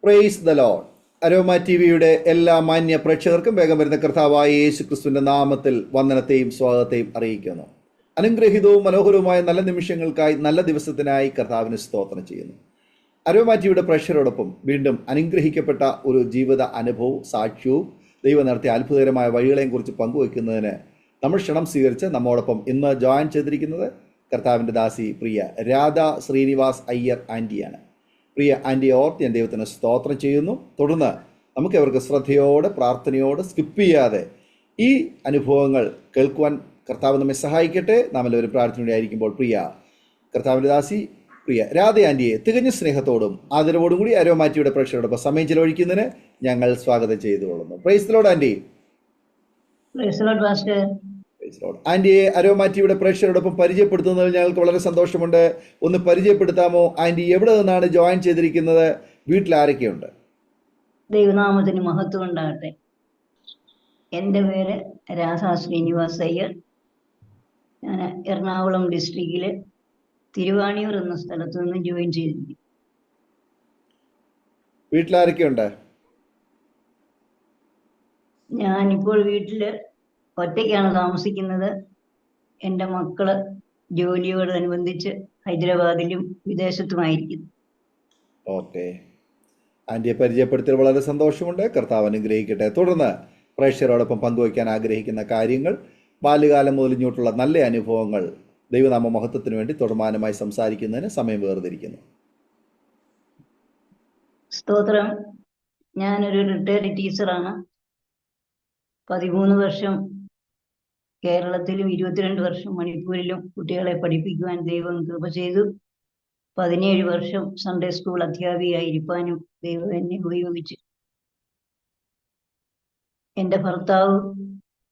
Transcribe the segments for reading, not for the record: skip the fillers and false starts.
Praise the Lord. Aroma T വിയുടെ എല്ലാ മാന്യ പ്രേക്ഷകർക്കും വേഗം വരുന്ന കർത്താവായ യേശു ക്രിസ്തുവിന്റെ നാമത്തിൽ വന്ദനത്തെയും സ്വാഗതത്തെയും അറിയിക്കുന്നു. അനുഗ്രഹീതവും മനോഹരവുമായ നല്ല നിമിഷങ്ങൾക്കായി, നല്ല ദിവസത്തിനായി കർത്താവിന് സ്തോത്രം ചെയ്യുന്നു. അരോമ ടി വിയുടെ പ്രേക്ഷകരോടൊപ്പം വീണ്ടും അനുഗ്രഹിക്കപ്പെട്ട ഒരു ജീവിത അനുഭവവും സാക്ഷ്യവും ദൈവം നടത്തിയ അത്ഭുതകരമായ വഴികളെയും കുറിച്ച് പങ്കുവയ്ക്കുന്നതിന് നമ്മൾ ക്ഷണം സ്വീകരിച്ച് നമ്മോടൊപ്പം ഇന്ന് ജോയിൻ ചെയ്തിരിക്കുന്നത് കർത്താവിൻ്റെ ദാസി പ്രിയ രാധ ശ്രീനിവാസ് അയ്യർ ആൻറ്റിയാണ്. പ്രിയ ആൻറ്റിയെ ഓർത്ത് ഞാൻ ദൈവത്തിന് സ്തോത്രം ചെയ്യുന്നു. തുടർന്ന് നമുക്ക് അവർക്ക് ശ്രദ്ധയോടെ, പ്രാർത്ഥനയോടെ, സ്കിപ്പ് ചെയ്യാതെ ഈ അനുഭവങ്ങൾ കേൾക്കുവാൻ കർത്താവ് നമ്മെ സഹായിക്കട്ടെ. നാം എല്ലാവരും പ്രാർത്ഥനയോടെ ആയിരിക്കുമ്പോൾ പ്രിയ കർത്താവിൻ്റെ ദാസി പ്രിയ രാധ ആൻറ്റിയെ തികഞ്ഞ സ്നേഹത്തോടും ആദരവോടും കൂടി അരോമ ടി വിയുടെ പ്രേക്ഷകരോടൊപ്പം സമയം ചിലവഴിക്കുന്നതിന് ഞങ്ങൾ സ്വാഗതം ചെയ്തുകൊള്ളുന്നു. Praise the lord aunty. ആൻറ്റിയെ അരോമ ടി വിയുടെ പ്രേക്ഷകരോടൊപ്പം പരിചയപ്പെടുത്തുന്നതിൽ ഞങ്ങൾക്ക് വളരെ സന്തോഷമുണ്ട്. ഒന്ന് പരിചയപ്പെടുത്താമോ ആൻറ്റി? എവിടെ നിന്നാണ് ജോയിൻ ചെയ്തിരിക്കുന്നത്? വീട്ടിൽ ആരൊക്കെയുണ്ട്? ദൈവനാമത്തിന് മഹത്വം ഉണ്ടാകട്ടെ. എൻ്റെ പേര് രാധാ ശ്രീനിവാസ് അയ്യർ. ഞാൻ എറണാകുളം ഡിസ്ട്രിക്റ്റിലെ തിരുവാണിയൂർ എന്ന സ്ഥലത്ത് നിന്ന് ജോയിൻ ചെയ്തിരിക്കുന്നു. വീട്ടിൽ ആരൊക്കെയുണ്ട്? ഞാനിപ്പോൾ വീട്ടില് ഒറ്റയ്ക്കാണ് താമസിക്കുന്നത്. എൻ്റെ മക്കള് ജോലിയോടനുബന്ധിച്ച് ഹൈദരാബാദിലും വിദേശത്തുമായിരിക്കുന്നു. ഓക്കെ, ആൻറ്റിയെ പരിചയപ്പെടുത്തിയത് വളരെ സന്തോഷമുണ്ട്. കർത്താവ് അനുഗ്രഹിക്കട്ടെ. തുടർന്ന് പ്രേക്ഷകരോടൊപ്പം പങ്കുവയ്ക്കാൻ ആഗ്രഹിക്കുന്ന കാര്യങ്ങൾ, ബാല്യകാലം മുതൽ ഇങ്ങോട്ടുള്ള നല്ല അനുഭവങ്ങൾ ദൈവനാമ മഹത്വത്തിന് വേണ്ടി തുടർമാനമായി സംസാരിക്കുന്നതിന് സമയം വേർതിരിക്കുന്നു. സ്തോത്രം. ഞാനൊരു റിട്ടയർഡ് ടീച്ചറാണ്. 13 വർഷം കേരളത്തിലും 22 വർഷം മണിപ്പൂരിലും കുട്ടികളെ പഠിപ്പിക്കുവാൻ ദൈവം കൃപ ചെയ്തു. 17 വർഷം സൺഡേ സ്കൂൾ അധ്യാപികയായിരിക്കാനും ദൈവം എന്നെ ഉപയോഗിച്ചു. എൻ്റെ ഭർത്താവ്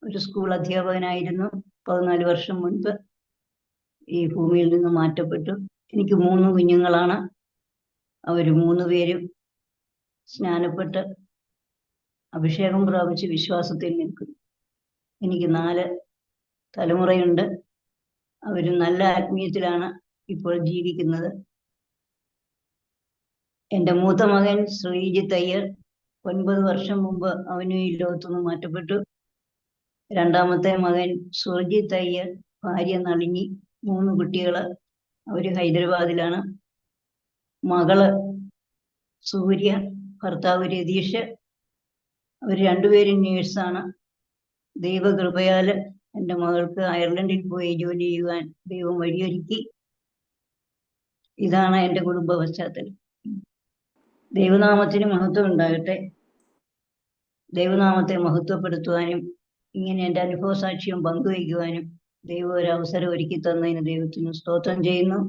ഒരു സ്കൂൾ അധ്യാപകനായിരുന്നു. 14 വർഷം മുൻപ് ഈ ഭൂമിയിൽ നിന്ന് മാറ്റപ്പെട്ടു. എനിക്ക് 3 കുഞ്ഞുങ്ങളാണ്. അവർ 3 പേരും സ്നാനപ്പെട്ട് അഭിഷേകം പ്രാപിച്ച് വിശ്വാസത്തിൽ നിൽക്കുന്നു. എനിക്ക് 4 തലമുറയുണ്ട്. അവർ നല്ല ആത്മീയത്തിലാണ് ഇപ്പോൾ ജീവിക്കുന്നത്. എൻ്റെ മൂത്ത മകൻ ശ്രീജിത്ത് അയ്യർ 9 വർഷം മുമ്പ് അവനും ഈ ലോകത്തുനിന്ന് മാറ്റപ്പെട്ടു. രണ്ടാമത്തെ മകൻ സുർജിത്ത് അയ്യർ, ഭാര്യ നളിനി, 3 കുട്ടികള്, അവര് ഹൈദരാബാദിലാണ്. മകള് സൂര്യ, ഭർത്താവ് രതീഷ്, അവർ 2 പേരും നേഴ്സാണ്. ദൈവകൃപയാല് എൻ്റെ മകൾക്ക് അയർലൻഡിൽ പോയി ജോലി ചെയ്യുവാൻ ദൈവം വഴിയൊരുക്കി. ഇതാണ് എൻ്റെ കുടുംബ പശ്ചാത്തലം. ദൈവനാമത്തിന് മഹത്വം ഉണ്ടാകട്ടെ. ദൈവനാമത്തെ മഹത്വപ്പെടുത്തുവാനും ഇങ്ങനെ എൻ്റെ അനുഭവ സാക്ഷ്യം പങ്കുവയ്ക്കുവാനും ദൈവം ഒരു അവസരം ഒരുക്കി തന്നതിന് ദൈവത്തിന് സ്തോത്രം ചെയ്യുന്നു.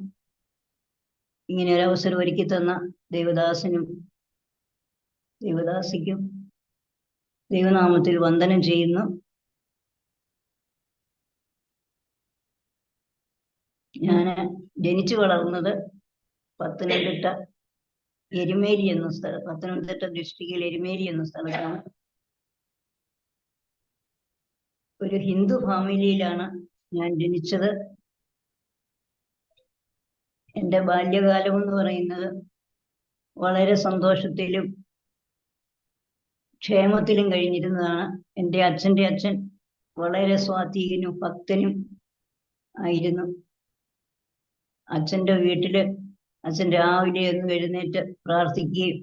ഇങ്ങനെ ഒരു അവസരം ഒരുക്കി തന്ന ദൈവദാസനും ദൈവദാസിക്കും ദൈവനാമത്തിൽ വന്ദനം ചെയ്യുന്നു. ഞാൻ ജനിച്ചു വളർന്നത് പത്തനംതിട്ട എരുമേലി എന്ന സ്ഥലം, പത്തനംതിട്ട ഡിസ്ട്രിക്റ്റിൽ എരുമേലി എന്ന സ്ഥലത്താണ്. ഒരു ഹിന്ദു ഫാമിലിയിലാണ് ഞാൻ ജനിച്ചത്. എൻ്റെ ബാല്യകാലം എന്ന് പറയുന്നത് വളരെ സന്തോഷത്തിലും ക്ഷേമത്തിലും കഴിഞ്ഞിരുന്നതാണ്. എൻ്റെ അച്ഛൻ്റെ അച്ഛൻ വളരെ സ്വാധീനും ഭക്തനും ആയിരുന്നു. അച്ഛൻ്റെ വീട്ടില് അച്ഛൻ രാവിലെ ഒന്ന് എഴുന്നേറ്റ് പ്രാർത്ഥിക്കുകയും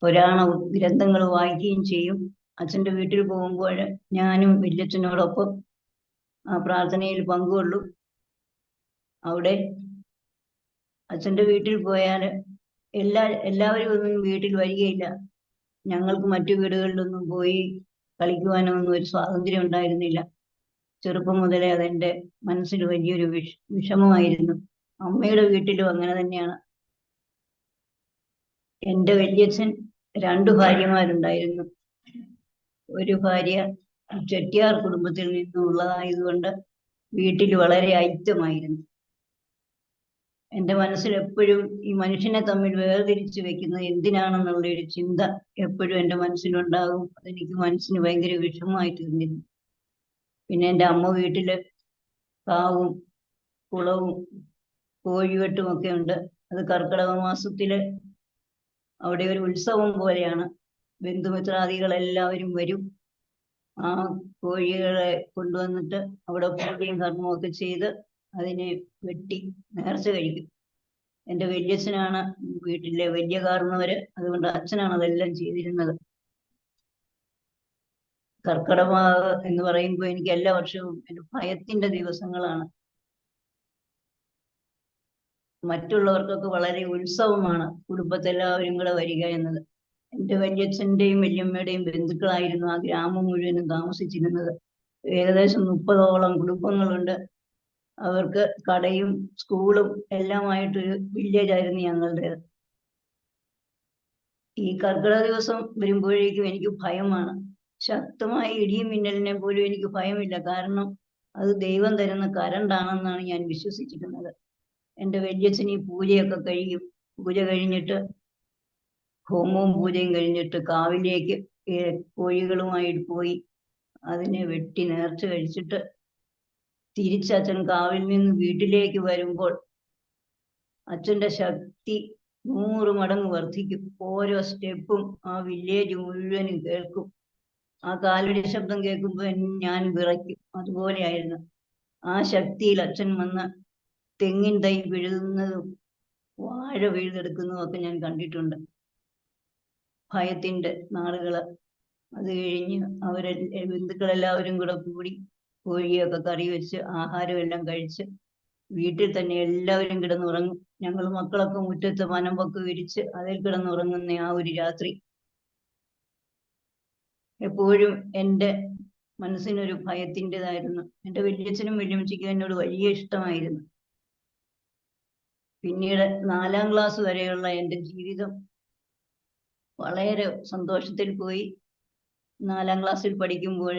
പുരാണ ഗ്രന്ഥങ്ങൾ വായിക്കുകയും ചെയ്യും. അച്ഛൻ്റെ വീട്ടിൽ പോകുമ്പോൾ ഞാനും വല്യച്ഛനോടൊപ്പം ആ പ്രാർത്ഥനയിൽ പങ്കുകൊള്ളും. അവിടെ അച്ഛൻ്റെ വീട്ടിൽ പോയാൽ എല്ലാവരും ഒന്നും വീട്ടിൽ വരികയില്ല. ഞങ്ങൾക്ക് മറ്റു വീടുകളിലൊന്നും പോയി കളിക്കുവാനോ ഒന്നും ഒരു സ്വാതന്ത്ര്യം ഉണ്ടായിരുന്നില്ല. ചെറുപ്പം മുതലേ അതെൻ്റെ മനസ്സിൽ വലിയൊരു വിഷമമായിരുന്നു. അമ്മയുടെ വീട്ടിലും അങ്ങനെ തന്നെയാണ്. എൻ്റെ വല്യച്ഛൻ 2 ഭാര്യമാരുണ്ടായിരുന്നു. ഒരു ഭാര്യ ചെട്ടിയാർ കുടുംബത്തിൽ നിന്നുള്ളതായതുകൊണ്ട് വീട്ടിൽ വളരെ ഐക്യമായിരുന്നു. എൻ്റെ മനസ്സിൽ എപ്പോഴും ഈ മനുഷ്യനെ തമ്മിൽ വേർതിരിച്ച് വെക്കുന്നത് എന്തിനാണെന്നുള്ളൊരു ചിന്ത എപ്പോഴും എൻ്റെ മനസ്സിലുണ്ടാകും. അതെനിക്ക് മനസ്സിന് ഭയങ്കര വിഷമമായി തീർന്നിരുന്നു. പിന്നെ എൻ്റെ അമ്മ വീട്ടില് കാവും കുളവും കോഴിവെട്ടും ഒക്കെ ഉണ്ട്. അത് കർക്കിടക മാസത്തില് അവിടെ ഒരു ഉത്സവം പോലെയാണ്. ബന്ധുമിത്രാദികളെല്ലാവരും വരും. ആ കോഴികളെ കൊണ്ടുവന്നിട്ട് അവിടെ പൂജയും കർമ്മവും ഒക്കെ ചെയ്ത് അതിനെ വെട്ടി നേർച്ച കഴിക്കും. എൻ്റെ വല്യച്ഛനാണ് വീട്ടിലെ വലിയ കാരണവര്, അതുകൊണ്ട് അച്ഛനാണ് അതെല്ലാം ചെയ്തിരുന്നത്. കർക്കിടമാവ് എന്ന് പറയുമ്പോൾ എനിക്ക് എല്ലാ വർഷവും ഒരു ഭയത്തിന്റെ ദിവസങ്ങളാണ്. മറ്റുള്ളവർക്കൊക്കെ വളരെ ഉത്സവമാണ് കുടുംബത്തെല്ലാവരും കൂടെ വരിക എന്നത്. എൻ്റെ വല്യച്ഛൻ്റെയും വല്യമ്മയുടെയും ബന്ധുക്കളായിരുന്നു ആ ഗ്രാമം മുഴുവനും താമസിച്ചിരുന്നത്. ഏകദേശം 30ഓളം കുടുംബങ്ങളുണ്ട്. അവർക്ക് കടയും സ്കൂളും എല്ലാമായിട്ടൊരു വില്ലേജ് ആയിരുന്നു ഞങ്ങളുടേത്. ഈ കർക്കിടക ദിവസം വരുമ്പോഴേക്കും എനിക്ക് ഭയമാണ്. ശക്തമായ ഇടിയും മിന്നലിനെ പോലും എനിക്ക് ഭയമില്ല. കാരണം അത് ദൈവം തരുന്ന കരണ്ടാണെന്നാണ് ഞാൻ വിശ്വസിച്ചിരുന്നത്. എൻ്റെ വല്യച്ഛൻ ഈ പൂജയൊക്കെ കഴിയും. പൂജ കഴിഞ്ഞിട്ട് ഹോമവും പൂജയും കഴിഞ്ഞിട്ട് കാവിലേക്ക് കോഴികളുമായിട്ട് പോയി അതിനെ വെട്ടി നേർച്ച കഴിച്ചിട്ട് തിരിച്ചച്ഛൻ കാവിൽ നിന്ന് വീട്ടിലേക്ക് വരുമ്പോൾ അച്ഛൻ്റെ ശക്തി 100 മടങ്ങ് വർദ്ധിക്കും. ഓരോ സ്റ്റെപ്പും ആ വില്ലേജ് മുഴുവനും കേൾക്കും. ആ കാലടി ശബ്ദം കേൾക്കുമ്പോൾ ഞാൻ വിറയ്ക്കും. അതുപോലെയായിരുന്നു. ആ ശക്തിയിൽ അച്ഛൻ വന്ന് തെങ്ങിൻ തൈ പിഴുതുന്നതും വാഴ പിഴുതെടുക്കുന്നതും ഒക്കെ ഞാൻ കണ്ടിട്ടുണ്ട്. ഭയത്തിന്റെ നാളുകള്. അത് കഴിഞ്ഞ് ബന്ധുക്കളെല്ലാവരും കൂടെ കൂടി കോഴിയൊക്കെ കറി വെച്ച് ആഹാരം എല്ലാം കഴിച്ച് വീട്ടിൽ തന്നെ എല്ലാവരും കിടന്നുറങ്ങും. ഞങ്ങൾ മക്കളൊക്കെ മുറ്റത്ത് മനമ്പൊക്കെ വിരിച്ച് അതിൽ കിടന്നുറങ്ങുന്ന ആ ഒരു രാത്രി എപ്പോഴും എൻ്റെ മനസ്സിനൊരു ഭയത്തിൻ്റെതായിരുന്നു. എൻ്റെ വല്യച്ഛനും വല്യമ്മച്ചിക്കും എന്നോട് വലിയ ഇഷ്ടമായിരുന്നു. പിന്നീട് 4ാം ക്ലാസ് വരെയുള്ള എൻ്റെ ജീവിതം വളരെ സന്തോഷത്തിൽ പോയി. 4ാം ക്ലാസ്സിൽ പഠിക്കുമ്പോൾ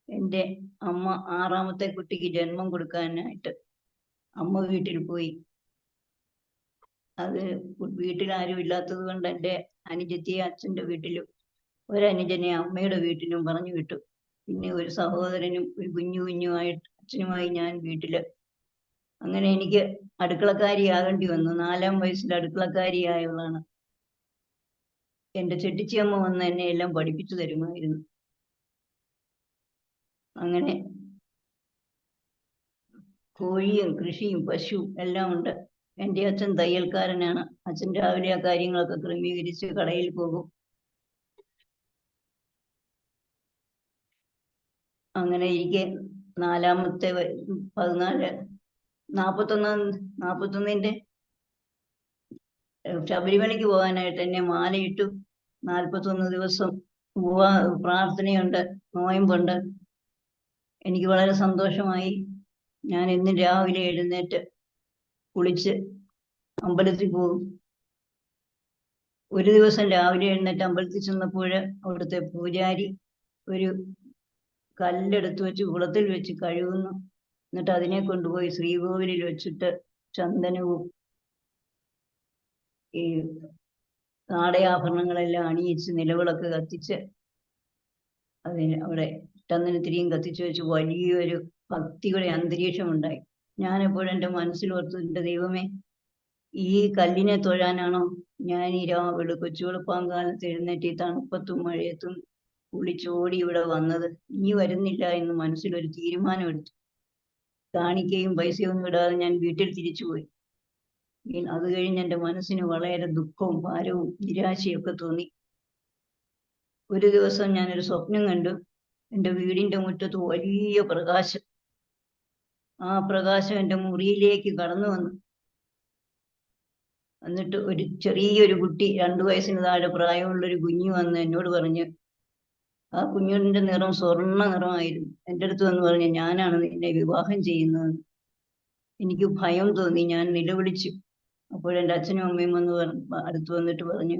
എൻ്റെ അമ്മ 6ാമത്തെ കുട്ടിക്ക് ജന്മം കൊടുക്കാനായിട്ട് അമ്മ വീട്ടിൽ പോയി. അത് വീട്ടിൽ ആരും ഇല്ലാത്തത് കൊണ്ട് എൻ്റെ അനുജത്തിയെ അച്ഛൻ്റെ വീട്ടിലും ഒരനുജനെ അമ്മയുടെ വീട്ടിലും പറഞ്ഞു വിട്ടു. പിന്നെ ഒരു സഹോദരനും ഒരു കുഞ്ഞുമായിട്ട് അച്ഛനുമായി ഞാൻ വീട്ടില്. അങ്ങനെ എനിക്ക് അടുക്കളക്കാരിയാകേണ്ടി വന്നു. 4ാം വയസ്സിൽ അടുക്കളക്കാരിയായവളാണ്. എൻ്റെ ചെട്ടിച്ചിയമ്മ വന്ന് എന്നെ എല്ലാം പഠിപ്പിച്ചു തരുമായിരുന്നു. അങ്ങനെ കോഴിയും കൃഷിയും പശുവും എല്ലാം ഉണ്ട്. എൻ്റെ അച്ഛൻ തയ്യൽക്കാരനാണ്. അച്ഛൻ രാവിലെ ആ കാര്യങ്ങളൊക്കെ ക്രമീകരിച്ച് കടയിൽ പോകും. അങ്ങനെ ഇരിക്കെ 4ാമത്തെ 41ന്റെ ശബരിമലയ്ക്ക് പോകാനായിട്ട് എന്നെ മാലയിട്ടു. 41 ദിവസം പ്രാർത്ഥനയുണ്ട്, നോയമ്പുണ്ട്. എനിക്ക് വളരെ സന്തോഷമായി. ഞാൻ എന്നും രാവിലെ എഴുന്നേറ്റ് കുളിച്ച് അമ്പലത്തിൽ പോകും. ഒരു ദിവസം രാവിലെ എഴുന്നേറ്റ് അമ്പലത്തിൽ ചെന്നപ്പോൾ അവിടുത്തെ പൂജാരി ഒരു കല്ലെടുത്ത് വെച്ച് കുളത്തിൽ വെച്ച് കഴുകുന്നു. എന്നിട്ട് അതിനെ കൊണ്ടുപോയി ശ്രീകോവിലിൽ വെച്ചിട്ട് ചന്ദനവും ഈ നാടയാഭരണങ്ങളെല്ലാം അണിയിച്ച് നിലവിളക്ക് കത്തിച്ച് അതിന് അവിടെ ചന്ദനത്തിരിയും കത്തിച്ചു വെച്ച് വലിയൊരു ഭക്തിയുടെ അന്തരീക്ഷമുണ്ടായി. ഞാനെപ്പോഴും എൻ്റെ മനസ്സിലോർത്തു, എൻ്റെ ദൈവമേ, ഈ കല്ലിനെ തൊഴാനാണോ ഞാൻ ഈ കൊച്ചുവെളുപ്പാങ്കാലത്ത് എഴുന്നേറ്റ് ഈ തണുപ്പത്തും മഴയത്തും കുളിച്ചോടി ഇവിടെ വന്നത്? ഇനി വരുന്നില്ല എന്ന് മനസ്സിലൊരു തീരുമാനമെടുത്തു. കാണിക്കയും പൈസയൊന്നും ഇടാതെ ഞാൻ വീട്ടിൽ തിരിച്ചുപോയി. അത് കഴിഞ്ഞ് എൻ്റെ മനസ്സിന് വളരെ ദുഃഖവും ഭാരവും നിരാശയൊക്കെ തോന്നി. ഒരു ദിവസം ഞാനൊരു സ്വപ്നം കണ്ടു. എൻ്റെ വീടിൻ്റെ മുറ്റത്ത് വലിയ പ്രകാശം. ആ പ്രകാശം എൻ്റെ മുറിയിലേക്ക് കടന്നു വന്നു. എന്നിട്ട് ഒരു ചെറിയൊരു കുട്ടി, 2 വയസ്സിന് താഴെ പ്രായമുള്ളൊരു കുഞ്ഞു വന്ന് എന്നോട് പറഞ്ഞു, ആ കുഞ്ഞിൻ്റെ നിറം സ്വർണ്ണ നിറമായിരുന്നു. എൻ്റെ അടുത്ത് വന്ന് പറഞ്ഞു, ഞാനാണ് നിന്നെ വിവാഹം ചെയ്യുന്നതെന്ന്. എനിക്ക് ഭയം തോന്നി. ഞാൻ നിലവിളിച്ചു. അപ്പോഴെൻ്റെ അച്ഛനും അമ്മയും അടുത്ത് വന്നിട്ട് പറഞ്ഞു,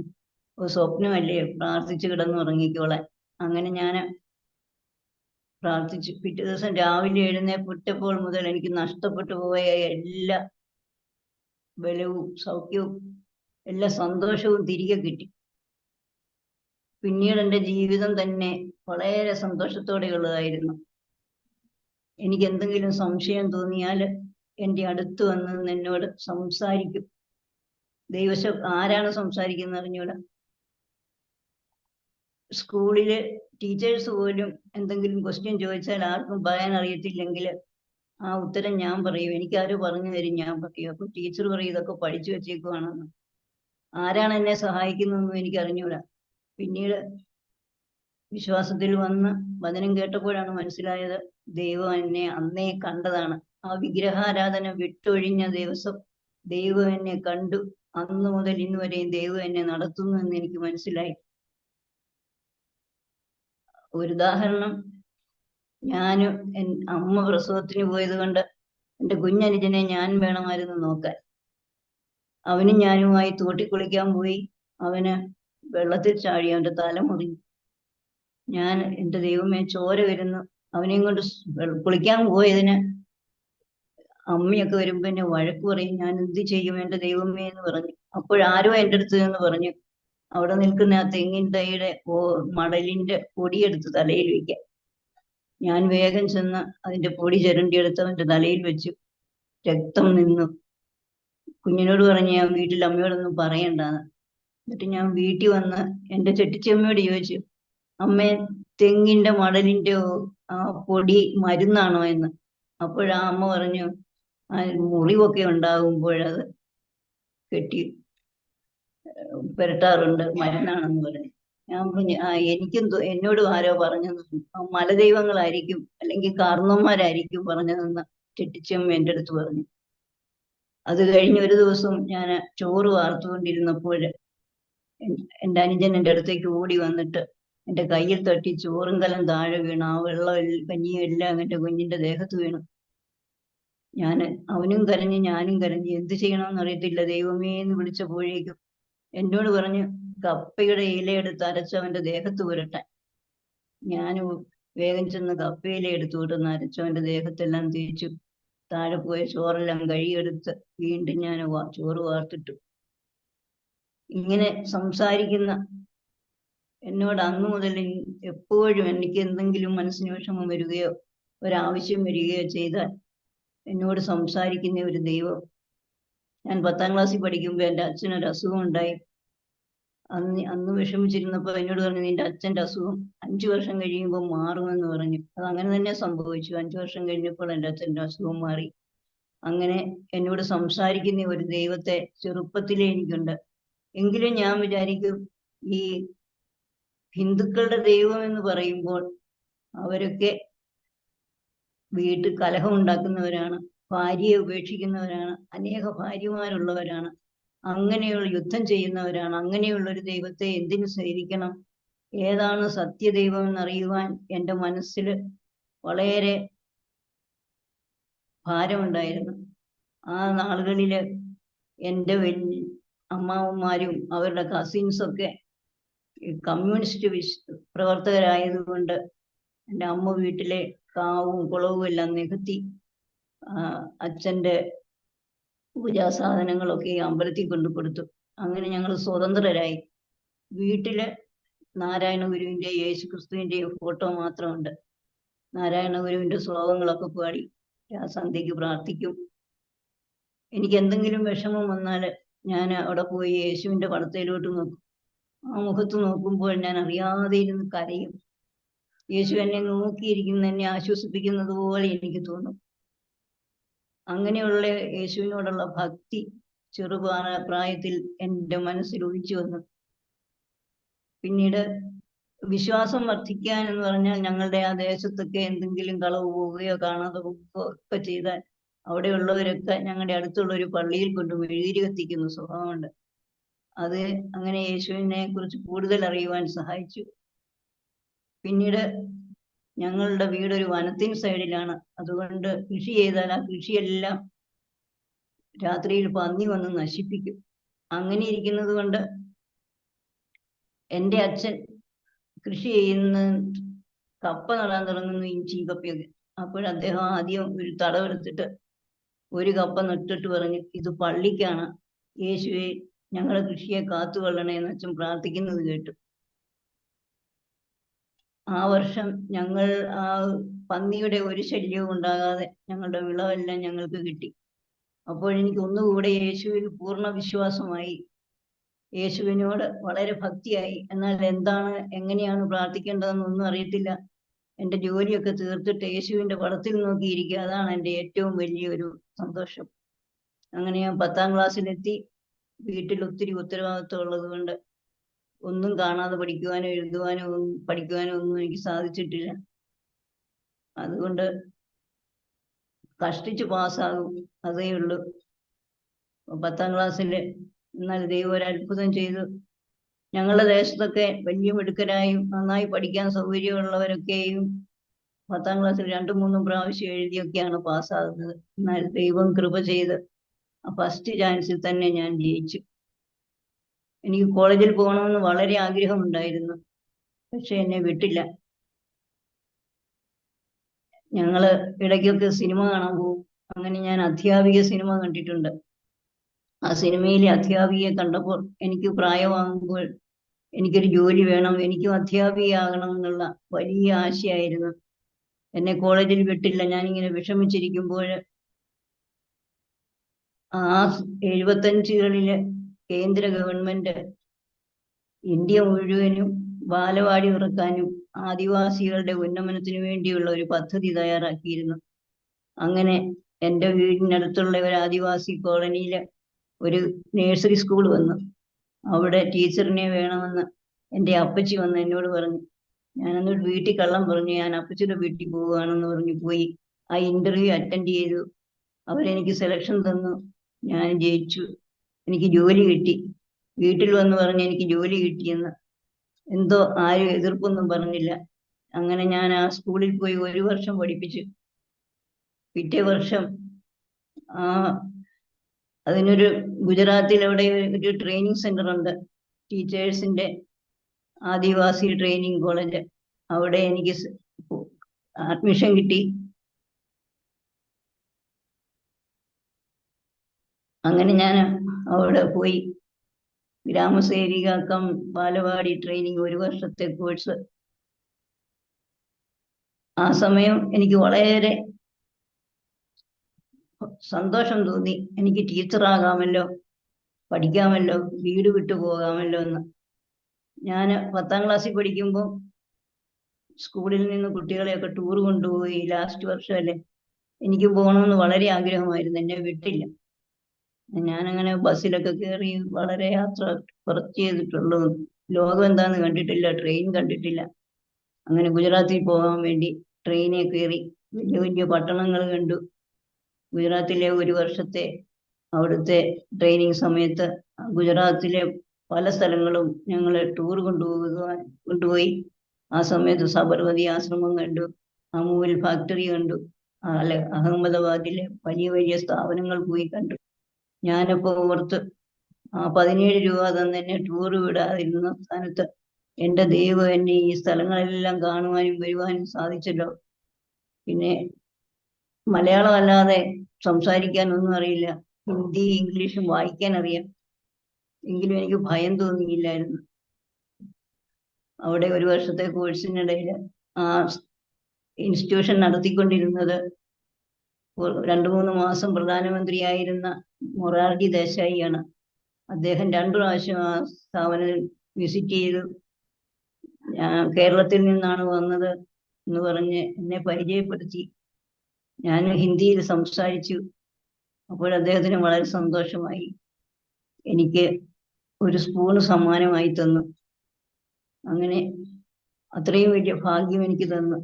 ഓ, സ്വപ്നമല്ലേ, പ്രാർത്ഥിച്ച് കിടന്നുറങ്ങിക്കോളാൻ. അങ്ങനെ ഞാൻ പ്രാർത്ഥിച്ചു. പിറ്റേ ദിവസം രാവിലെ എഴുന്നേൽപ്പിട്ടപ്പോൾ മുതൽ എനിക്ക് നഷ്ടപ്പെട്ടു പോയ എല്ലാ ബലവും സൗഖ്യവും എല്ലാ സന്തോഷവും തിരികെ കിട്ടി. പിന്നീട് എൻ്റെ ജീവിതം തന്നെ വളരെ സന്തോഷത്തോടെയുള്ളതായിരുന്നു. എനിക്ക് എന്തെങ്കിലും സംശയം തോന്നിയാൽ എൻ്റെ അടുത്ത് വന്ന് എന്നോട് സംസാരിക്കും. ആരാണ് സംസാരിക്കുന്നത് അറിഞ്ഞൂടാ. സ്കൂളില് ടീച്ചേഴ്സ് പോലും എന്തെങ്കിലും ക്വസ്റ്റ്യൻ ചോദിച്ചാൽ ആർക്കും പറയാൻ അറിയത്തില്ലെങ്കിൽ ആ ഉത്തരം ഞാൻ പറയും, എനിക്കാരും പറഞ്ഞു തരും, ഞാൻ പറയും. അപ്പൊ ടീച്ചർ പറയും ഇതൊക്കെ പഠിച്ചു വെച്ചേക്കുവാണെന്ന്. ആരാണ് എന്നെ സഹായിക്കുന്നതെന്നും എനിക്ക് അറിഞ്ഞൂടാ. പിന്നീട് വിശ്വാസത്തിൽ വന്ന് വചനം കേട്ടപ്പോഴാണ് മനസ്സിലായത് ദൈവം എന്നെ അന്നേ കണ്ടതാണ്. ആ വിഗ്രഹാരാധന വിട്ടൊഴിഞ്ഞ ദിവസം ദൈവം എന്നെ കണ്ടു. അന്ന് മുതൽ ഇന്ന് വരെയും ദൈവം എന്നെ നടത്തുന്നു എന്ന് എനിക്ക് മനസ്സിലായി. ഒരു ഉദാഹരണം, ഞാനും അമ്മ പ്രസവത്തിന് പോയത് കൊണ്ട് എൻ്റെ കുഞ്ഞനുജനെ ഞാൻ വേണമായിരുന്നു നോക്കാൻ. അവനും ഞാനുമായി തോട്ടിൽ കുളിക്കാൻ പോയി. അവന് വെള്ളത്തിൽ ചാടി, അവൻ്റെ തല മുറിഞ്ഞു. ഞാൻ എൻ്റെ ദൈവമേ ചോര വരുന്നു. അവനെയും കൊണ്ട് കുളിക്കാൻ പോയതിന് അമ്മയൊക്കെ വരുമ്പോ എന്നെ വഴക്ക് പറയും. ഞാൻ എന്ത് ചെയ്യും എൻ്റെ ദൈവമേ എന്ന് പറഞ്ഞു. അപ്പോഴാരോ എൻ്റെ അടുത്ത് നിന്ന് പറഞ്ഞു, അവിടെ നിൽക്കുന്ന ആ തെങ്ങിൻ തൈയുടെ മടലിന്റെ പൊടിയെടുത്ത് തലയിൽ വെക്കാൻ. ഞാൻ വേഗം ചെന്ന് അതിന്റെ പൊടി ചിരണ്ടിയെടുത്ത് അവന്റെ തലയിൽ വെച്ചു. രക്തം നിന്നു. കുഞ്ഞിനോട് പറഞ്ഞ് ഞാൻ വീട്ടിൽ അമ്മയോടൊന്നും പറയണ്ടാന്ന്. എന്നിട്ട് ഞാൻ വീട്ടിൽ വന്ന് എൻ്റെ ചെട്ടിച്ചമ്മയോട് ചോദിച്ചു, അമ്മേ തെങ്ങിന്റെ മടലിന്റെ ആ പൊടി മരുന്നാണോ എന്ന്. അപ്പോഴാ അമ്മ പറഞ്ഞു, ആ മുറിവൊക്കെ ഉണ്ടാകുമ്പോഴത് കെട്ടി പുരട്ടാറുണ്ട്, മരുന്നാണെന്ന് പറഞ്ഞു. ഞാൻ പറഞ്ഞു എനിക്കും എന്നോടും ആരോ പറഞ്ഞത്, മലദൈവങ്ങളായിരിക്കും അല്ലെങ്കിൽ കാർന്നോന്മാരായിരിക്കും പറഞ്ഞതെന്ന് ചെട്ടിച്ചമ്മ എൻ്റെ അടുത്ത് പറഞ്ഞു. അത് കഴിഞ്ഞ് ഒരു ദിവസം ഞാൻ ചോറ് വാർത്തുകൊണ്ടിരുന്നപ്പോൾ എൻ്റെ അനുജൻ എൻ്റെ അടുത്തേക്ക് ഓടി വന്നിട്ട് എൻ്റെ കയ്യിൽ തട്ടി ചോറും കലം താഴെ വീണു. ആ വെള്ളം കഞ്ഞിയും എല്ലാം എൻ്റെ കുഞ്ഞിന്റെ ദേഹത്ത് വീണു. അവനും കരഞ്ഞ് ഞാനും കരഞ്ഞ്. എന്ത് ചെയ്യണമെന്ന് അറിയത്തില്ല. ദൈവമേ എന്ന് വിളിച്ചപ്പോഴേക്കും എന്നോട് പറഞ്ഞു കപ്പയുടെ ഇലയെടുത്ത് അരച്ച് അവന്റെ ദേഹത്ത് പുരട്ടാൻ. ഞാൻ വേഗം ചെന്ന് കപ്പയില എടുത്തു വിട്ടുന്ന അരച്ചവന്റെ ദേഹത്തെല്ലാം തേച്ചു. താഴെ പോയ ചോറെല്ലാം കഴുകിയെടുത്ത് വീണ്ടും ഞാൻ ചോറ് വാർത്തിട്ടു. ഇങ്ങനെ സംസാരിക്കുന്ന എന്നോട് അന്നു മുതൽ എപ്പോഴും എനിക്ക് എന്തെങ്കിലും മനസ്സിന് വിഷമം വരികയോ ഒരാവശ്യം വരികയോ ചെയ്താൽ എന്നോട് സംസാരിക്കുന്ന ഒരു ദൈവം. ഞാൻ 10ാം ക്ലാസ്സിൽ പഠിക്കുമ്പോൾ എൻ്റെ അച്ഛനൊരു അസുഖം ഉണ്ടായി. അന്ന് വിഷമിച്ചിരുന്നപ്പോൾ എന്നോട് പറഞ്ഞു, നിന്റെ അച്ഛൻ്റെ അസുഖം 5 വർഷം കഴിയുമ്പോൾ മാറുമെന്ന് പറഞ്ഞു. അത് അങ്ങനെ തന്നെ സംഭവിച്ചു. 5 വർഷം കഴിഞ്ഞപ്പോൾ എൻ്റെ അച്ഛൻ്റെ അസുഖം മാറി. അങ്ങനെ എന്നോട് സംസാരിക്കുന്ന ഒരു ദൈവത്തെ ചെറുപ്പത്തിലേ എനിക്കുണ്ട്. എങ്കിലും ഞാൻ വിചാരിക്കും, ഈ ഹിന്ദുക്കളുടെ ദൈവം എന്ന് പറയുമ്പോൾ അവരൊക്കെ വീട്ടിൽ കലഹം ഉണ്ടാക്കുന്നവരാണ്, ഭാര്യയെ ഉപേക്ഷിക്കുന്നവരാണ്, അനേക ഭാര്യമാരുള്ളവരാണ്, അങ്ങനെയുള്ള യുദ്ധം ചെയ്യുന്നവരാണ്. അങ്ങനെയുള്ള ഒരു ദൈവത്തെ എന്തിനു സേവിക്കണം? ഏതാണ് സത്യദൈവം എന്നറിയുവാൻ എൻ്റെ മനസ്സിൽ വളരെ ഭാരമുണ്ടായിരുന്നു. ആ നാളുകളില് എൻ്റെ അമ്മാവന്മാരും അവരുടെ കസിൻസൊക്കെ കമ്മ്യൂണിസ്റ്റ് പ്രവർത്തകരായതുകൊണ്ട് എൻ്റെ അമ്മ വീട്ടിലെ കാവും കുളവും എല്ലാം നികത്തി അച്ഛൻ്റെ പൂജാസാധനങ്ങളൊക്കെ അമ്പലത്തിൽ കൊണ്ടു കൊടുത്തു. അങ്ങനെ ഞങ്ങൾ സ്വതന്ത്രരായി. വീട്ടില് നാരായണ ഗുരുവിന്റെ യേശുക്രിസ്തുവിന്റെയും ഫോട്ടോ മാത്രമുണ്ട്. നാരായണ ഗുരുവിന്റെ ശ്ലോകങ്ങളൊക്കെ പാടി സന്ധ്യയ്ക്ക് പ്രാർത്ഥിക്കും. എനിക്ക് എന്തെങ്കിലും വിഷമം വന്നാൽ ഞാൻ അവിടെ പോയി യേശുവിന്റെ പടത്തിലോട്ട് നോക്കും. ആ മുഖത്ത് നോക്കുമ്പോൾ ഞാൻ അറിയാതെ ഇരുന്ന് കരയും. യേശു എന്നെ നോക്കിയിരിക്കുന്ന, എന്നെ ആശ്വസിപ്പിക്കുന്നത് പോലെ എനിക്ക് തോന്നും. അങ്ങനെയുള്ള യേശുവിനോടുള്ള ഭക്തി പ്രായത്തിൽ എൻ്റെ മനസ്സിൽ ഒഴിച്ചു വന്നു. പിന്നീട് വിശ്വാസം വർദ്ധിക്കാൻ എന്ന് പറഞ്ഞാൽ ഞങ്ങളുടെ ആ ദേശത്തൊക്കെ എന്തെങ്കിലും കളവ് പോവുകയോ കാണാതെ പോവുകയോ ഒക്കെ ചെയ്താൽ അവിടെയുള്ളവരൊക്കെ ഞങ്ങളുടെ അടുത്തുള്ള ഒരു പള്ളിയിൽ കൊണ്ട് മെഴുകുതിരി കത്തിക്കുന്ന സ്വഭാവമുണ്ട്. അത് അങ്ങനെ യേശുവിനെ കുറിച്ച് കൂടുതൽ അറിയുവാൻ സഹായിച്ചു. പിന്നീട് ഞങ്ങളുടെ വീടൊരു വനത്തിന് സൈഡിലാണ്. അതുകൊണ്ട് കൃഷി ചെയ്താൽ ആ കൃഷിയെല്ലാം രാത്രിയിൽ പന്നി വന്ന് നശിപ്പിക്കും. അങ്ങനെ ഇരിക്കുന്നത് കൊണ്ട് എൻ്റെ അച്ഛൻ കൃഷി ചെയ്യുന്ന കപ്പ നടാൻ തുടങ്ങുന്നു, ഇഞ്ചി കപ്പയൊക്കെ. അദ്ദേഹം ആദ്യം ഒരു തടവെടുത്തിട്ട് ഒരു കപ്പ നട്ടിട്ട് പറഞ്ഞു, ഇത് പള്ളിക്കാണ്, യേശുവെ ഞങ്ങളുടെ കൃഷിയെ കാത്തുകൊള്ളണേ എന്ന് അച്ഛൻ പ്രാർത്ഥിക്കുന്നത് കേട്ടു. ആ വർഷം ഞങ്ങൾ ആ പന്നിയുടെ ഒരു ശല്യവും ഉണ്ടാകാതെ ഞങ്ങളുടെ വിളവെല്ലാം ഞങ്ങൾക്ക് കിട്ടി. അപ്പോഴെനിക്ക് ഒന്നുകൂടെ യേശുവിൽ പൂർണ്ണ വിശ്വാസമായി. യേശുവിനോട് വളരെ ഭക്തിയായി. എന്നാൽ എന്താണ്, എങ്ങനെയാണ് പ്രാർത്ഥിക്കേണ്ടതെന്നൊന്നും അറിയത്തില്ല. എൻ്റെ ജോലിയൊക്കെ തീർത്തിട്ട് യേശുവിൻ്റെ പടത്തിൽ നോക്കിയിരിക്കുക, അതാണ് എൻ്റെ ഏറ്റവും വലിയൊരു സന്തോഷം. അങ്ങനെ ഞാൻ 10ാം ക്ലാസ്സിലെത്തി. വീട്ടിൽ ഒത്തിരി ഉത്തരവാദിത്വം ഉള്ളത് കൊണ്ട് ഒന്നും കാണാതെ പഠിക്കുവാനോ എഴുതുവാനോ പഠിക്കുവാനോ ഒന്നും എനിക്ക് സാധിച്ചിട്ടില്ല. അതുകൊണ്ട് കഷ്ടിച്ച് പാസ്സാകും, അതേ ഉള്ളൂ. 10ാം ക്ലാസ്സിൽ എന്നാൽ ദൈവം ഒരു അത്ഭുതം ചെയ്തു. ഞങ്ങളുടെ ദേശത്തൊക്കെ വലിയ മിടുക്കരായും നന്നായി പഠിക്കാൻ സൗകര്യമുള്ളവരൊക്കെയും 10ാം ക്ലാസ്സിൽ 2-3 പ്രാവശ്യം എഴുതിയൊക്കെയാണ് പാസ്സാകുന്നത്. എന്നാൽ ദൈവം കൃപ ചെയ്ത് ഫസ്റ്റ് ചാൻസിൽ തന്നെ ഞാൻ ജയിച്ചു. എനിക്ക് കോളേജിൽ പോകണമെന്ന് വളരെ ആഗ്രഹമുണ്ടായിരുന്നു, പക്ഷെ എന്നെ വിട്ടില്ല. ഞങ്ങള് ഇടയ്ക്കൊക്കെ സിനിമ കാണാൻ പോകും. അങ്ങനെ ഞാൻ അധ്യാപിക സിനിമ കണ്ടിട്ടുണ്ട്. ആ സിനിമയിലെ അധ്യാപികയെ കണ്ടപ്പോൾ എനിക്ക് പ്രായമാകുമ്പോൾ എനിക്കൊരു ജോലി വേണം, എനിക്കും അധ്യാപികയാകണം എന്നുള്ള വലിയ ആശയായിരുന്നു. എന്നെ കോളേജിൽ വിട്ടില്ല. ഞാനിങ്ങനെ വിഷമിച്ചിരിക്കുമ്പോൾ ആ 75കളില് കേന്ദ്ര ഗവൺമെന്റ് ഇന്ത്യ മുഴുവനും ബാലവാടി തുറക്കാനും ആദിവാസികളുടെ ഉന്നമനത്തിനു വേണ്ടിയുള്ള ഒരു പദ്ധതി തയ്യാറാക്കിയിരുന്നു. അങ്ങനെ എൻ്റെ വീടിനടുത്തുള്ള ഒരു ആദിവാസി കോളനിയില് ഒരു നഴ്സറി സ്കൂൾ വന്നു. അവിടെ ടീച്ചറിനെ വേണമെന്ന് എൻ്റെ അപ്പച്ചി വന്ന് എന്നോട് പറഞ്ഞു. ഞാനന്ന് വീട്ടിൽ കള്ളം പറഞ്ഞു, ഞാൻ അപ്പച്ചിയുടെ വീട്ടിൽ പോവുകയാണെന്ന് പറഞ്ഞു പോയി. ആ ഇന്റർവ്യൂ അറ്റൻഡ് ചെയ്തു. അവരെനിക്ക് സെലക്ഷൻ തന്നു. ഞാൻ ജയിച്ചു. എനിക്ക് ജോലി കിട്ടി. വീട്ടിൽ വന്ന് പറഞ്ഞ് എനിക്ക് ജോലി കിട്ടിയെന്ന്. എന്തോ ആരും എതിർപ്പൊന്നും പറഞ്ഞില്ല. അങ്ങനെ ഞാൻ ആ സ്കൂളിൽ പോയി 1 വർഷം പഠിപ്പിച്ചു. പിറ്റേ വർഷം ആ അതിനൊരു ഗുജറാത്തിൽ അവിടെ ഒരു ട്രെയിനിങ് സെന്റർ ഉണ്ട്, ടീച്ചേഴ്സിന്റെ ആദിവാസി ട്രെയിനിങ് കോളേജ്. അവിടെ എനിക്ക് അഡ്മിഷൻ കിട്ടി. അങ്ങനെ ഞാൻ അവിടെ പോയി. ഗ്രാമസേവിക കം ബാലവാടി ട്രെയിനിങ് 1 വർഷത്തെ കോഴ്സ്. ആ സമയം എനിക്ക് വളരെ സന്തോഷം തോന്നി. എനിക്ക് ടീച്ചറാകാമല്ലോ, പഠിക്കാമല്ലോ, വീട് വിട്ടു പോകാമല്ലോ എന്ന്. ഞാൻ 10ാം ക്ലാസ്സിൽ പഠിക്കുമ്പോൾ സ്കൂളിൽ നിന്ന് കുട്ടികളെയൊക്കെ ടൂർ കൊണ്ടുപോയി. ലാസ്റ്റ് വർഷമല്ലേ, എനിക്ക് പോകണമെന്ന് വളരെ ആഗ്രഹമായിരുന്നു. എന്നെ വിട്ടില്ല. ഞാനങ്ങനെ ബസ്സിലൊക്കെ കയറി വളരെ യാത്ര കുറച്ച് ചെയ്തിട്ടുള്ളൂ. ലോകം എന്താന്ന് കണ്ടിട്ടില്ല, ട്രെയിൻ കണ്ടിട്ടില്ല. അങ്ങനെ ഗുജറാത്തിൽ പോകാൻ വേണ്ടി ട്രെയിനെ കയറി. വലിയ വലിയ പട്ടണങ്ങൾ കണ്ടു. ഗുജറാത്തിലെ 1 വർഷത്തെ അവിടുത്തെ ട്രെയിനിങ് സമയത്ത് ഗുജറാത്തിലെ പല സ്ഥലങ്ങളും ഞങ്ങളെ ടൂർ കൊണ്ടുപോയി. ആ സമയത്ത് സബർമതി ആശ്രമം കണ്ടു, അമൂൽ ഫാക്ടറി കണ്ടു, അഹമ്മദാബാദിലെ വലിയ വലിയ സ്ഥാപനങ്ങൾ പോയി കണ്ടു. ഞാനപ്പോ ഓർത്ത്, ആ 17 രൂപ തന്നെ എന്നെ ടൂർ വിടാതിരുന്ന സ്ഥാനത്ത് എൻ്റെ ദൈവം എന്നെ ഈ സ്ഥലങ്ങളെല്ലാം കാണുവാനും വരുവാനും സാധിച്ചല്ലോ. പിന്നെ മലയാളം അല്ലാതെ സംസാരിക്കാനൊന്നും അറിയില്ല. ഹിന്ദി ഇംഗ്ലീഷും വായിക്കാൻ അറിയാം. എങ്കിലും എനിക്ക് ഭയം തോന്നിയില്ലായിരുന്നു. അവിടെ 1 വർഷത്തെ കോഴ്സിനിടയിൽ ആ ഇൻസ്റ്റിറ്റ്യൂഷൻ നടത്തിക്കൊണ്ടിരുന്നത് 2-3 മാസം പ്രധാനമന്ത്രിയായിരുന്ന മൊറാർജി ദേശായിയാണ്. അദ്ദേഹം 2 പ്രാവശ്യം ആ സ്ഥാപനം വിസിറ്റ് ചെയ്തു. കേരളത്തിൽ നിന്നാണ് വന്നത് എന്ന് പറഞ്ഞ് എന്നെ പരിചയപ്പെടുത്തി. ഞാൻ ഹിന്ദിയിൽ സംസാരിച്ചു. അപ്പോൾ അദ്ദേഹത്തിന് വളരെ സന്തോഷമായി. എനിക്ക് ഒരു സ്പൂണ് സമ്മാനമായി തന്നു. അങ്ങനെ അത്രയും വലിയ ഭാഗ്യം എനിക്ക് തന്നു.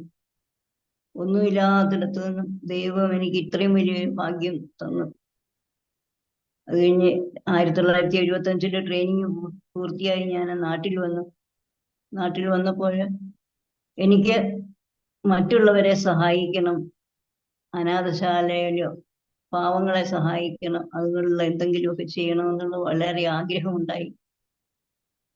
ഒന്നുമില്ലാത്തിടത്തു നിന്നും ദൈവം എനിക്ക് ഇത്രയും വലിയൊരു ഭാഗ്യം തന്നു. അത് കഴിഞ്ഞ് 1975 ട്രെയിനിങ് പൂർത്തിയായി ഞാൻ നാട്ടിൽ വന്നു. നാട്ടിൽ വന്നപ്പോൾ എനിക്ക് മറ്റുള്ളവരെ സഹായിക്കണം, അനാഥശാലയിലോ പാവങ്ങളെ സഹായിക്കണം, അതുപോലുള്ള എന്തെങ്കിലുമൊക്കെ ചെയ്യണമെന്നുള്ള വളരെ ആഗ്രഹമുണ്ടായി.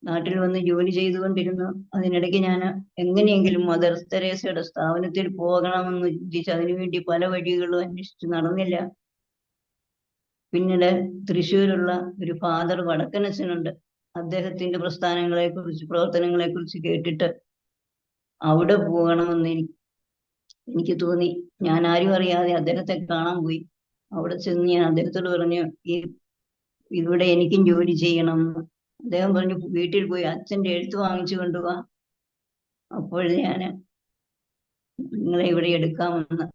നാട്ടിൽ വന്ന് ജോലി ചെയ്തുകൊണ്ടിരുന്നു. അതിനിടയ്ക്ക് ഞാൻ എങ്ങനെയെങ്കിലും മദർ തെരേസയുടെ സ്ഥാപനത്തിൽ പോകണമെന്ന് ചിന്തിച്ച് അതിനുവേണ്ടി പല വഴികളും അന്വേഷിച്ച് നടന്നില്ല. പിന്നീട് തൃശ്ശൂരുള്ള ഒരു ഫാദർ വടക്കനച്ചനുണ്ട്. അദ്ദേഹത്തിന്റെ പ്രവർത്തനങ്ങളെ കുറിച്ച് കേട്ടിട്ട് അവിടെ പോകണമെന്ന് എനിക്ക് തോന്നി. ഞാൻ ആരും അറിയാതെ അദ്ദേഹത്തെ കാണാൻ പോയി. അവിടെ ചെന്ന് ഞാൻ അദ്ദേഹത്തോട് പറഞ്ഞു, ഇവിടെ എനിക്കും ജോലി ചെയ്യണം. അദ്ദേഹം പറഞ്ഞു വീട്ടിൽ പോയി അച്ഛൻ്റെ എഴുത്ത് വാങ്ങിച്ചു കൊണ്ടുപോവാ, അപ്പോൾ ഞാൻ നിങ്ങളെ ഇവിടെ എടുക്കാമെന്ന്.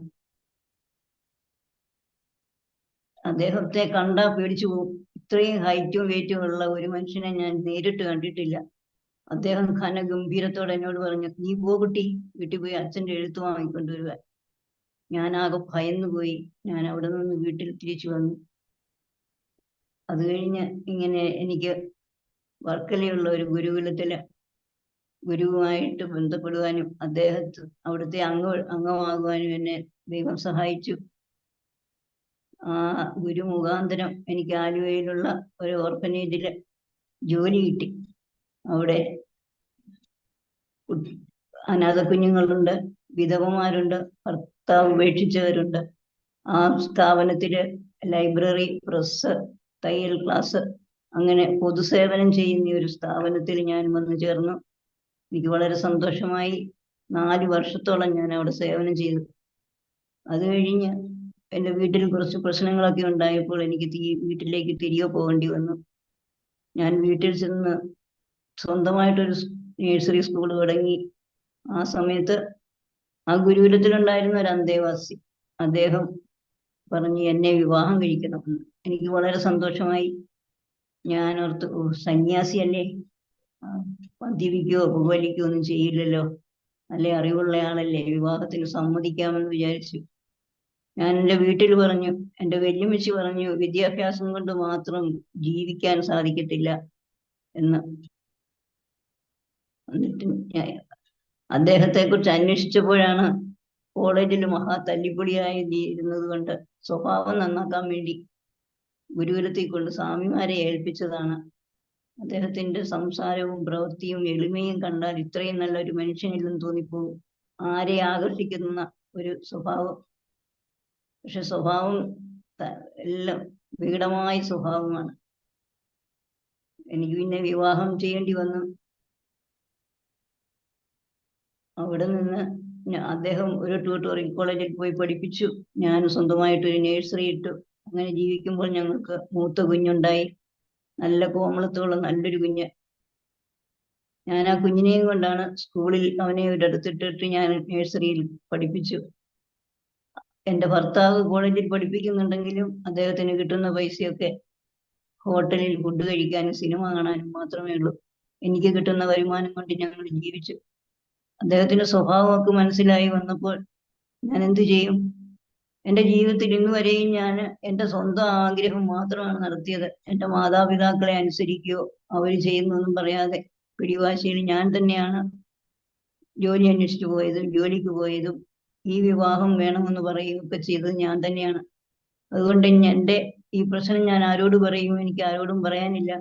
അദ്ദേഹത്തെ കണ്ടാ പേടിച്ചു പോകും. ഇത്രയും ഹൈറ്റും വെയിറ്റും ഉള്ള ഒരു മനുഷ്യനെ ഞാൻ നേരിട്ട് കണ്ടിട്ടില്ല. അദ്ദേഹം ഘനഗംഭീരത്തോടെ എന്നോട് പറഞ്ഞു, നീ പോ കുട്ടി, വീട്ടിൽ പോയി അച്ഛൻ്റെ എഴുത്ത് വാങ്ങിക്കൊണ്ടുവരുക. ഞാനാകെ ഭയന്നു പോയി. ഞാൻ അവിടെ നിന്ന് വീട്ടിൽ തിരിച്ചു വന്നു. അത് കഴിഞ്ഞ് ഇങ്ങനെ എനിക്ക് വർക്കലയുള്ള ഒരു ഗുരുകുലത്തില് ഗുരുവുമായിട്ട് ബന്ധപ്പെടുവാനും അവിടുത്തെ അംഗമാകുവാനും എന്നെ ദൈവം സഹായിച്ചു. ആ ഗുരു മുഖാന്തരം എനിക്ക് ആലുവയിലുള്ള ഒരു ഓർഫനേജില് ജോലി കിട്ടി. അവിടെ അനാഥ കുഞ്ഞുങ്ങളുണ്ട്, വിധവമാരുണ്ട്, ഭർത്താവ് ഉപേക്ഷിച്ചവരുണ്ട്. ആ സ്ഥാപനത്തില് ലൈബ്രറി, പ്രസ്, തയ്യൽ ക്ലാസ്, അങ്ങനെ പൊതുസേവനം ചെയ്യുന്ന ഒരു സ്ഥാപനത്തിൽ ഞാൻ വന്നു ചേർന്നു. എനിക്ക് വളരെ സന്തോഷമായി. 4 വർഷത്തോളം ഞാൻ അവിടെ സേവനം ചെയ്തു. അത് കഴിഞ്ഞ് എൻ്റെ വീട്ടിൽ കുറച്ച് പ്രശ്നങ്ങളൊക്കെ ഉണ്ടായപ്പോൾ എനിക്ക് വീട്ടിലേക്ക് തിരികെ പോകേണ്ടി വന്നു. ഞാൻ വീട്ടിൽ ചെന്ന് സ്വന്തമായിട്ടൊരു നഴ്സറി സ്കൂൾ തുടങ്ങി. ആ സമയത്ത് ആ ഗുരുകുലത്തിലുണ്ടായിരുന്ന ഒരു അന്തേവാസി അദ്ദേഹം പറഞ്ഞ് എന്നെ വിവാഹം കഴിക്കണമെന്ന്. എനിക്ക് വളരെ സന്തോഷമായി. ഞാൻ ഓർത്തു, സന്യാസിയല്ലേ, മദ്യപിക്കുകയോ പുകവലിക്കുകയോ ഒന്നും ചെയ്യില്ലല്ലോ, നല്ല അറിവുള്ള ആളല്ലേ, വിവാഹത്തിന് സമ്മതിക്കാമെന്ന് വിചാരിച്ചു. ഞാൻ എൻ്റെ വീട്ടിൽ പറഞ്ഞു, എൻ്റെ വല്യമ്മച്ചി പറഞ്ഞു, വിദ്യാഭ്യാസം കൊണ്ട് മാത്രം ജീവിക്കാൻ സാധിക്കത്തില്ല എന്ന്. എന്നിട്ട് അദ്ദേഹത്തെ കുറിച്ച് അന്വേഷിച്ചപ്പോഴാണ് കോളേജിൽ മഹാ തല്ലിപ്പൊളിയായി ഇരുന്നത് കൊണ്ട് സ്വഭാവം നന്നാക്കാൻ വേണ്ടി ഗുരുകുലത്തിൽ കൊണ്ട് സ്വാമിമാരെ ഏൽപ്പിച്ചതാണ്. അദ്ദേഹത്തിന്റെ സംസാരവും പ്രവൃത്തിയും എളിമയും കണ്ടാൽ ഇത്രയും നല്ലൊരു മനുഷ്യനില്ലെന്ന് തോന്നിപ്പോകും. ആരെ ആകർഷിക്കുന്ന ഒരു സ്വഭാവം. പക്ഷെ സ്വഭാവം എല്ലാം വികടമായ സ്വഭാവമാണ്. എനിക്ക് പിന്നെ വിവാഹം ചെയ്യേണ്ടി വന്നു. അവിടെ നിന്ന് അദ്ദേഹം ഒരു ട്യൂട്ടോറിയൽ കോളേജിൽ പോയി പഠിപ്പിച്ചു. ഞാൻ സ്വന്തമായിട്ടൊരു നഴ്സറി ഇട്ടു. അങ്ങനെ ജീവിക്കുമ്പോൾ ഞങ്ങൾക്ക് മൂത്ത കുഞ്ഞുണ്ടായി. നല്ല കോമളത്തോളം നല്ലൊരു കുഞ്ഞ്. ഞാൻ ആ കുഞ്ഞിനെയും കൊണ്ടാണ് സ്കൂളിൽ അവനെ ഒരിടത്തിട്ടിട്ട് ഞാൻ നഴ്സറിയിൽ പഠിപ്പിച്ചു. എൻ്റെ ഭർത്താവ് കോളേജിൽ പഠിപ്പിക്കുന്നുണ്ടെങ്കിലും അദ്ദേഹത്തിന് കിട്ടുന്ന പൈസയൊക്കെ ഹോട്ടലിൽ ഫുഡ് കഴിക്കാനും സിനിമ കാണാനും മാത്രമേ ഉള്ളൂ. എനിക്ക് കിട്ടുന്ന വരുമാനം കൊണ്ട് ഞങ്ങൾ ജീവിച്ചു. അദ്ദേഹത്തിന്റെ സ്വഭാവമൊക്കെ മനസ്സിലായി വന്നപ്പോൾ ഞാൻ എന്തു ചെയ്യും? എൻ്റെ ജീവിതത്തിൽ ഇന്ന് വരെയും ഞാൻ എൻ്റെ സ്വന്തം ആഗ്രഹം മാത്രമാണ് നടത്തിയത്. എൻ്റെ മാതാപിതാക്കളെ അനുസരിക്കുകയോ അവർ ചെയ്യുന്നൊന്നും പറയാതെ പിടിവാശിയിൽ ഞാൻ തന്നെയാണ് ജോലി അന്വേഷിച്ചു പോയതും ജോലിക്ക് പോയതും ഈ വിവാഹം വേണമെന്ന് പറയുകയൊക്കെ ചെയ്തത് ഞാൻ തന്നെയാണ്. അതുകൊണ്ട് എൻ്റെ ഈ പ്രശ്നം ഞാൻ ആരോട് പറയും? എനിക്ക് ആരോടും പറയാനില്ല.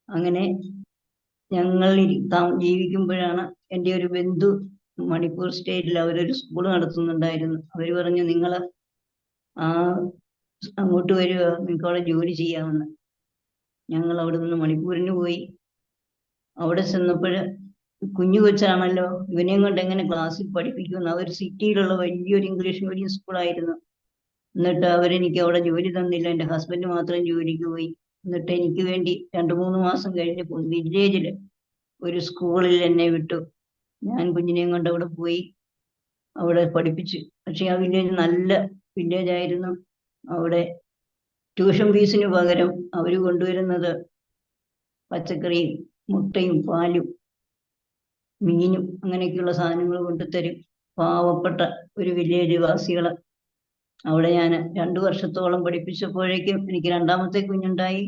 അങ്ങനെ ഞങ്ങൾ ജീവിക്കുമ്പോഴാണ് എൻ്റെ ഒരു ബന്ധു മണിപ്പൂർ സ്റ്റേറ്റിൽ അവരൊരു സ്കൂൾ നടത്തുന്നുണ്ടായിരുന്നു. അവർ പറഞ്ഞു, നിങ്ങൾ അങ്ങോട്ട് വരിക, നിങ്ങൾക്ക് അവിടെ ജോലി ചെയ്യാമെന്ന്. ഞങ്ങൾ അവിടെ നിന്ന് മണിപ്പൂരിന് പോയി. അവിടെ ചെന്നപ്പോൾ കുഞ്ഞു കൊച്ചാണല്ലോ, ഇവനെയും കൊണ്ട് എങ്ങനെ ക്ലാസ്സിൽ പഠിപ്പിക്കുമെന്ന്. അവർ സിറ്റിയിലുള്ള വലിയൊരു ഇംഗ്ലീഷ് മീഡിയം സ്കൂളായിരുന്നു. എന്നിട്ട് അവരെനിക്ക് അവിടെ ജോലി തന്നില്ല. എൻ്റെ ഹസ്ബൻഡ് മാത്രം ജോലിക്ക് പോയി. എന്നിട്ട് എനിക്ക് വേണ്ടി 2-3 മാസം കഴിഞ്ഞപ്പോൾ വില്ലേജില് ഒരു സ്കൂളിൽ എന്നെ വിട്ടു. ഞാൻ കുഞ്ഞിനെയും കൊണ്ട് അവിടെ പോയി, അവിടെ പഠിപ്പിച്ചു. പക്ഷെ ആ വില്ലേജ് നല്ല വില്ലേജ് ആയിരുന്നു. അവിടെ ട്യൂഷൻ ഫീസിന് പകരം അവർ കൊണ്ടുവരുന്നത് പച്ചക്കറിയും മുട്ടയും പാലും മീനും അങ്ങനെയൊക്കെയുള്ള സാധനങ്ങൾ കൊണ്ടുതരും. പാവപ്പെട്ട ഒരു വില്ലേജ് വാസികള്. അവിടെ ഞാൻ 2 വർഷത്തോളം പഠിപ്പിച്ചപ്പോഴേക്കും എനിക്ക് രണ്ടാമത്തെ കുഞ്ഞുണ്ടായി.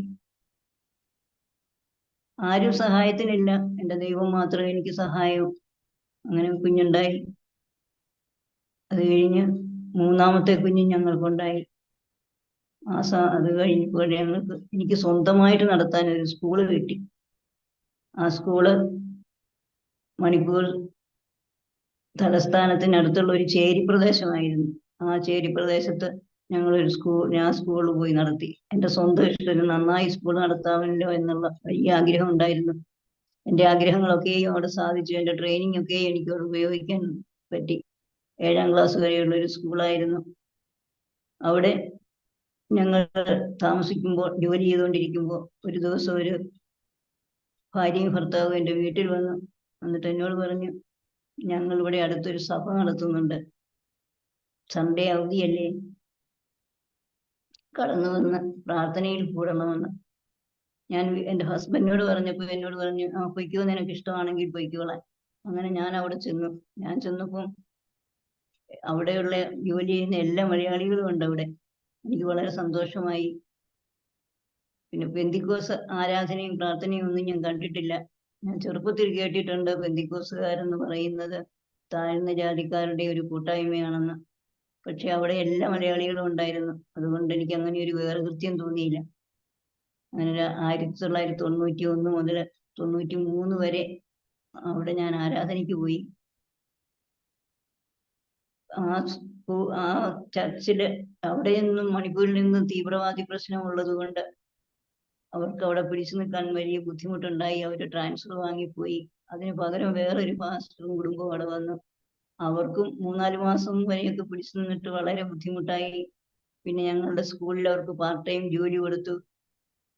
ആരും സഹായത്തിനില്ല, എൻ്റെ ദൈവം മാത്രമേ എനിക്ക് സഹായവും. അങ്ങനെ കുഞ്ഞുണ്ടായി. അത് കഴിഞ്ഞ് മൂന്നാമത്തെ കുഞ്ഞ് ഞങ്ങൾക്കുണ്ടായി. അത് കഴിഞ്ഞപ്പോൾ എനിക്ക് സ്വന്തമായിട്ട് നടത്താൻ ഒരു സ്കൂള് കിട്ടി. ആ സ്കൂള് മണിപ്പൂർ തലസ്ഥാനത്തിനടുത്തുള്ള ഒരു ചേരി പ്രദേശമായിരുന്നു. ആ ചേരി പ്രദേശത്ത് ഞാൻ സ്കൂളിൽ പോയി നടത്തി. എൻ്റെ സ്വന്തം ഇഷ്ടത്തിന് നന്നായി സ്കൂൾ നടത്താമല്ലോ എന്നുള്ള വലിയ ആഗ്രഹം ഉണ്ടായിരുന്നു. എൻ്റെ ആഗ്രഹങ്ങളൊക്കെയും അവിടെ സാധിച്ചു. എൻ്റെ ട്രെയിനിങ് ഒക്കെ എനിക്ക് അവിടെ ഉപയോഗിക്കാൻ പറ്റി. 7ാം ക്ലാസ് വരെയുള്ള ഒരു സ്കൂളായിരുന്നു. അവിടെ ഞങ്ങൾ താമസിക്കുമ്പോൾ, ജോലി ചെയ്തുകൊണ്ടിരിക്കുമ്പോൾ ഒരു ദിവസം ഒരു ഭാര്യയും ഭർത്താവും എൻ്റെ വീട്ടിൽ വന്നു. എന്നിട്ട് എന്നോട് പറഞ്ഞു, ഞങ്ങൾ ഇവിടെ അടുത്തൊരു സഭ നടത്തുന്നുണ്ട്, സൺഡേ അവധിയല്ലേ, കടന്നു വന്ന് പ്രാർത്ഥനയിൽ കൂടണമെന്ന്. ഞാൻ എൻ്റെ ഹസ്ബൻഡിനോട് പറഞ്ഞപ്പോൾ എന്നോട് പറഞ്ഞു, ആ പൊയ്ക്കോ, നിനക്ക് ഇഷ്ടമാണെങ്കിൽ പൊയ്ക്കോളാൻ. അങ്ങനെ ഞാൻ അവിടെ ചെന്നു. ഞാൻ ചെന്നപ്പം അവിടെയുള്ള ജോലി ചെയ്യുന്ന എല്ലാ മലയാളികളും ഉണ്ട് അവിടെ. എനിക്ക് വളരെ സന്തോഷമായി. പിന്നെ പെന്തിക്കോസ് ആരാധനയും പ്രാർത്ഥനയും ഒന്നും ഞാൻ കണ്ടിട്ടില്ല. ഞാൻ ചെറുപ്പത്തിൽ കേട്ടിട്ടുണ്ട് പെന്തിക്കോസുകാരെന്ന് പറയുന്നത് താഴ്ന്ന ജാതിക്കാരുടെ ഒരു കൂട്ടായ്മയാണെന്ന്. പക്ഷെ അവിടെ എല്ലാ മലയാളികളും ഉണ്ടായിരുന്നു. അതുകൊണ്ട് എനിക്ക് അങ്ങനെ ഒരു വേർകൃത്യം തോന്നിയില്ല. അങ്ങനെ 1991 മുതൽ 93 വരെ അവിടെ ഞാൻ ആരാധനയ്ക്ക് പോയി. ആ ചർച്ചില് അവിടെയൊന്നും മണിപ്പൂരിൽ നിന്നും തീവ്രവാദി പ്രശ്നം ഉള്ളത് കൊണ്ട് അവർക്ക് അവിടെ പിടിച്ചു നിൽക്കാൻ വലിയ ബുദ്ധിമുട്ടുണ്ടായി. അവർ ട്രാൻസ്ഫർ വാങ്ങിപ്പോയി. അതിന് പകരം വേറൊരു പാസ്റ്ററും കുടുംബവും അവിടെ വന്നു. അവർക്കും 3-4 മാസം വരെയൊക്കെ പിടിച്ചു നിന്നിട്ട് വളരെ ബുദ്ധിമുട്ടായി. പിന്നെ ഞങ്ങളുടെ സ്കൂളിൽ അവർക്ക് പാർട്ട് ടൈം ജോലി കൊടുത്തു.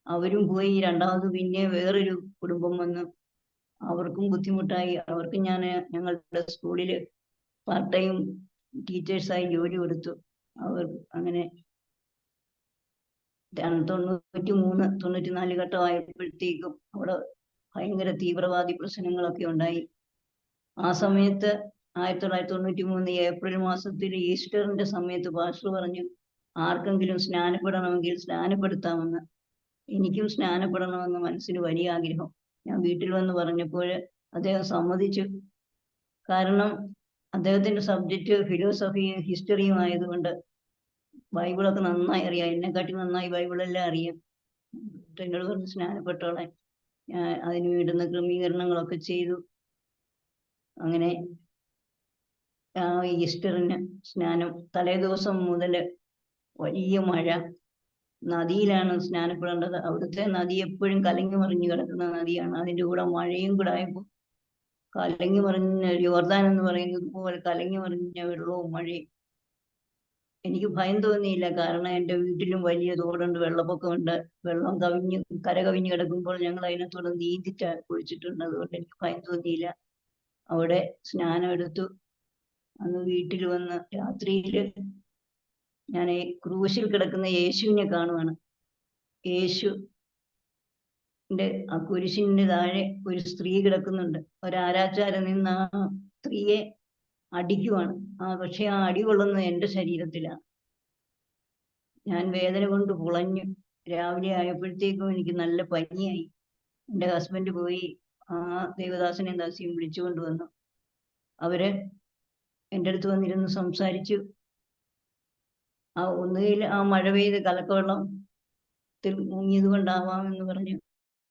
അവരും പോയി. രണ്ടാമത് പിന്നെ വേറൊരു കുടുംബം വന്നു. അവർക്കും ബുദ്ധിമുട്ടായി. അവർക്ക് ഞങ്ങളുടെ സ്കൂളിൽ പാർട്ട് ടൈം ടീച്ചേഴ്സായി ജോലി കൊടുത്തു. അവർ അങ്ങനെ 93-94 ഘട്ടമായപ്പോഴത്തേക്കും അവിടെ ഭയങ്കര തീവ്രവാദി പ്രശ്നങ്ങളൊക്കെ ഉണ്ടായി. ആ സമയത്ത് 1993 ഏപ്രിൽ മാസത്തിൽ ഈസ്റ്ററിന്റെ സമയത്ത് പാസ്റ്റർ പറഞ്ഞു, ആർക്കെങ്കിലും സ്നാനപ്പെടണമെങ്കിൽ സ്നാനപ്പെടുത്താമെന്ന്. എനിക്കും സ്നാനപ്പെടണമെന്ന് മനസ്സിന് വലിയ ആഗ്രഹം. ഞാൻ വീട്ടിൽ വന്ന് പറഞ്ഞപ്പോൾ അദ്ദേഹം സമ്മതിച്ചു. കാരണം അദ്ദേഹത്തിന്റെ സബ്ജക്റ്റ് ഫിലോസഫിയും ഹിസ്റ്ററിയും ആയതുകൊണ്ട് ബൈബിളൊക്കെ നന്നായി അറിയാം. എന്നെക്കാട്ടി നന്നായി ബൈബിളെല്ലാം അറിയാം. എന്നോട് പറഞ്ഞ് സ്നാനപ്പെട്ടോളാൻ. അതിന് വേണ്ടുന്ന ക്രമീകരണങ്ങളൊക്കെ ചെയ്തു. അങ്ങനെ ഈസ്റ്ററിന് സ്നാനം തലേദിവസം മുതൽ വലിയ മഴ. നദിയിലാണ് സ്നാനപ്പെടേണ്ടത്. അവിടുത്തെ നദി എപ്പോഴും കലങ്ങി മറിഞ്ഞു കിടക്കുന്ന നദിയാണ്. അതിൻ്റെ കൂടെ മഴയും കൂടെ ആയപ്പോൾ കലങ്ങി മറിഞ്ഞ യോർദാൻ എന്ന് പറയുന്നത് പോലെ കലങ്ങി മറിഞ്ഞ വെള്ളവും മഴയും. എനിക്ക് ഭയം തോന്നിയില്ല. കാരണം എൻ്റെ വീട്ടിലും വലിയ തോടുണ്ട്, വെള്ളപ്പൊക്കമുണ്ട്. വെള്ളം കര കവിഞ്ഞ് കിടക്കുമ്പോൾ ഞങ്ങൾ അതിനകത്തോടെ നീന്തിട്ട് കുളിച്ചിട്ടുണ്ട്. അതുകൊണ്ട് എനിക്ക് ഭയം തോന്നിയില്ല. അവിടെ സ്നാനം എടുത്തു. അന്ന് വീട്ടിൽ വന്ന് രാത്രിയിൽ ഞാൻ ക്രൂശിൽ കിടക്കുന്ന യേശുവിനെ കാണുവാണ്. യേശുവിൻ്റെ ആ കുരിശിൻ്റെ താഴെ ഒരു സ്ത്രീ കിടക്കുന്നുണ്ട്. ഒരാരാച്ചാരൻ നിന്ന് ആ സ്ത്രീയെ അടിക്കുവാണ്. പക്ഷെ ആ അടി കൊള്ളുന്നത് എൻ്റെ ശരീരത്തിലാണ്. ഞാൻ വേദന കൊണ്ട് പുളഞ്ഞു. രാവിലെ ആയപ്പോഴത്തേക്കും എനിക്ക് നല്ല പനിയായി. എൻ്റെ ഹസ്ബൻഡ് പോയി ആ ദേവദാസനെയും ദാസിയും വിളിച്ചുകൊണ്ട് വന്നു. അവര് എൻ്റെ അടുത്ത് വന്നിരുന്ന് സംസാരിച്ചു. ഒന്നുകിൽ ആ മഴ പെയ്ത് കലക്കവെള്ളത്തിൽ മുങ്ങിയത് കൊണ്ടാവാമെന്ന് പറഞ്ഞു,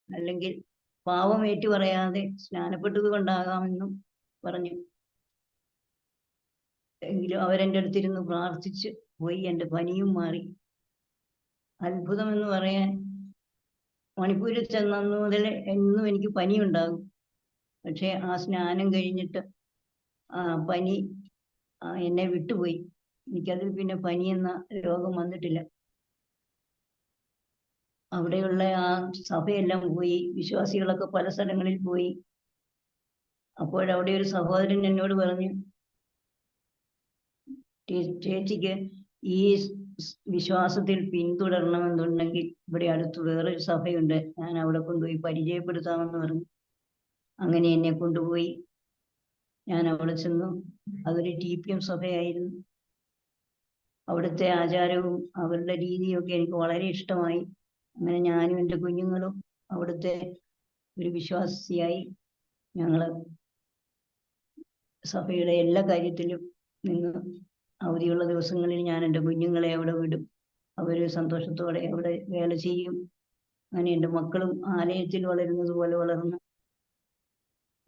അല്ലെങ്കിൽ പാവം ഏറ്റു പറയാതെ സ്നാനപ്പെട്ടത് കൊണ്ടാകാമെന്നും പറഞ്ഞു. എങ്കിലും അവരെൻ്റെ അടുത്തിരുന്ന് പ്രാർത്ഥിച്ച് പോയി. എൻ്റെ പനിയും മാറി. അത്ഭുതം എന്ന് പറയാൻ, മണിപ്പൂരിൽ ചെന്നു മുതൽ എന്നും എനിക്ക് പനി ഉണ്ടാകും. പക്ഷെ ആ സ്നാനം കഴിഞ്ഞിട്ട് പനി എന്നെ വിട്ടുപോയി. എനിക്കതിൽ പിന്നെ പനി എന്ന രോഗം വന്നിട്ടില്ല. അവിടെയുള്ള ആ സഭയെല്ലാം പോയി. വിശ്വാസികളൊക്കെ പല സ്ഥലങ്ങളിൽ പോയി. അപ്പോഴവിടെ ഒരു സഹോദരൻ എന്നോട് പറഞ്ഞു, ചേച്ചിക്ക് ഈ വിശ്വാസത്തിൽ പിന്തുടരണമെന്നുണ്ടെങ്കിൽ ഇവിടെ അടുത്ത് വേറൊരു സഭയുണ്ട്, ഞാൻ അവിടെ കൊണ്ടുപോയി പരിചയപ്പെടുത്താമെന്ന് പറഞ്ഞു. അങ്ങനെ എന്നെ കൊണ്ടുപോയി. ഞാൻ അവിടെ ചെന്നു. അതൊരു TPM സഭയായിരുന്നു. അവിടുത്തെ ആചാരവും അവരുടെ രീതിയും ഒക്കെ എനിക്ക് വളരെ ഇഷ്ടമായി. അങ്ങനെ ഞാനും എൻ്റെ കുഞ്ഞുങ്ങളും അവിടുത്തെ ഒരു വിശ്വാസിയായി. ഞങ്ങൾ സഭയുടെ എല്ലാ കാര്യത്തിലും നിന്ന് അവധിയുള്ള ദിവസങ്ങളിൽ ഞാൻ എൻ്റെ കുഞ്ഞുങ്ങളെ അവിടെ വിടും. അവർ സന്തോഷത്തോടെ അവിടെ വേല ചെയ്യും. അങ്ങനെ എൻ്റെ മക്കളും ആലയത്തിൽ വളരുന്നത് പോലെ വളർന്നു.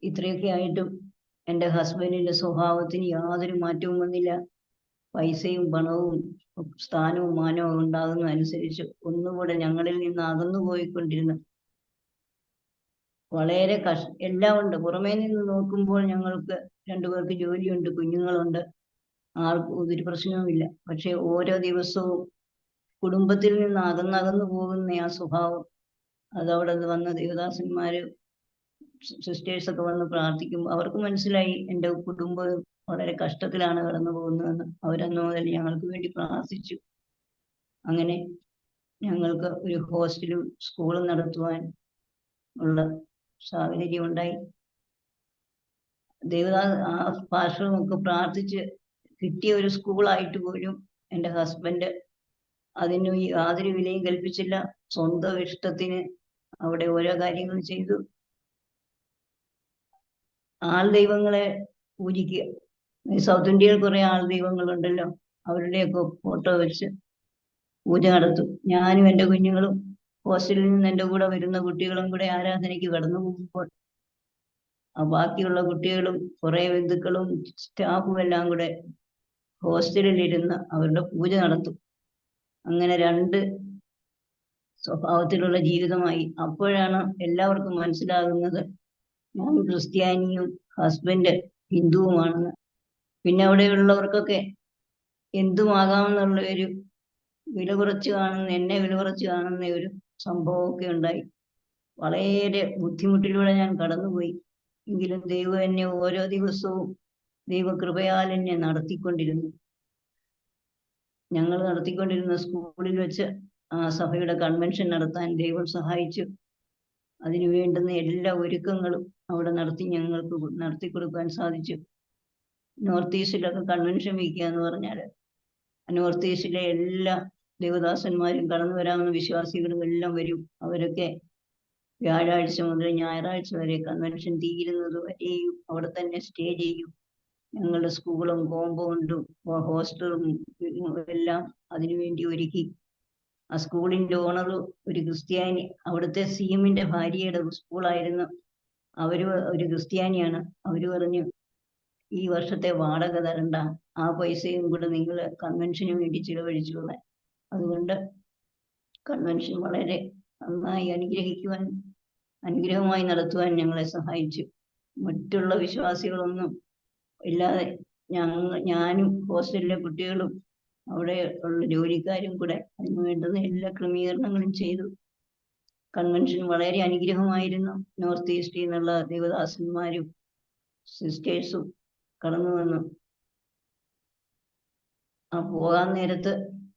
ഇത്രയൊക്കെ ആയിട്ടും എൻ്റെ ഹസ്ബൻഡിൻ്റെ സ്വഭാവത്തിന് യാതൊരു മാറ്റവും വന്നില്ല. പൈസയും പണവും സ്ഥാനവും മാനവും ഉണ്ടാകുന്നതനുസരിച്ച് ഒന്നുകൂടെ ഞങ്ങളിൽ നിന്ന് അകന്നു പോയിക്കൊണ്ടിരുന്നു. വളരെ എല്ലാം ഉണ്ട്. പുറമേ നിന്ന് നോക്കുമ്പോൾ ഞങ്ങൾക്ക് 2 പേർക്ക് ജോലിയുണ്ട്, കുഞ്ഞുങ്ങളുണ്ട്, ആർക്കും ഒരു പ്രശ്നവുമില്ല. പക്ഷെ ഓരോ ദിവസവും കുടുംബത്തിൽ നിന്ന് അകന്നകന്നു പോകുന്ന ആ സ്വഭാവം, അതവിടെ വന്ന ദേവദാസന്മാര് സിസ്റ്റേഴ്സൊക്കെ വന്ന് പ്രാർത്ഥിക്കും. അവർക്ക് മനസ്സിലായി എൻ്റെ കുടുംബം വളരെ കഷ്ടത്തിലാണ് കടന്നു പോകുന്നതെന്ന്. അവരന്ന് മുതൽ ഞങ്ങൾക്ക് വേണ്ടി പ്രാർത്ഥിച്ചു. അങ്ങനെ ഞങ്ങൾക്ക് ഒരു ഹോസ്റ്റലും സ്കൂളും നടത്തുവാൻ ഉള്ള സാഹചര്യം ഉണ്ടായി. ആ പാർശ്വമൊക്കെ പ്രാർത്ഥിച്ച് കിട്ടിയ ഒരു സ്കൂളായിട്ട് പോലും എൻ്റെ ഹസ്ബൻഡ് അതിന് യാതൊരു വിലയും കൽപ്പിച്ചില്ല. സ്വന്തം ഇഷ്ടത്തിന് അവിടെ ഓരോ കാര്യങ്ങൾ ചെയ്തു. ആൾ ദൈവങ്ങളെ പൂജിക്കുക. സൗത്ത് ഇന്ത്യയിൽ കുറെ ആൾ ദൈവങ്ങളുണ്ടല്ലോ, അവരുടെയൊക്കെ ഫോട്ടോ വെച്ച് പൂജ നടത്തും. ഞാനും എൻ്റെ കുഞ്ഞുങ്ങളും ഹോസ്റ്റലിൽ നിന്ന് എൻ്റെ കൂടെ വരുന്ന കുട്ടികളും കൂടെ ആരാധനയ്ക്ക് കടന്നു പോകുമ്പോൾ ബാക്കിയുള്ള കുട്ടികളും കുറെ ബന്ധുക്കളും സ്റ്റാഫും എല്ലാം കൂടെ ഹോസ്റ്റലിലിരുന്ന് അവരുടെ പൂജ നടത്തും. അങ്ങനെ രണ്ട് സ്വഭാവത്തിലുള്ള ജീവിതമായി. അപ്പോഴാണ് എല്ലാവർക്കും മനസ്സിലാകുന്നത് ഞാൻ ക്രിസ്ത്യാനിയും ഹസ്ബൻഡ് ഹിന്ദുവുമാണെന്ന്. പിന്നെ അവിടെയുള്ളവർക്കൊക്കെ എന്തുമാകാമെന്നുള്ള ഒരു എന്നെ വില കുറച്ച് കാണുന്ന ഒരു സംഭവമൊക്കെ ഉണ്ടായി. വളരെ ബുദ്ധിമുട്ടിലൂടെ ഞാൻ കടന്നുപോയി. എങ്കിലും ദൈവം എന്നെ ഓരോ ദിവസവും ദൈവകൃപയാൽ എന്നെ നടത്തിക്കൊണ്ടിരുന്നു. ഞങ്ങൾ നടത്തിക്കൊണ്ടിരുന്ന സ്കൂളിൽ വെച്ച് ആ സഭയുടെ കൺവെൻഷൻ നടത്താൻ ദൈവം സഹായിച്ചു. അതിനു വേണ്ടുന്ന എല്ലാ ഒരുക്കങ്ങളും അവിടെ ഞങ്ങൾക്ക് നടത്തി കൊടുക്കാൻ സാധിച്ചു. നോർത്ത് ഈസ്റ്റിലൊക്കെ കൺവെൻഷൻ വയ്ക്കുക എന്ന് പറഞ്ഞാൽ നോർത്ത് ഈസ്റ്റിലെ എല്ലാ ദേവദാസന്മാരും കടന്നു വരാവുന്ന വിശ്വാസികളും എല്ലാം വരും. അവരൊക്കെ വ്യാഴാഴ്ച മുതൽ ഞായറാഴ്ച വരെ കൺവെൻഷൻ തീരുന്നത് വരെയും അവിടെ തന്നെ സ്റ്റേ ചെയ്യും. ഞങ്ങളുടെ സ്കൂളും കോമ്പൗണ്ടും ഹോസ്റ്റലും എല്ലാം അതിനുവേണ്ടി ഒരുക്കി. ആ സ്കൂളിൻ്റെ ഓണർ ഒരു ക്രിസ്ത്യാനി, അവിടുത്തെ സിഎമ്മിന്റെ ഭാര്യയുടെ സ്കൂളായിരുന്നു. അവര് ഒരു ക്രിസ്ത്യാനിയാണ്. അവര് പറഞ്ഞു, ഈ വർഷത്തെ വാടക തരണ്ട, ആ പൈസയും കൂടെ നിങ്ങൾ കൺവെൻഷന് വേണ്ടി ചിലവഴിച്ചോളാൻ. അതുകൊണ്ട് കൺവെൻഷൻ വളരെ നന്നായി അനുഗ്രഹമായി നടത്തുവാൻ ഞങ്ങളെ സഹായിച്ചു. മറ്റുള്ള വിശ്വാസികളൊന്നും ഇല്ലാതെ ഞാനും ഹോസ്റ്റലിലെ കുട്ടികളും അവിടെ ഉള്ള ജോലിക്കാരും കൂടെ അതിന് വേണ്ടുന്ന എല്ലാ ക്രമീകരണങ്ങളും ചെയ്തു. കൺവെൻഷൻ വളരെ അനുഗ്രഹമായിരുന്നു. നോർത്ത് ഈസ്റ്റിൽ നിന്നുള്ള ദേവദാസന്മാരും സിസ്റ്റേഴ്സും കടന്നു വന്നു. ആ പോകാൻ നേരത്ത്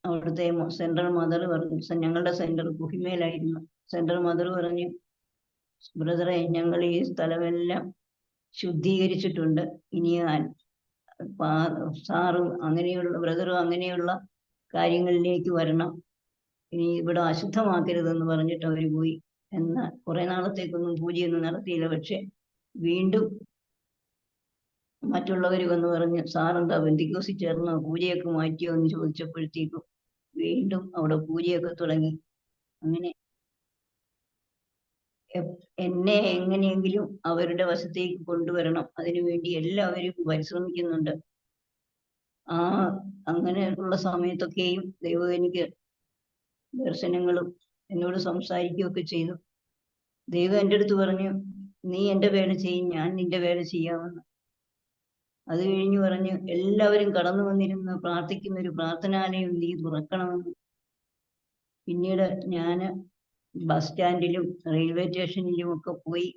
അവിടുത്തെ സെൻട്രൽ മദർ പറഞ്ഞു, ഞങ്ങളുടെ സെന്റർ കുഹിമയിലായിരുന്നു. സെൻട്രൽ മദർ പറഞ്ഞു, ബ്രദറെ, ഞങ്ങൾ ഈ സ്ഥലമെല്ലാം ശുദ്ധീകരിച്ചിട്ടുണ്ട്. ഇനി സാറും അങ്ങനെയുള്ള ബ്രദറും അങ്ങനെയുള്ള കാര്യങ്ങളിലേക്ക് വരണം. ഇനി ഇവിടെ അശുദ്ധമാക്കരുതെന്ന് പറഞ്ഞിട്ട് അവർ പോയി. എന്നാൽ കുറെ നാളത്തേക്കൊന്നും പൂജയൊന്നും നടത്തിയില്ല. പക്ഷെ വീണ്ടും മറ്റുള്ളവർ വന്ന് പറഞ്ഞ്, സാറെന്താ ബന്ധിക്കോസിൽ ചേർന്നോ, പൂജയൊക്കെ മാറ്റിയോ എന്ന് ചോദിച്ചപ്പോഴത്തേക്കും വീണ്ടും അവിടെ പൂജയൊക്കെ തുടങ്ങി. അങ്ങനെ എന്നെ എങ്ങനെയെങ്കിലും അവരുടെ വശത്തേക്ക് കൊണ്ടുവരണം. അതിനുവേണ്ടി എല്ലാവരും പരിശ്രമിക്കുന്നുണ്ട്. അങ്ങനെയുള്ള സമയത്തൊക്കെയും ദൈവം എനിക്ക് ദർശനങ്ങളും എന്നോട് സംസാരിക്കുകയൊക്കെ ചെയ്തു. ദൈവം എൻ്റെ അടുത്ത് പറഞ്ഞു, നീ എൻ്റെ വേല ചെയ്യും, ഞാൻ നിന്റെ വേല ചെയ്യാമെന്ന്. അത് കഴിഞ്ഞ് പറഞ്ഞു, എല്ലാവരും കടന്നു വന്നിരുന്ന് പ്രാർത്ഥിക്കുന്ന ഒരു പ്രാർത്ഥനാലയം നീ തുറക്കണമെന്ന്. പിന്നീട് ഞാൻ ബസ് സ്റ്റാൻഡിലും റെയിൽവേ സ്റ്റേഷനിലും ഒക്കെ പോയി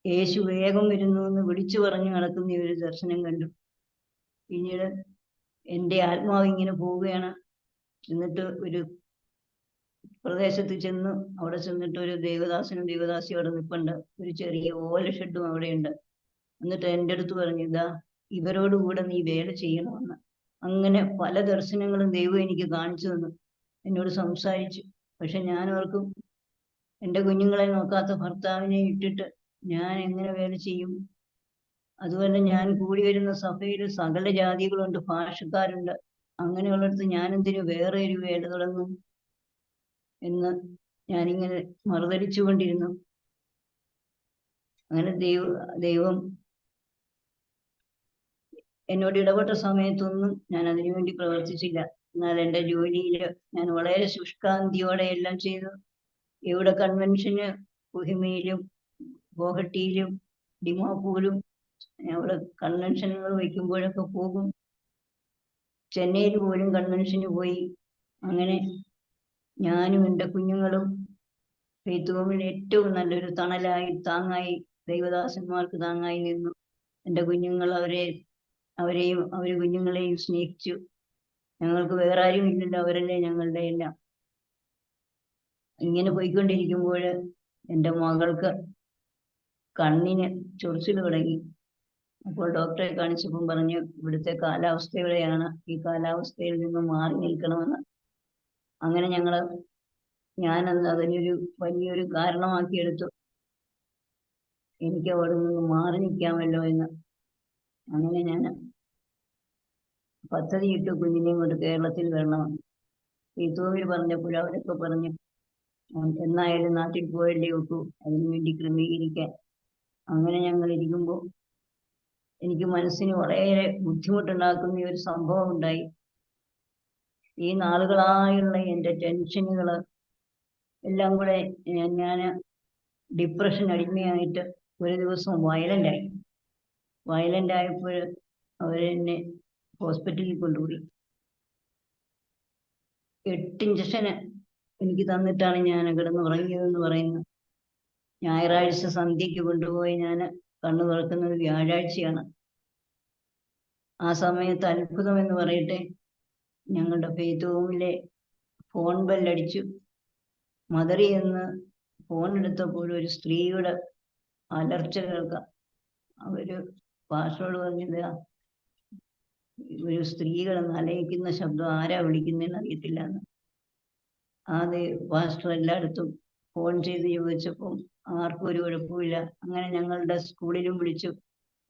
യേശു വേഗം വരുന്നു എന്ന് വിളിച്ചു പറഞ്ഞു നടക്കുന്ന ഒരു ദർശനം കണ്ടു. പിന്നീട് എൻ്റെ ആത്മാവ് ഇങ്ങനെ പോവുകയാണ്. എന്നിട്ട് ഒരു പ്രദേശത്ത് ചെന്നു. അവിടെ ചെന്നിട്ട് ഒരു ദേവദാസനും ദേവദാസിയും അവിടെ നിൽപ്പുണ്ട്. ഒരു ചെറിയ ഓല ഷെഡും അവിടെയുണ്ട്. എന്നിട്ട് എൻ്റെ അടുത്ത് പറഞ്ഞു, ഇതാ ഇവരോടുകൂടെ നീ വേല ചെയ്യണമെന്ന്. അങ്ങനെ പല ദർശനങ്ങളും ദൈവം എനിക്ക് കാണിച്ചു തന്നു, എന്നോട് സംസാരിച്ചു. പക്ഷെ ഞാൻ ഓർക്കും, എൻ്റെ കുഞ്ഞുങ്ങളെ നോക്കാത്ത ഭർത്താവിനെ ഇട്ടിട്ട് ഞാൻ എങ്ങനെ വേല ചെയ്യും? അതുപോലെ ഞാൻ കൂടി വരുന്ന സഭയിൽ സകല ജാതികളുണ്ട്, ഭാഷക്കാരുണ്ട്. അങ്ങനെയുള്ളിടത്ത് ഞാൻ എന്തിനു വേറെ ഒരു വേല തുടങ്ങും എന്ന് ഞാനിങ്ങനെ മറുതലിച്ചുകൊണ്ടിരുന്നു. അങ്ങനെ ദൈവം എന്നോട് ഇടപെട്ട സമയത്തൊന്നും ഞാൻ അതിനുവേണ്ടി പ്രവർത്തിച്ചില്ല. എന്നാൽ എൻ്റെ ജോലിയിൽ ഞാൻ വളരെ ശുഷ്കാന്തിയോടെ എല്ലാം ചെയ്തു. ഇവിടെ കൺവെൻഷന് കൊഹിമയിലും ഗോഹട്ടിയിലും ഡിമാപൂരും അവിടെ കൺവെൻഷനുകൾ വയ്ക്കുമ്പോഴൊക്കെ പോകും. ചെന്നൈയിൽ പോലും കൺവെൻഷന് പോയി. അങ്ങനെ ഞാനും എൻ്റെ കുഞ്ഞുങ്ങളും ഫെയ്ത്ത് ഹോമിൽ ഏറ്റവും നല്ലൊരു തണലായി താങ്ങായി ദൈവദാസന്മാർക്ക് താങ്ങായി നിന്നു. എൻ്റെ കുഞ്ഞുങ്ങൾ അവരെയും കുഞ്ഞുങ്ങളെയും സ്നേഹിച്ചു. ഞങ്ങൾക്ക് വേറെ ആരും ഇല്ലല്ലോ, അവരല്ലേ ഞങ്ങളുടെ എല്ലാം. ഇങ്ങനെ പോയിക്കൊണ്ടിരിക്കുമ്പോൾ എൻ്റെ മകൾക്ക് കണ്ണിന് ചൊറിച്ചിൽ തുടങ്ങി. അപ്പോൾ ഡോക്ടറെ കാണിച്ചപ്പം പറഞ്ഞു, ഇവിടുത്തെ കാലാവസ്ഥയുടെയാണ്, ഈ കാലാവസ്ഥയിൽ നിന്ന് മാറി നിൽക്കണമെന്ന്. അങ്ങനെ ഞാനന്ന് അതിനൊരു വലിയൊരു കാരണമാക്കി എടുത്തു. എനിക്ക് അവിടെ നിന്ന് മാറി നിൽക്കാമല്ലോ എന്ന്. അങ്ങനെ ഞാൻ പദ്ധതിയിട്ട് കുഞ്ഞിനെയും കൊണ്ട് കേരളത്തിൽ വരണമെന്ന്. ഫെയ്ത്ത് പറഞ്ഞപ്പോൾ അവരൊക്കെ പറഞ്ഞു, എന്നായാലും നാട്ടിൽ പോയല്ലേ ഒക്കൂ, അതിനുവേണ്ടി ക്രമീകരിക്കാൻ. അങ്ങനെ ഞങ്ങൾ ഇരിക്കുമ്പോൾ എനിക്ക് മനസ്സിന് വളരെ ബുദ്ധിമുട്ടുണ്ടാക്കുന്ന ഒരു സംഭവം ഉണ്ടായി. ഈ നാളുകളായുള്ള എൻ്റെ ടെൻഷനുകൾ എല്ലാം കൂടെ ഞാൻ ഡിപ്രഷൻ അടിമയായിട്ട് ഒരു ദിവസം വയലൻ്റ് ആയപ്പോൾ അവരെന്നെ ഹോസ്പിറ്റലിൽ കൊണ്ടുപോയി. 8 ഇഞ്ചക്ഷന് എനിക്ക് തന്നിട്ടാണ് ഞാൻ കിടന്നുറങ്ങിയതെന്ന് പറയുന്നു. ഞായറാഴ്ച സന്ധ്യയ്ക്ക് കൊണ്ടുപോയി ഞാൻ കണ്ണു തുറക്കുന്നത് വ്യാഴാഴ്ചയാണ്. ആ സമയത്ത് അത്ഭുതം എന്ന് പറയട്ടെ, ഞങ്ങളുടെ ഫെയ്ത്ത് ഹോമിലെ ഫോൺ ബെല്ലടിച്ചു. മദറി എന്ന് ഫോൺ എടുത്തപ്പോൾ ഒരു സ്ത്രീയുടെ അലർച്ച കേൾക്കാം. അവര് പാസ്റ്ററോട് പറഞ്ഞത്, ഒരു സ്ത്രീകൾ നിലയിക്കുന്ന ശബ്ദം, ആരാ വിളിക്കുന്നതെന്ന് അറിയത്തില്ല എന്ന്. അത് പാസ്റ്റർ എല്ലായിടത്തും ഫോൺ ചെയ്ത് ചോദിച്ചപ്പം ആർക്കും ഒരു കുഴപ്പമില്ല. അങ്ങനെ ഞങ്ങളുടെ സ്കൂളിലും വിളിച്ചു.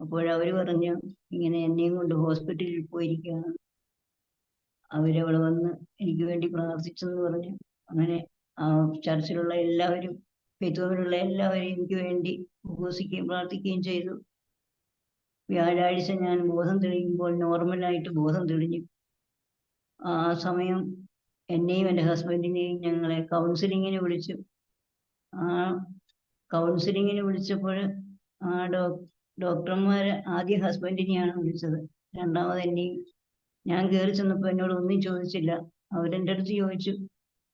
അപ്പോഴവർ പറഞ്ഞു, ഇങ്ങനെ എന്നെയും കൊണ്ട് ഹോസ്പിറ്റലിൽ പോയിരിക്കുകയാണ്, അവരവിടെ വന്ന് എനിക്ക് വേണ്ടി പ്രാർത്ഥിച്ചെന്ന് പറഞ്ഞു. അങ്ങനെ ആ ചർച്ചിലുള്ള എല്ലാവരും, ഫെയ്ത്ത് ഹോമിലുള്ള എല്ലാവരും എനിക്ക് വേണ്ടി ഉപവസിക്കുകയും പ്രാർത്ഥിക്കുകയും ചെയ്തു. വ്യാഴാഴ്ച ഞാൻ ബോധം തെളിയുമ്പോൾ നോർമലായിട്ട് ബോധം തെളിഞ്ഞു. ആ സമയം എന്നെയും എൻ്റെ ഹസ്ബൻഡിനെയും ഞങ്ങളെ കൗൺസിലിങ്ങിന് വിളിച്ചു. ആ കൗൺസിലിങ്ങിന് വിളിച്ചപ്പോൾ ആ ഡോക്ടർമാർ ആദ്യം ഹസ്ബൻഡിനെയാണ് വിളിച്ചത്, രണ്ടാമത് എന്നെയും. ഞാൻ കയറി ചെന്നപ്പോൾ എന്നോട് ഒന്നും ചോദിച്ചില്ല. അവരെൻ്റെ അടുത്ത് ചോദിച്ചു,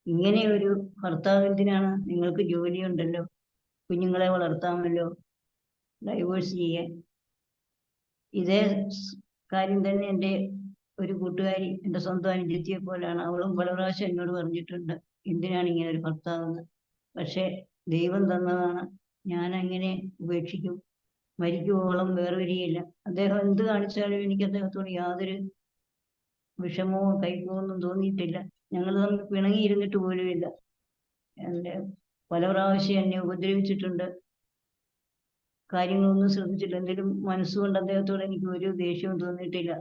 ഇങ്ങനെ ഒരു ഭർത്താവ് എന്തിനാണ്, നിങ്ങൾക്ക് ജോലിയുണ്ടല്ലോ, കുഞ്ഞുങ്ങളെ വളർത്താമല്ലോ, ഡൈവേഴ്സ് ചെയ്യാൻ. ഇതേ കാര്യം തന്നെ എൻ്റെ ഒരു കൂട്ടുകാരി, എൻ്റെ സ്വന്തം അനുജത്തിയെ പോലാണ്, അവളും പല പ്രാവശ്യം എന്നോട് പറഞ്ഞിട്ടുണ്ട്, എന്തിനാണ് ഇങ്ങനെ ഒരു ഭർത്താവെന്ന്. പക്ഷെ ദൈവം തന്നതാണ്, ഞാൻ അങ്ങനെ ഉപേക്ഷിക്കും, മരിക്കുവോളം വേർപിരിയില്ല. അദ്ദേഹം എന്ത് കാണിച്ചാലും എനിക്ക് അദ്ദേഹത്തോട് യാതൊരു വിഷമമോ കയ്പോ ഒന്നും തോന്നിയിട്ടില്ല. ഞങ്ങൾ തമ്മിൽ പിണങ്ങിയിരുന്നിട്ട് പോലുമില്ല. എൻ്റെ പല പ്രാവശ്യം എന്നെ ഉപദ്രവിച്ചിട്ടുണ്ട്, കാര്യങ്ങളൊന്നും ശ്രദ്ധിച്ചില്ല. എന്തെങ്കിലും മനസ്സുകൊണ്ട് അദ്ദേഹത്തോട് എനിക്ക് ഒരു ദേഷ്യവും തോന്നിയിട്ടില്ല.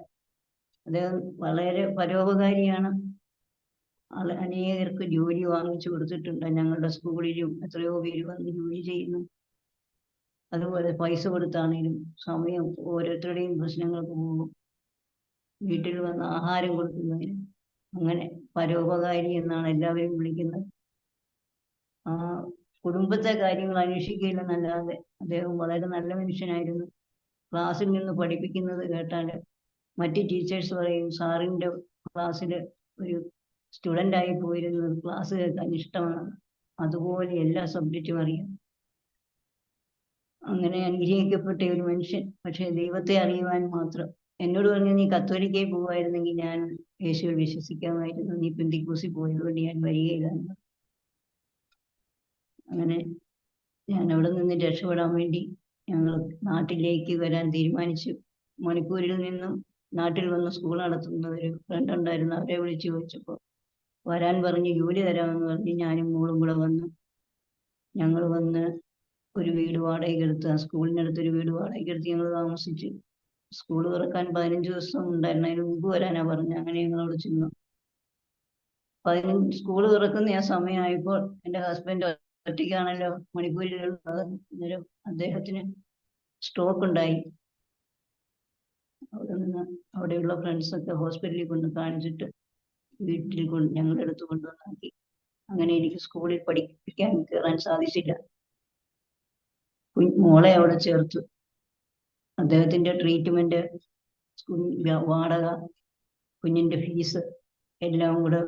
അദ്ദേഹം വളരെ പരോപകാരിയാണ്. അനേകർക്ക് ജോലി വാങ്ങിച്ചു കൊടുത്തിട്ടുണ്ട്. ഞങ്ങളുടെ സ്കൂളിലും എത്രയോ പേര് വന്ന് ജോലി ചെയ്യുന്നു. അതുപോലെ പൈസ കൊടുത്താണെങ്കിലും സമയം ഓരോരുത്തരുടെയും പ്രശ്നങ്ങൾക്ക് പോകും, വീട്ടിൽ വന്ന് ആഹാരം കൊടുക്കുന്നതിന്. അങ്ങനെ പരോപകാരി എന്നാണ് എല്ലാവരും വിളിക്കുന്നത്. ആ കുടുംബത്തെ കാര്യങ്ങൾ അന്വേഷിക്കുകയില്ലെന്നല്ലാതെ അദ്ദേഹം വളരെ നല്ല മനുഷ്യനായിരുന്നു. ക്ലാസ്സിൽ നിന്ന് പഠിപ്പിക്കുന്നത് കേട്ടാൽ മറ്റ് ടീച്ചേഴ്സ് പറയും, സാറിൻ്റെ ക്ലാസ്സിൽ ഒരു സ്റ്റുഡൻ്റായി പോയിരുന്നത് ക്ലാസ് കേൾക്കാൻ ഇഷ്ടമാണ്. അതുപോലെ എല്ലാ സബ്ജക്റ്റും അറിയാം. അങ്ങനെ അനുഗ്രഹിക്കപ്പെട്ട ഒരു മനുഷ്യൻ. പക്ഷേ ദൈവത്തെ അറിയുവാൻ മാത്രം. എന്നോട് പറഞ്ഞു, നീ കത്തോലിക്കയിൽ പോകുമായിരുന്നെങ്കിൽ ഞാൻ യേശുവിൽ വിശ്വസിക്കാമായിരുന്നു, നീ പെന്തിക്കോസിൽ പോയതുകൊണ്ട് ഞാൻ വരികയില്ല. അങ്ങനെ ഞാൻ അവിടെ നിന്ന് രക്ഷപ്പെടാൻ വേണ്ടി ഞങ്ങൾ നാട്ടിലേക്ക് വരാൻ തീരുമാനിച്ചു. മണിപ്പൂരിൽ നിന്നും നാട്ടിൽ വന്ന് സ്കൂൾ നടത്തുന്ന ഒരു ഫ്രണ്ട് ഉണ്ടായിരുന്നു, അവരെ വിളിച്ചു ചോദിച്ചപ്പോൾ വരാൻ പറഞ്ഞ് ജോലി തരാമെന്ന് പറഞ്ഞ് ഞാനും മോളും കൂടെ വന്നു. ഞങ്ങൾ വന്ന് ഒരു വീട് വാടകയ്ക്കെടുത്ത്, ആ സ്കൂളിനടുത്തൊരു വീട് വാടകയ്ക്കെടുത്ത് ഞങ്ങൾ താമസിച്ചു. സ്കൂൾ തുറക്കാൻ 15 ദിവസം ഉണ്ടായിരുന്നു, അതിന് മുമ്പ് വരാനാ പറഞ്ഞു. അങ്ങനെ ഞങ്ങളവിടെ ചെന്നു. സ്കൂൾ തുറക്കുന്ന ആ സമയമായപ്പോൾ എൻ്റെ ഹസ്ബൻഡ് ഒറ്റയ്ക്കാണല്ലോ മണിപ്പൂരിലുള്ളത്. അന്നേരം അദ്ദേഹത്തിന് സ്ട്രോക്ക് ഉണ്ടായി. അവിടെ നിന്ന് അവിടെയുള്ള ഫ്രണ്ട്സൊക്കെ ഹോസ്പിറ്റലിൽ കൊണ്ട് കാണിച്ചിട്ട് വീട്ടിൽ ഞങ്ങളുടെ അടുത്ത് കൊണ്ടുവന്നാക്കി. അങ്ങനെ എനിക്ക് സ്കൂളിൽ പഠിപ്പിക്കാൻ കയറാൻ സാധിച്ചില്ല. മോളെ അവിടെ ചേർത്തു. അദ്ദേഹത്തിൻ്റെ ട്രീറ്റ്മെൻറ്റ്, വാടക, കുഞ്ഞിൻ്റെ ഫീസ് എല്ലാം കൂടെ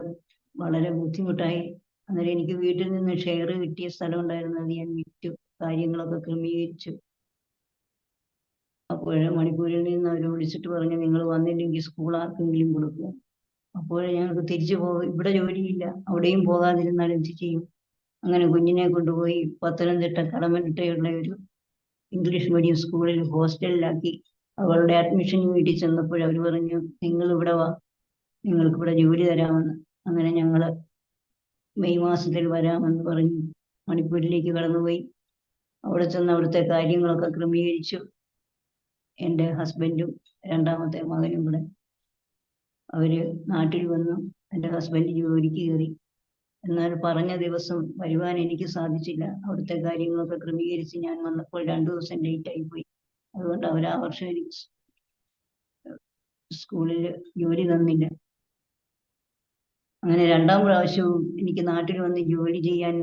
വളരെ ബുദ്ധിമുട്ടായി. അന്നേരം എനിക്ക് വീട്ടിൽ നിന്ന് ഷെയർ കിട്ടിയ സ്ഥലം ഉണ്ടായിരുന്നു, അത് ഞാൻ വിറ്റു, കാര്യങ്ങളൊക്കെ ക്രമീകരിച്ചു. അപ്പോൾ മണിപ്പൂരിൽ നിന്ന് അവർ വിളിച്ചിട്ട് പറഞ്ഞു, നിങ്ങൾ വന്നില്ലെങ്കിൽ സ്കൂൾ ആർക്കെങ്കിലും കൊടുക്കും. അപ്പോൾ ഞങ്ങൾക്ക് തിരിച്ചു പോകും, ഇവിടെ ജോലിയില്ല, അവിടെയും പോകാതിരുന്നാൽ എന്ത് ചെയ്യും? അങ്ങനെ കുഞ്ഞിനെ കൊണ്ടുപോയി പത്തനംതിട്ട കടമനിട്ടയുള്ള ഒരു ഇംഗ്ലീഷ് മീഡിയം സ്കൂളിൽ ഹോസ്റ്റലിലാക്കി. അവളുടെ അഡ്മിഷന് വേണ്ടി ചെന്നപ്പോൾ അവർ പറഞ്ഞു, നിങ്ങൾ ഇവിടെ വാ, നിങ്ങൾക്ക് ഇവിടെ ജോലി തരാമെന്ന്. അങ്ങനെ ഞങ്ങൾ മെയ് മാസത്തിൽ വരാമെന്ന് പറഞ്ഞ് മണിപ്പൂരിലേക്ക് കടന്നുപോയി. അവിടെ ചെന്ന് അവിടുത്തെ കാര്യങ്ങളൊക്കെ ക്രമീകരിച്ചു. എൻ്റെ ഹസ്ബൻഡും രണ്ടാമത്തെ മകനും കൂടെ അവര് നാട്ടിൽ വന്നു. എൻ്റെ ഹസ്ബൻഡ് ജോലിക്ക് കയറി. എന്നാൽ പറഞ്ഞ ദിവസം വരുവാൻ എനിക്ക് സാധിച്ചില്ല. അവിടുത്തെ കാര്യങ്ങളൊക്കെ ക്രമീകരിച്ച് ഞാൻ വന്നപ്പോൾ 2 ദിവസം ലേറ്റായി പോയി. അതുകൊണ്ട് അവർ ആ വർഷം എനിക്ക് സ്കൂളിൽ ജോലി തന്നില്ല. അങ്ങനെ 2ാം പ്രാവശ്യവും എനിക്ക് നാട്ടിൽ വന്ന് ജോലി ചെയ്യാൻ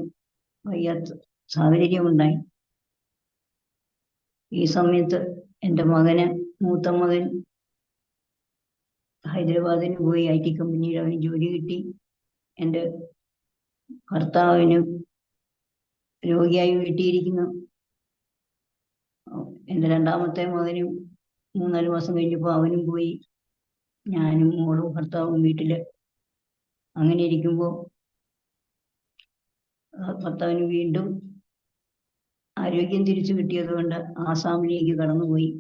വയ്യാത്ത സാഹചര്യമുണ്ടായി. ഈ സമയത്ത് എൻ്റെ മൂത്ത മകൻ ഹൈദരാബാദിന് പോയി, IT കമ്പനിയിൽ അവന് ജോലി കിട്ടി. എൻ്റെ ഭർത്താവിന് രോഗിയായി വീട്ടിയിരിക്കുന്നു. എൻ്റെ 2ാമത്തെ മകനും 3-4 മാസം കഴിഞ്ഞപ്പോൾ അവനും പോയി. ഞാനും മോളും ഭർത്താവും വീട്ടില്. അങ്ങനെ ഇരിക്കുമ്പോൾ ഭർത്താവിന് വീണ്ടും ആരോഗ്യം തിരിച്ചു കിട്ടിയത് കൊണ്ട് ആസാമിലേക്ക് കടന്നുപോയി.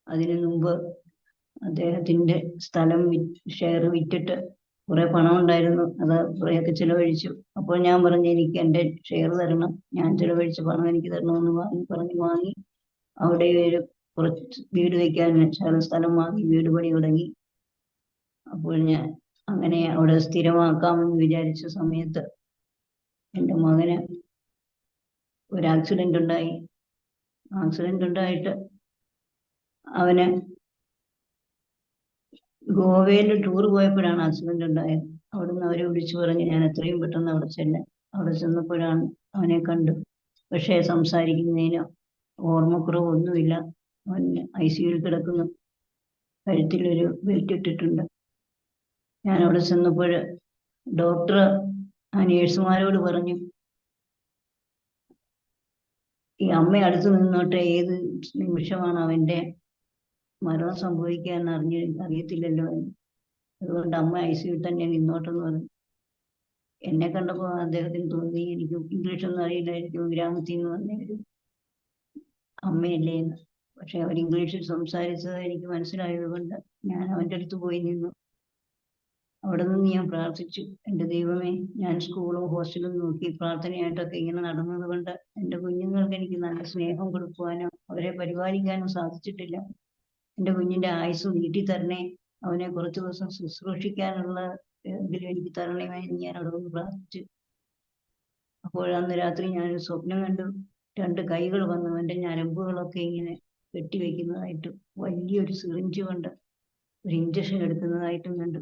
അതിനു മുമ്പ് അദ്ദേഹത്തിന്റെ സ്ഥലം ഷെയർ വിറ്റിട്ട് കുറെ പണം ഉണ്ടായിരുന്നു, അത് കുറേയൊക്കെ ചിലവഴിച്ചു. അപ്പോൾ ഞാൻ പറഞ്ഞു, എനിക്ക് എൻ്റെ ഷെയർ തരണം, ഞാൻ ചിലവഴിച്ച പണം എനിക്ക് തരണമെന്ന് വാങ്ങി. അവിടെ ഒരു കുറച്ച് വീട് വയ്ക്കാൻ സ്ഥലം വാങ്ങി വീട് പണി തുടങ്ങി. അപ്പോൾ ഞാൻ അങ്ങനെ അവിടെ സ്ഥിരമാക്കാമെന്ന് വിചാരിച്ച സമയത്ത് എൻ്റെ മകന് ഒരു ആക്സിഡന്റ് ഉണ്ടായി. ആക്സിഡന്റ് ഉണ്ടായിട്ട് അവന് ഗോവയിൽ ടൂർ പോയപ്പോഴാണ് ആക്സിഡന്റ് ഉണ്ടായത്. അവിടുന്ന് അവരെ വിളിച്ചു പറഞ്ഞ് ഞാൻ എത്രയും പെട്ടെന്ന് അവിടെ ചെല്ലാൻ. അവിടെ ചെന്നപ്പോഴാണ് അവനെ കണ്ടു. പക്ഷേ സംസാരിക്കുന്നതിന് ഓർമ്മക്കുറവൊന്നുമില്ല. അവൻ ICUവിൽ കിടക്കുന്നു, കഴുത്തിലൊരു ബെൽറ്റ് ഇട്ടിട്ടുണ്ട്. ഞാൻ അവിടെ ചെന്നപ്പോൾ ഡോക്ടർ ആ നേഴ്സുമാരോട് പറഞ്ഞു, ഈ അമ്മ അടുത്ത് നിന്നോട്ടെ, ഏത് നിമിഷമാണ് അവന്റെ മരണം സംഭവിക്കാൻ അറിയത്തില്ലല്ലോ, അതുകൊണ്ട് അമ്മ ICUവിൽ തന്നെ നിന്നോട്ടെന്ന് പറഞ്ഞു. എന്നെ കണ്ടപ്പോൾ അദ്ദേഹത്തിന് തോന്നി എനിക്ക് ഇംഗ്ലീഷൊന്നും അറിയില്ലായിരിക്കും, ഗ്രാമത്തിൽ നിന്ന് വന്ന ഒരു അമ്മയല്ലേ എന്ന്. പക്ഷെ അവർ ഇംഗ്ലീഷിൽ സംസാരിച്ചത് എനിക്ക് മനസ്സിലായത് കൊണ്ട് ഞാൻ അവൻ്റെ അടുത്ത് പോയി നിന്നു. അവിടെ നിന്ന് ഞാൻ പ്രാർത്ഥിച്ചു, എൻ്റെ ദൈവമേ, ഞാൻ സ്കൂളും ഹോസ്റ്റലും നോക്കി പ്രാർത്ഥനയായിട്ടൊക്കെ ഇങ്ങനെ നടന്നത് കൊണ്ട് എൻ്റെ കുഞ്ഞുങ്ങൾക്ക് എനിക്ക് നല്ല സ്നേഹം കൊടുക്കുവാനോ അവരെ പരിപാലിക്കാനോ സാധിച്ചിട്ടില്ല. എൻ്റെ കുഞ്ഞിൻ്റെ ആയുസ് നീട്ടി തരണേ, അവനെ കുറച്ച് ദിവസം ശുശ്രൂഷിക്കാനുള്ള എങ്കിലും എനിക്ക് തരണമേന്ന് ഞാൻ അവിടെ നിന്ന് പ്രാർത്ഥിച്ചു. അപ്പോഴന്ന് രാത്രി ഞാനൊരു സ്വപ്നം കണ്ടു. 2 കൈകൾ വന്നു എൻ്റെ ഞരമ്പുകളൊക്കെ ഇങ്ങനെ കെട്ടിവെക്കുന്നതായിട്ടും വലിയൊരു സിറിഞ്ച് കൊണ്ട് ഒരു ഇഞ്ചക്ഷൻ എടുക്കുന്നതായിട്ടും കണ്ടു.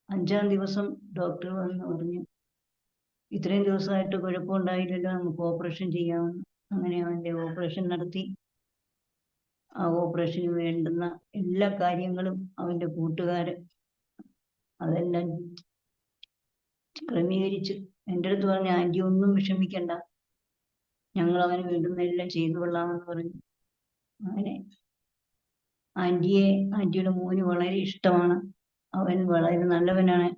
5-ാം ദിവസം ഡോക്ടർ വന്ന് പറഞ്ഞു, ഇത്രയും ദിവസമായിട്ട് കുഴപ്പമുണ്ടായില്ലല്ലോ, നമുക്ക് ഓപ്പറേഷൻ ചെയ്യാമെന്ന്. അങ്ങനെ അവൻ്റെ ഓപ്പറേഷൻ നടത്തി. ആ ഓപ്പറേഷന് വേണ്ടുന്ന എല്ലാ കാര്യങ്ങളും അവൻ്റെ കൂട്ടുകാര് അതെല്ലാം ക്രമീകരിച്ച് എൻ്റെ അടുത്ത് പറഞ്ഞു, ആൻറ്റി ഒന്നും വിഷമിക്കണ്ട, ഞങ്ങൾ അവന് വേണ്ടുന്ന എല്ലാം ചെയ്തു കൊള്ളാമെന്ന് പറഞ്ഞു. അങ്ങനെ ആൻറ്റിയുടെ മോന് വളരെ ഇഷ്ടമാണ്, അവൻ വളരെ നല്ലവനാണ്.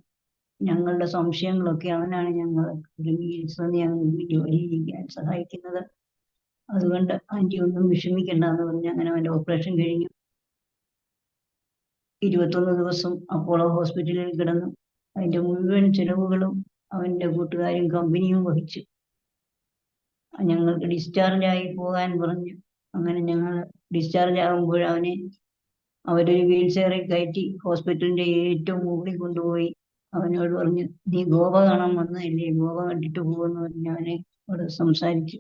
ഞങ്ങളുടെ സംശയങ്ങളൊക്കെ അവനാണ് ഞങ്ങൾ ക്രമീകരിച്ചത്, ഞങ്ങൾക്ക് ജോലി ചെയ്യാൻ സഹായിക്കുന്നത്. അതുകൊണ്ട് ആൻറ്റി ഒന്നും വിഷമിക്കണ്ട എന്ന് പറഞ്ഞ് അങ്ങനെ അവൻ്റെ ഓപ്പറേഷൻ കഴിഞ്ഞു. 21 ദിവസം അപ്പോളോ ഹോസ്പിറ്റലിൽ കിടന്നു. അതിൻ്റെ മുഴുവൻ ചെലവുകളും അവൻ്റെ കൂട്ടുകാരും കമ്പനിയും വഹിച്ചു. ഞങ്ങൾക്ക് ഡിസ്ചാർജായി പോകാൻ പറഞ്ഞു. അങ്ങനെ ഞങ്ങൾ ഡിസ്ചാർജ് ആകുമ്പോൾ അവരൊരു വീൽ ചെയറിൽ കയറ്റി ഹോസ്പിറ്റലിൻ്റെ ഏറ്റവും മുകളിൽ കൊണ്ടുപോയി. അവനോട് പറഞ്ഞു, നീ ഗോവ കാണാൻ വന്നതല്ലേ, ഗോവ കണ്ടിട്ട് പോകുമെന്ന് പറഞ്ഞ് അവനെ അവിടെ സംസാരിച്ചു.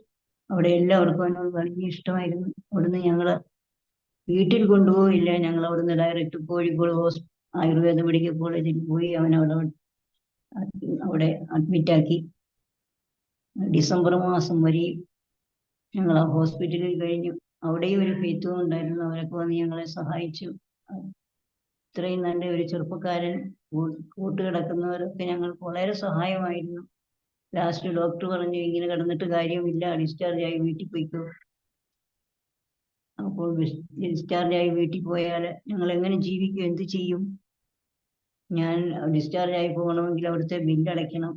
അവിടെ എല്ലാവർക്കും അവനോട് വലിയ ഇഷ്ടമായിരുന്നു. അവിടുന്ന് ഞങ്ങൾ വീട്ടിൽ കൊണ്ടുപോയില്ല, ഞങ്ങൾ അവിടുന്ന് ഡയറക്റ്റ് കോഴിക്കോട് ആയുർവേദ മെഡിക്കൽ കോളേജിൽ പോയി അവിടെ അഡ്മിറ്റാക്കി. ഡിസംബർ മാസം വരെ ഞങ്ങൾ ആ ഹോസ്പിറ്റലിൽ കഴിഞ്ഞു. അവിടെയും ഒരു ഫെയ്ത്തും ഉണ്ടായിരുന്നു, അവരൊക്കെ വന്ന് ഞങ്ങളെ സഹായിച്ചു. ഇത്രയും നല്ല ഒരു ചെറുപ്പക്കാരൻ കൂട്ടുകിടക്കുന്നവരൊക്കെ ഞങ്ങൾക്ക് വളരെ സഹായമായിരുന്നു. ലാസ്റ്റ് ഡോക്ടർ പറഞ്ഞു, ഇങ്ങനെ കിടന്നിട്ട് കാര്യമില്ല, ഡിസ്ചാർജ് ആയി വീട്ടിൽ പോയിക്കോ. അപ്പോൾ ഡിസ്ചാർജ് ആയി വീട്ടിൽ പോയാൽ ഞങ്ങൾ എങ്ങനെ ജീവിക്കും, എന്ത് ചെയ്യും? ഞാൻ ഡിസ്ചാർജ് ആയി പോകണമെങ്കിൽ അവിടുത്തെ ബില്ല് അടയ്ക്കണം.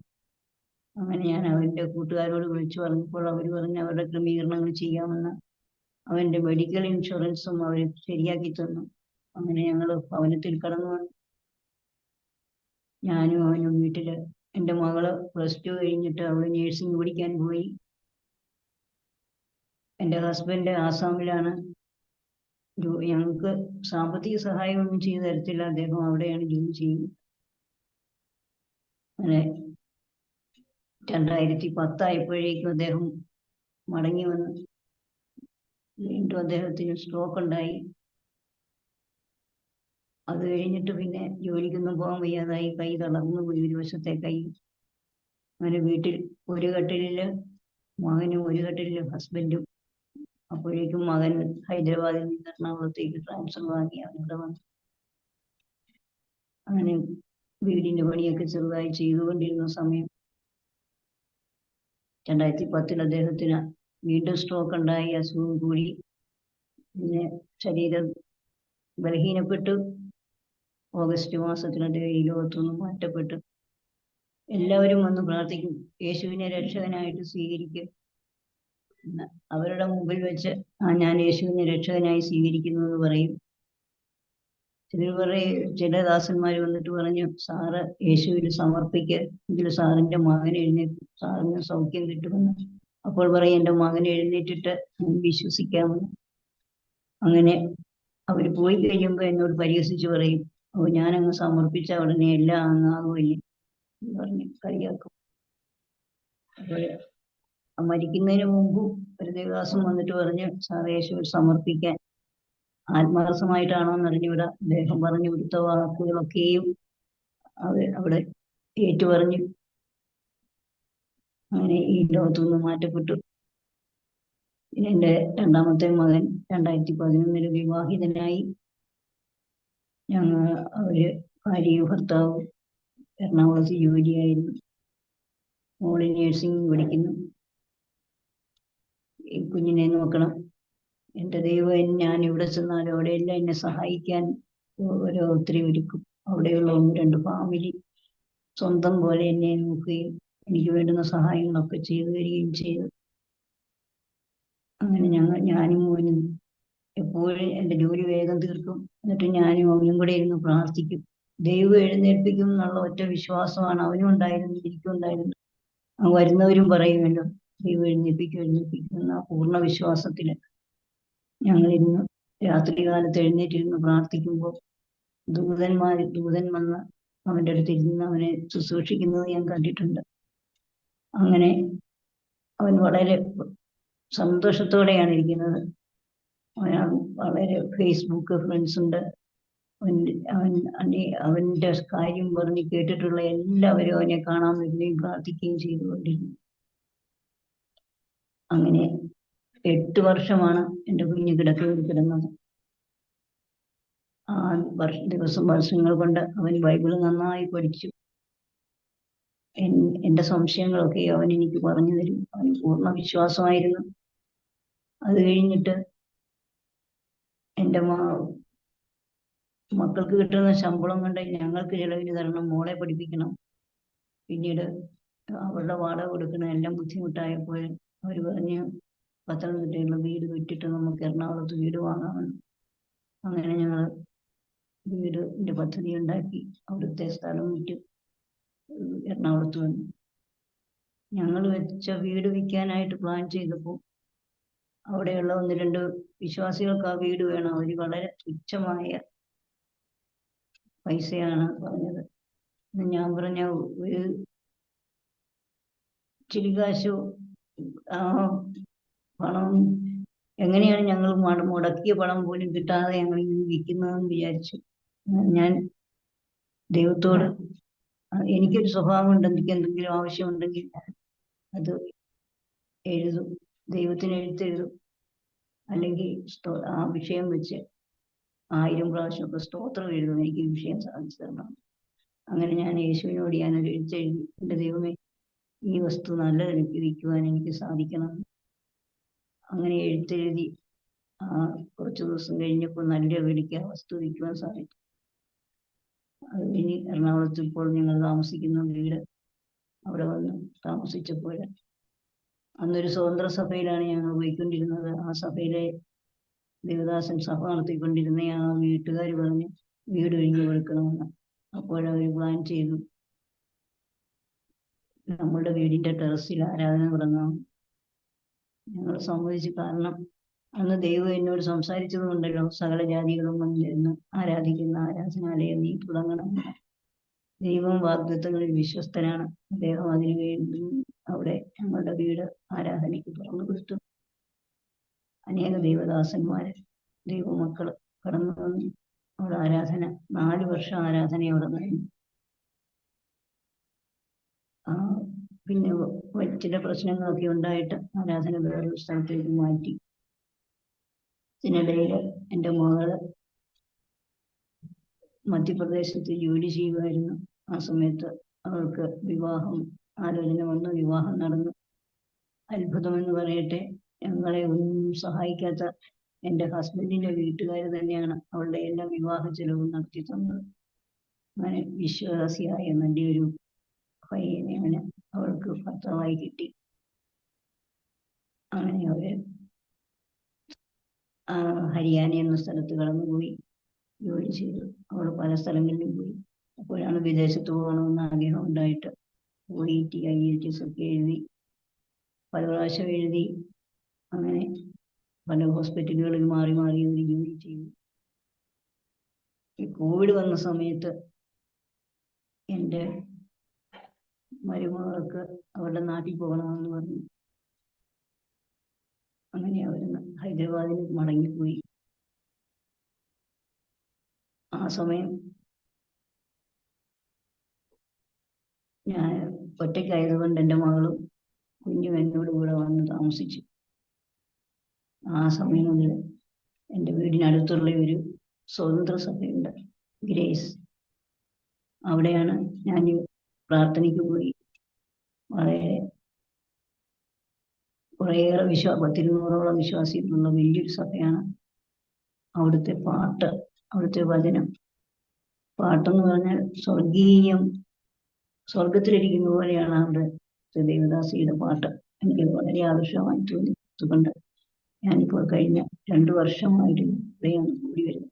അങ്ങനെ ഞാൻ അവൻ്റെ കൂട്ടുകാരോട് വിളിച്ചു പറഞ്ഞപ്പോൾ അവർ പറഞ്ഞ് അവരുടെ ക്രമീകരണങ്ങൾ ചെയ്യാമെന്ന്. അവൻ്റെ മെഡിക്കൽ ഇൻഷുറൻസും അവർ ശരിയാക്കി തന്നു. അങ്ങനെ ഞങ്ങൾ ഭവനത്തിൽ കടന്നു വന്നു. ഞാനും അവനും വീട്ടിൽ. എൻ്റെ മകള് +2 കഴിഞ്ഞിട്ട് അവൾ നേഴ്സിംഗ് പഠിക്കാൻ പോയി. എൻ്റെ ഹസ്ബൻഡ് ആസാമിലാണ്. ഞങ്ങൾക്ക് സാമ്പത്തിക സഹായമൊന്നും ചെയ്തു തരത്തില്ല, അദ്ദേഹം അവിടെയാണ് ജോലി ചെയ്യുന്നത്. അങ്ങനെ 2010 ആയപ്പോഴേക്കും അദ്ദേഹം മടങ്ങി വന്നു. വീണ്ടും അദ്ദേഹത്തിന് സ്ട്രോക്ക് ഉണ്ടായി. അത് കഴിഞ്ഞിട്ട് പിന്നെ ജോലിക്കൊന്നും പോകാൻ വയ്യാതായി, കൈ തളർന്നു പോയി, ഒരു വശത്തെ കൈ. അങ്ങനെ വീട്ടിൽ ഒരു കട്ടിലില് മകനും ഒരു കട്ടിലില് ഹസ്ബൻഡും. അപ്പോഴേക്കും മകൻ ഹൈദരാബാദിൽ നിന്ന് എറണാകുളത്തേക്ക് ട്രാൻസ്ഫർ വാങ്ങി അവിടെ വന്നു. അങ്ങനെ വീടിന്റെ പണിയൊക്കെ ചെറുതായി ചെയ്തുകൊണ്ടിരുന്ന സമയം 2010 അദ്ദേഹത്തിന് വീണ്ടും സ്ട്രോക്ക് ഉണ്ടായി, അസുഖം കൂടി. പിന്നെ ശരീരം ബലഹീനപ്പെട്ടു. ഓഗസ്റ്റ് മാസത്തിൽ അദ്ദേഹം ഈ ലോകത്തുനിന്ന് മാറ്റപ്പെട്ടു. എല്ലാവരും വന്ന് പ്രാർത്ഥിക്കും, യേശുവിനെ രക്ഷകനായിട്ട് സ്വീകരിക്കുക. അവരുടെ മുമ്പിൽ വെച്ച് ഞാൻ യേശുവിനെ രക്ഷകനായി സ്വീകരിക്കുന്നു എന്ന് പറയും. ചില ദാസന്മാർ വന്നിട്ട് പറഞ്ഞു, സാറ് യേശുവിന് സമർപ്പിക്കുക, എങ്കിൽ സാറിന്റെ മകൻ എഴുന്നേറ്റ് സാറിന് സൗഖ്യം കിട്ടുമെന്ന്. അപ്പോൾ പറയും, എൻ്റെ മകൻ എഴുന്നേറ്റിട്ട് വിശ്വസിക്കാമെന്ന്. അങ്ങനെ അവർ പോയി കഴിയുമ്പോൾ എന്നോട് പരിഹസിച്ച് പറയും, ഓ ഞാനങ്ങ് സമർപ്പിച്ച ഉടനെ എല്ലാം അങ്ങാകുമല്ലേ എന്ന് പറഞ്ഞ് കളിയാക്കും. അപ്പോൾ മരിക്കുന്നതിന് മുമ്പ് ഒരു ദേവദാസൻ വന്നിട്ട് പറഞ്ഞ്, സാർ യേശുവിൽ സമർപ്പിക്കാൻ. ആത്മാർത്ഥമായിട്ടാണോ എന്നറിഞ്ഞൂടാ, അദ്ദേഹം പറഞ്ഞു കൊടുത്ത വാക്കുകളൊക്കെയും അവിടെ ഏറ്റു പറഞ്ഞു. അങ്ങനെ ഈ ലോകത്തുനിന്ന് മാറ്റപ്പെട്ടു. പിന്നെ എൻ്റെ രണ്ടാമത്തെ മകൻ 2011 വിവാഹിതനായി. അവര് ഭാര്യയും ഭർത്താവും എറണാകുളത്ത് ജോലിയായിരുന്നു. മോള് നേഴ്സിംഗ് പഠിക്കുന്നു. ഈ കുഞ്ഞിനെ നോക്കണം. എൻ്റെ ദൈവം, ഞാൻ ഇവിടെ ചെന്നാലും അവിടെയെല്ലാം എന്നെ സഹായിക്കാൻ ഓരോരുത്തരെ ഒരുക്കും. അവിടെയുള്ള 1-2 ഫാമിലി സ്വന്തം പോലെ എന്നെ നോക്കുകയും എനിക്ക് വേണ്ടുന്ന സഹായങ്ങളൊക്കെ ചെയ്തു തരികയും ചെയ്തു. അങ്ങനെ ഞാനും മോനും എപ്പോഴും എൻ്റെ ജോലി വേഗം തീർക്കും. എന്നിട്ട് ഞാനും അവനും കൂടെ ഇരുന്ന് പ്രാർത്ഥിക്കും. ദൈവം എഴുന്നേൽപ്പിക്കും എന്നുള്ള ഒറ്റ വിശ്വാസമാണ് അവനും ഉണ്ടായിരുന്നു, എനിക്കും ഉണ്ടായിരുന്നു. വരുന്നവരും പറയുമല്ലോ, ദൈവം എഴുന്നേൽപ്പിക്കും എന്ന പൂർണ്ണ വിശ്വാസത്തില് ഞങ്ങളിരുന്ന് രാത്രികാലത്ത് എഴുന്നേറ്റിരുന്ന് പ്രാർത്ഥിക്കുമ്പോൾ ദൂതൻ വന്ന് അവൻ്റെ അടുത്ത് ഇരുന്ന് അവനെ ശുശ്രൂഷിക്കുന്നത് ഞാൻ കണ്ടിട്ടുണ്ട്. അങ്ങനെ അവൻ വളരെ സന്തോഷത്തോടെയാണ് ഇരിക്കുന്നത്. വളരെ ഫേസ്ബുക്ക് ഫ്രണ്ട്സ് ഉണ്ട്. അവൻ്റെ കാര്യം പറഞ്ഞ് കേട്ടിട്ടുള്ള എല്ലാവരും അവനെ കാണാൻ വരികയും പ്രാർത്ഥിക്കുകയും ചെയ്തുകൊണ്ടിരുന്നു. അങ്ങനെ 8 വർഷമാണ് എൻ്റെ കുഞ്ഞ് കിടക്കയിൽ കിടന്നത്. ആ വർഷങ്ങൾ കൊണ്ട് അവൻ ബൈബിള് നന്നായി പഠിച്ചു. എൻ്റെ സംശയങ്ങളൊക്കെ അവൻ എനിക്ക് പറഞ്ഞു തരും. അവന് പൂർണ്ണ വിശ്വാസമായിരുന്നു. അത് കഴിഞ്ഞിട്ട് എൻ്റെ മക്കൾക്ക് കിട്ടുന്ന ശമ്പളം കൊണ്ട് ഞങ്ങൾക്ക് ചിലവിന് തരണം, മോളെ പഠിപ്പിക്കണം. പിന്നീട് അവളുടെ വാടക കൊടുക്കണം. എല്ലാം ബുദ്ധിമുട്ടായപ്പോൾ അവർ പറഞ്ഞ്, പത്തനംതിട്ടയുള്ള വീട് വിറ്റിട്ട് നമുക്ക് എറണാകുളത്ത് വീട് വാങ്ങാമെന്ന്. അങ്ങനെ ഞങ്ങൾ വീടിൻ്റെ പദ്ധതി ഉണ്ടാക്കി അവിടുത്തെ സ്ഥലം വിറ്റ് എറണാകുളത്ത് വന്നു. ഞങ്ങൾ വെച്ച വീട് വിൽക്കാനായിട്ട് പ്ലാൻ ചെയ്തപ്പോൾ അവിടെയുള്ള 1-2 വിശ്വാസികൾക്ക് ആ വീട് വേണം. അവർ വളരെ തുച്ഛമായ പൈസയാണ് പറഞ്ഞത്. ഞാൻ പറഞ്ഞ ഒരു ഇച്ചിരി കാശോ പണം എങ്ങനെയാണ് ഞങ്ങൾ മുടക്കിയ പണം പോലും കിട്ടാതെ ഞങ്ങൾ ഇങ്ങനെ വിൽക്കുന്നതെന്ന് വിചാരിച്ചു. ഞാൻ ദൈവത്തോട്, എനിക്കൊരു സ്വഭാവമുണ്ട്, എനിക്ക് എന്തെങ്കിലും ആവശ്യമുണ്ടെങ്കിൽ അത് എഴുതും, ദൈവത്തിന് എഴുത്തെഴുതും. അല്ലെങ്കിൽ ആ വിഷയം വെച്ച് 1000 പ്രാവശ്യമൊക്കെ സ്തോത്രം എഴുതും എനിക്ക് ഈ വിഷയം സാധിച്ചു തരണം. അങ്ങനെ ഞാൻ യേശുവിനോട് ഞാനൊരു എഴുത്തെഴുതി, എൻ്റെ ദൈവമേ, ഈ വസ്തു നല്ലതെനിക്ക് വിൽക്കുവാൻ എനിക്ക് സാധിക്കണം. അങ്ങനെ എഴുത്തെഴുതി കുറച്ച് ദിവസം കഴിഞ്ഞപ്പോൾ നല്ല വിലയ്ക്ക് ആ വസ്തു വിൽക്കുവാൻ സാധിച്ചു. അത് കഴിഞ്ഞ് എറണാകുളത്ത് ഇപ്പോൾ ഞങ്ങൾ താമസിക്കുന്ന വീട് അവിടെ വന്ന് താമസിച്ചപ്പോൾ അന്നൊരു സ്വതന്ത്ര സഭയിലാണ് ഞങ്ങൾ പോയിക്കൊണ്ടിരുന്നത്. ആ സഭയിലെ ദേവദാസൻ സഭ നടത്തിക്കൊണ്ടിരുന്ന ആ വീട്ടുകാർ പറഞ്ഞ് വീട് ഒഴിഞ്ഞു കൊടുക്കണമെന്ന്. അപ്പോഴവർ പ്ലാൻ ചെയ്തു നമ്മളുടെ വീടിന്റെ ടെറസിൽ ആരാധന തുടങ്ങാം. ഞങ്ങൾ സമ്മതിച്ചു. കാരണം അന്ന് ദൈവം എന്നോട് സംസാരിച്ചത് കൊണ്ടല്ലോ, സകല ജാതികളും വന്നിരുന്ന് ആരാധിക്കുന്ന ആരാധനാലയം നീ തുടങ്ങണമെന്ന്. ദൈവം വാഗ്ദത്തങ്ങളിൽ വിശ്വസ്തനാണ്. അദ്ദേഹം അതിനു വേണ്ടി അവിടെ ഞങ്ങളുടെ വീട് ആരാധനയ്ക്ക് തുറന്നു കൊടുത്തു. അനേക ദൈവദാസന്മാര്, ദൈവമക്കള് കടന്നു വന്നു. അവിടെ ആരാധന 4 വർഷം ആരാധന അവിടെ കഴിഞ്ഞു. പിന്നെ ചില പ്രശ്നങ്ങളൊക്കെ ഉണ്ടായിട്ട് ആരാധന വേറൊരു സ്ഥലത്തേക്ക് മാറ്റി. ഇതിനിടയിൽ എൻ്റെ മകള് മധ്യപ്രദേശത്ത് ജോലി ചെയ്യുമായിരുന്നു. ആ സമയത്ത് അവൾക്ക് വിവാഹം ആലോചന വന്നു, വിവാഹം നടന്നു. അത്ഭുതമെന്ന് പറയട്ടെ, ഞങ്ങളെ ഒന്നും സഹായിക്കാത്ത എൻ്റെ ഹസ്ബൻഡിന്റെ വീട്ടുകാർ തന്നെയാണ് അവളുടെ എല്ലാ വിവാഹ ചെലവും നടത്തി തന്നത്. അങ്ങനെ വിശ്വാസിയായ നല്ലൊരു പയ്യനെ അവൾക്ക് ഭർത്താവായി കിട്ടി. അങ്ങനെ അവര് ഹരിയാന എന്ന സ്ഥലത്ത് കടന്നുപോയി ജോലി ചെയ്തു. അവൾ പല സ്ഥലങ്ങളിലും പോയി. അപ്പോഴാണ് വിദേശത്ത് പോകണമെന്ന് ആഗ്രഹം ഉണ്ടായിട്ട് OET IELTS ഒക്കെ എഴുതി, പല പ്രാവശ്യം എഴുതി. അങ്ങനെ പല ഹോസ്പിറ്റലുകളിൽ മാറി മാറി ഒരു ജോലി ചെയ്തു. ഈ കോവിഡ് വന്ന സമയത്ത് എൻ്റെ മരുമകൾക്ക് അവരുടെ നാട്ടിൽ പോകണമെന്ന് പറഞ്ഞു. അങ്ങനെ അവർ ഹൈദരാബാദിൽ മടങ്ങിപ്പോയി. ആ സമയം ഞാൻ ഒറ്റയ്ക്കായതുകൊണ്ട് എൻ്റെ മകളും കുഞ്ഞും എന്നോട് കൂടെ വന്ന് താമസിച്ചു. ആ സമയം മുതൽ എൻ്റെ വീടിനടുത്തുള്ള ഒരു സ്വതന്ത്ര സഭയുണ്ട്, ഗ്രേസ്. അവിടെയാണ് ഞാൻ പ്രാർത്ഥനയ്ക്ക് പോയി. വളരെ കുറേയേറെ 200ഓളം വിശ്വാസികളുള്ള വലിയൊരു സഭയാണ്. അവിടുത്തെ പാട്ട്, അവിടുത്തെ വചനം, പാട്ടെന്ന് പറഞ്ഞാൽ സ്വർഗീയം, സ്വർഗത്തിലിരിക്കുന്ന പോലെയാണ് അവിടുത്തെ ദേവദാസിയുടെ പാട്ട്. എനിക്ക് വളരെ ആകർഷകമായി തോന്നി. അതുകൊണ്ട് ഞാനിപ്പോൾ കഴിഞ്ഞ 2 വർഷമായിട്ട് ഇവിടെയാണ് കൂടി വരുന്നത്.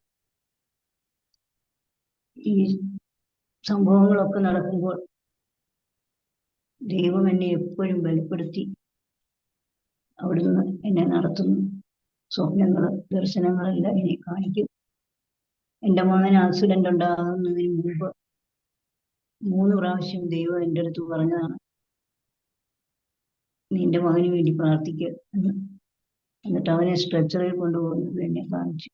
ഈ സംഭവങ്ങളൊക്കെ നടക്കുമ്പോൾ ദൈവം എന്നെ എപ്പോഴും ബലപ്പെടുത്തി അവിടുന്ന് എന്നെ നടത്തുന്നു. സ്വപ്നങ്ങൾ, ദർശനങ്ങളെല്ലാം എന്നെ കാണിക്കും. എൻ്റെ മകന് ആക്സിഡന്റ് ഉണ്ടാകുന്നതിന് മുമ്പ് 3 പ്രാവശ്യം ദൈവം എൻ്റെ അടുത്ത് പറഞ്ഞതാണ്, നിന്റെ മകന് വേണ്ടി പ്രാർത്ഥിക്കുക എന്ന്. എന്നിട്ട് അവനെ സ്ട്രെച്ചറിൽ കൊണ്ടുപോകുന്നത് എന്നെ കാണിച്ചു.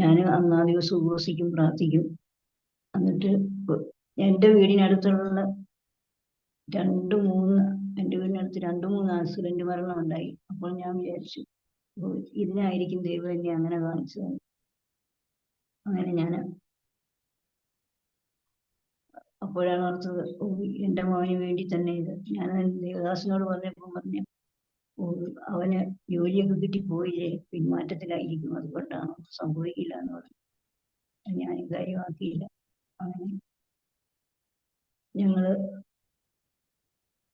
ഞാൻ അന്ന് ആ ദിവസം ഉപവസിക്കും, പ്രാർത്ഥിക്കും. എന്നിട്ട് എൻ്റെ വീടിനടുത്തുള്ള എൻ്റെ വീടിനടുത്ത് 2-3 ആക്സിഡന്റ് മരണം ഉണ്ടായി. അപ്പോൾ ഞാൻ വിചാരിച്ചു, ഇതിനായിരിക്കും ദൈവം എന്നെ അങ്ങനെ കാണിച്ചത്. അങ്ങനെ ഞാൻ അപ്പോഴാണ് ഓർത്തത്, എൻ്റെ മകന് വേണ്ടി തന്നെ ഇത്. ഞാൻ ദേവദാസിനോട് പറഞ്ഞു, അവന് ജോലിയൊക്കെ കിട്ടിപ്പോയില്ലേ, പിന്മാറ്റത്തിലായിരിക്കും, അതുകൊണ്ടാണ്, സംഭവിക്കില്ല എന്ന് പറഞ്ഞു. ഞാൻ കാര്യമാക്കിയില്ല. അങ്ങനെ ഞങ്ങള്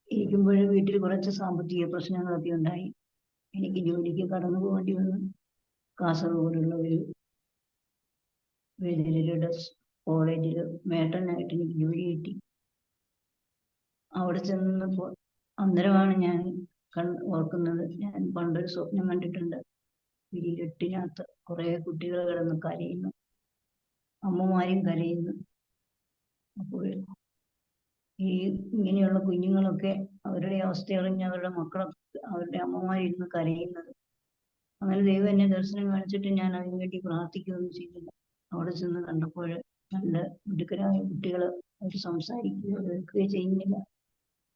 ഇരിക്കുമ്പോഴേ വീട്ടിൽ കുറച്ച് സാമ്പത്തിക പ്രശ്നങ്ങളൊക്കെ ഉണ്ടായി. എനിക്ക് ജോലിക്ക് കടന്നു പോകേണ്ടി വന്നു. കാസർഗോഡുള്ള ഒരു കോളേജിൽ മേട്ടനായിട്ട് എനിക്ക് ജോലി കിട്ടി. അവിടെ ചെന്നപ്പോൾ അന്നേരമാണ് ഞാൻ ഓർക്കുന്നത്, ഞാൻ പണ്ടൊരു സ്വപ്നം കണ്ടിട്ടുണ്ട്. വീടിനകത്ത് കുറെ കുട്ടികൾ കിടന്ന് കരയുന്നു, അമ്മമാരും കരയുന്നു. അപ്പോൾ ഇങ്ങനെയുള്ള കുഞ്ഞുങ്ങളൊക്കെ അവരുടെ അവസ്ഥ അറിഞ്ഞ് അവരുടെ മക്കളൊക്കെ, അവരുടെ അമ്മമാരിരുന്ന് കരയുന്നത്. അങ്ങനെ ദൈവം എന്നെ ദർശനം കാണിച്ചിട്ട് ഞാൻ അതിനു വേണ്ടി പ്രാർത്ഥിക്കുകയൊന്നും ചെയ്തില്ല. അവിടെ ചെന്ന് കണ്ടപ്പോൾ നല്ല മിടുക്കരായ കുട്ടികൾ, അവർ സംസാരിക്കുകയോ കേൾക്കുകയോ ചെയ്യുന്നില്ല.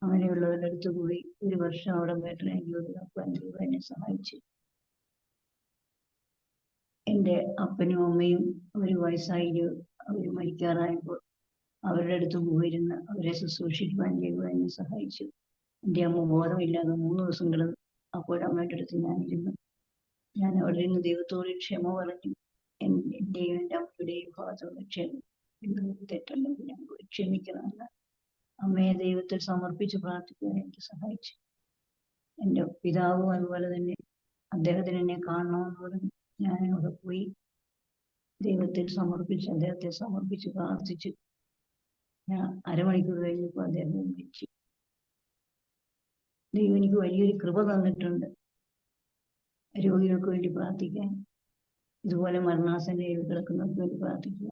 അങ്ങനെയുള്ളവരുടെ അടുത്ത് പോയി 1 വർഷം അവിടെ മേട്ടനായി ജോലി നോക്കാൻ ദൈവം എന്നെ സഹായിച്ചു. എൻ്റെ അപ്പനും അമ്മയും ഒരു വയസ്സായി അവർ മരിക്കാറായപ്പോൾ അവരുടെ അടുത്ത് പോയിരുന്ന് അവരെ ശുശ്രൂഷിക്കുവാൻ ദൈവം എന്നെ സഹായിച്ചു. എൻ്റെ അമ്മ ബോധമില്ലാതെ 3 ദിവസം കിടന്നു. അപ്പോഴമ്മയുടെ അടുത്ത് ഞാനിരുന്നു. ഞാൻ അവിടെ നിന്ന് ദൈവത്തോട് ക്ഷമ പറഞ്ഞു. എൻ്റെയും എൻ്റെ അമ്മയുടെയും ഭാഗത്തുള്ള ക്ഷമ തെറ്റുണ്ടെങ്കിൽ ഞാൻ ക്ഷമിക്കണമെന്ന് അമ്മയെ ദൈവത്തിൽ സമർപ്പിച്ച് പ്രാർത്ഥിക്കാൻ എനിക്ക് സഹായിച്ചു. എൻ്റെ പിതാവും അതുപോലെ തന്നെ അദ്ദേഹത്തിന് എന്നെ കാണണമെന്ന് പറഞ്ഞു. ഞാൻ അവിടെ പോയി ദൈവത്തിൽ സമർപ്പിച്ച് അദ്ദേഹത്തെ സമർപ്പിച്ച് പ്രാർത്ഥിച്ചു. ഞാൻ അരമണിക്കൂർ കഴിഞ്ഞപ്പോൾ അദ്ദേഹം മരിച്ചു. ദൈവം എനിക്ക് വലിയൊരു കൃപ തന്നിട്ടുണ്ട് രോഗികൾക്ക് വേണ്ടി പ്രാർത്ഥിക്കാൻ, ഇതുപോലെ മരണാസന്നയിൽ കിടക്കുന്നവർക്ക് വേണ്ടി പ്രാർത്ഥിക്കുക.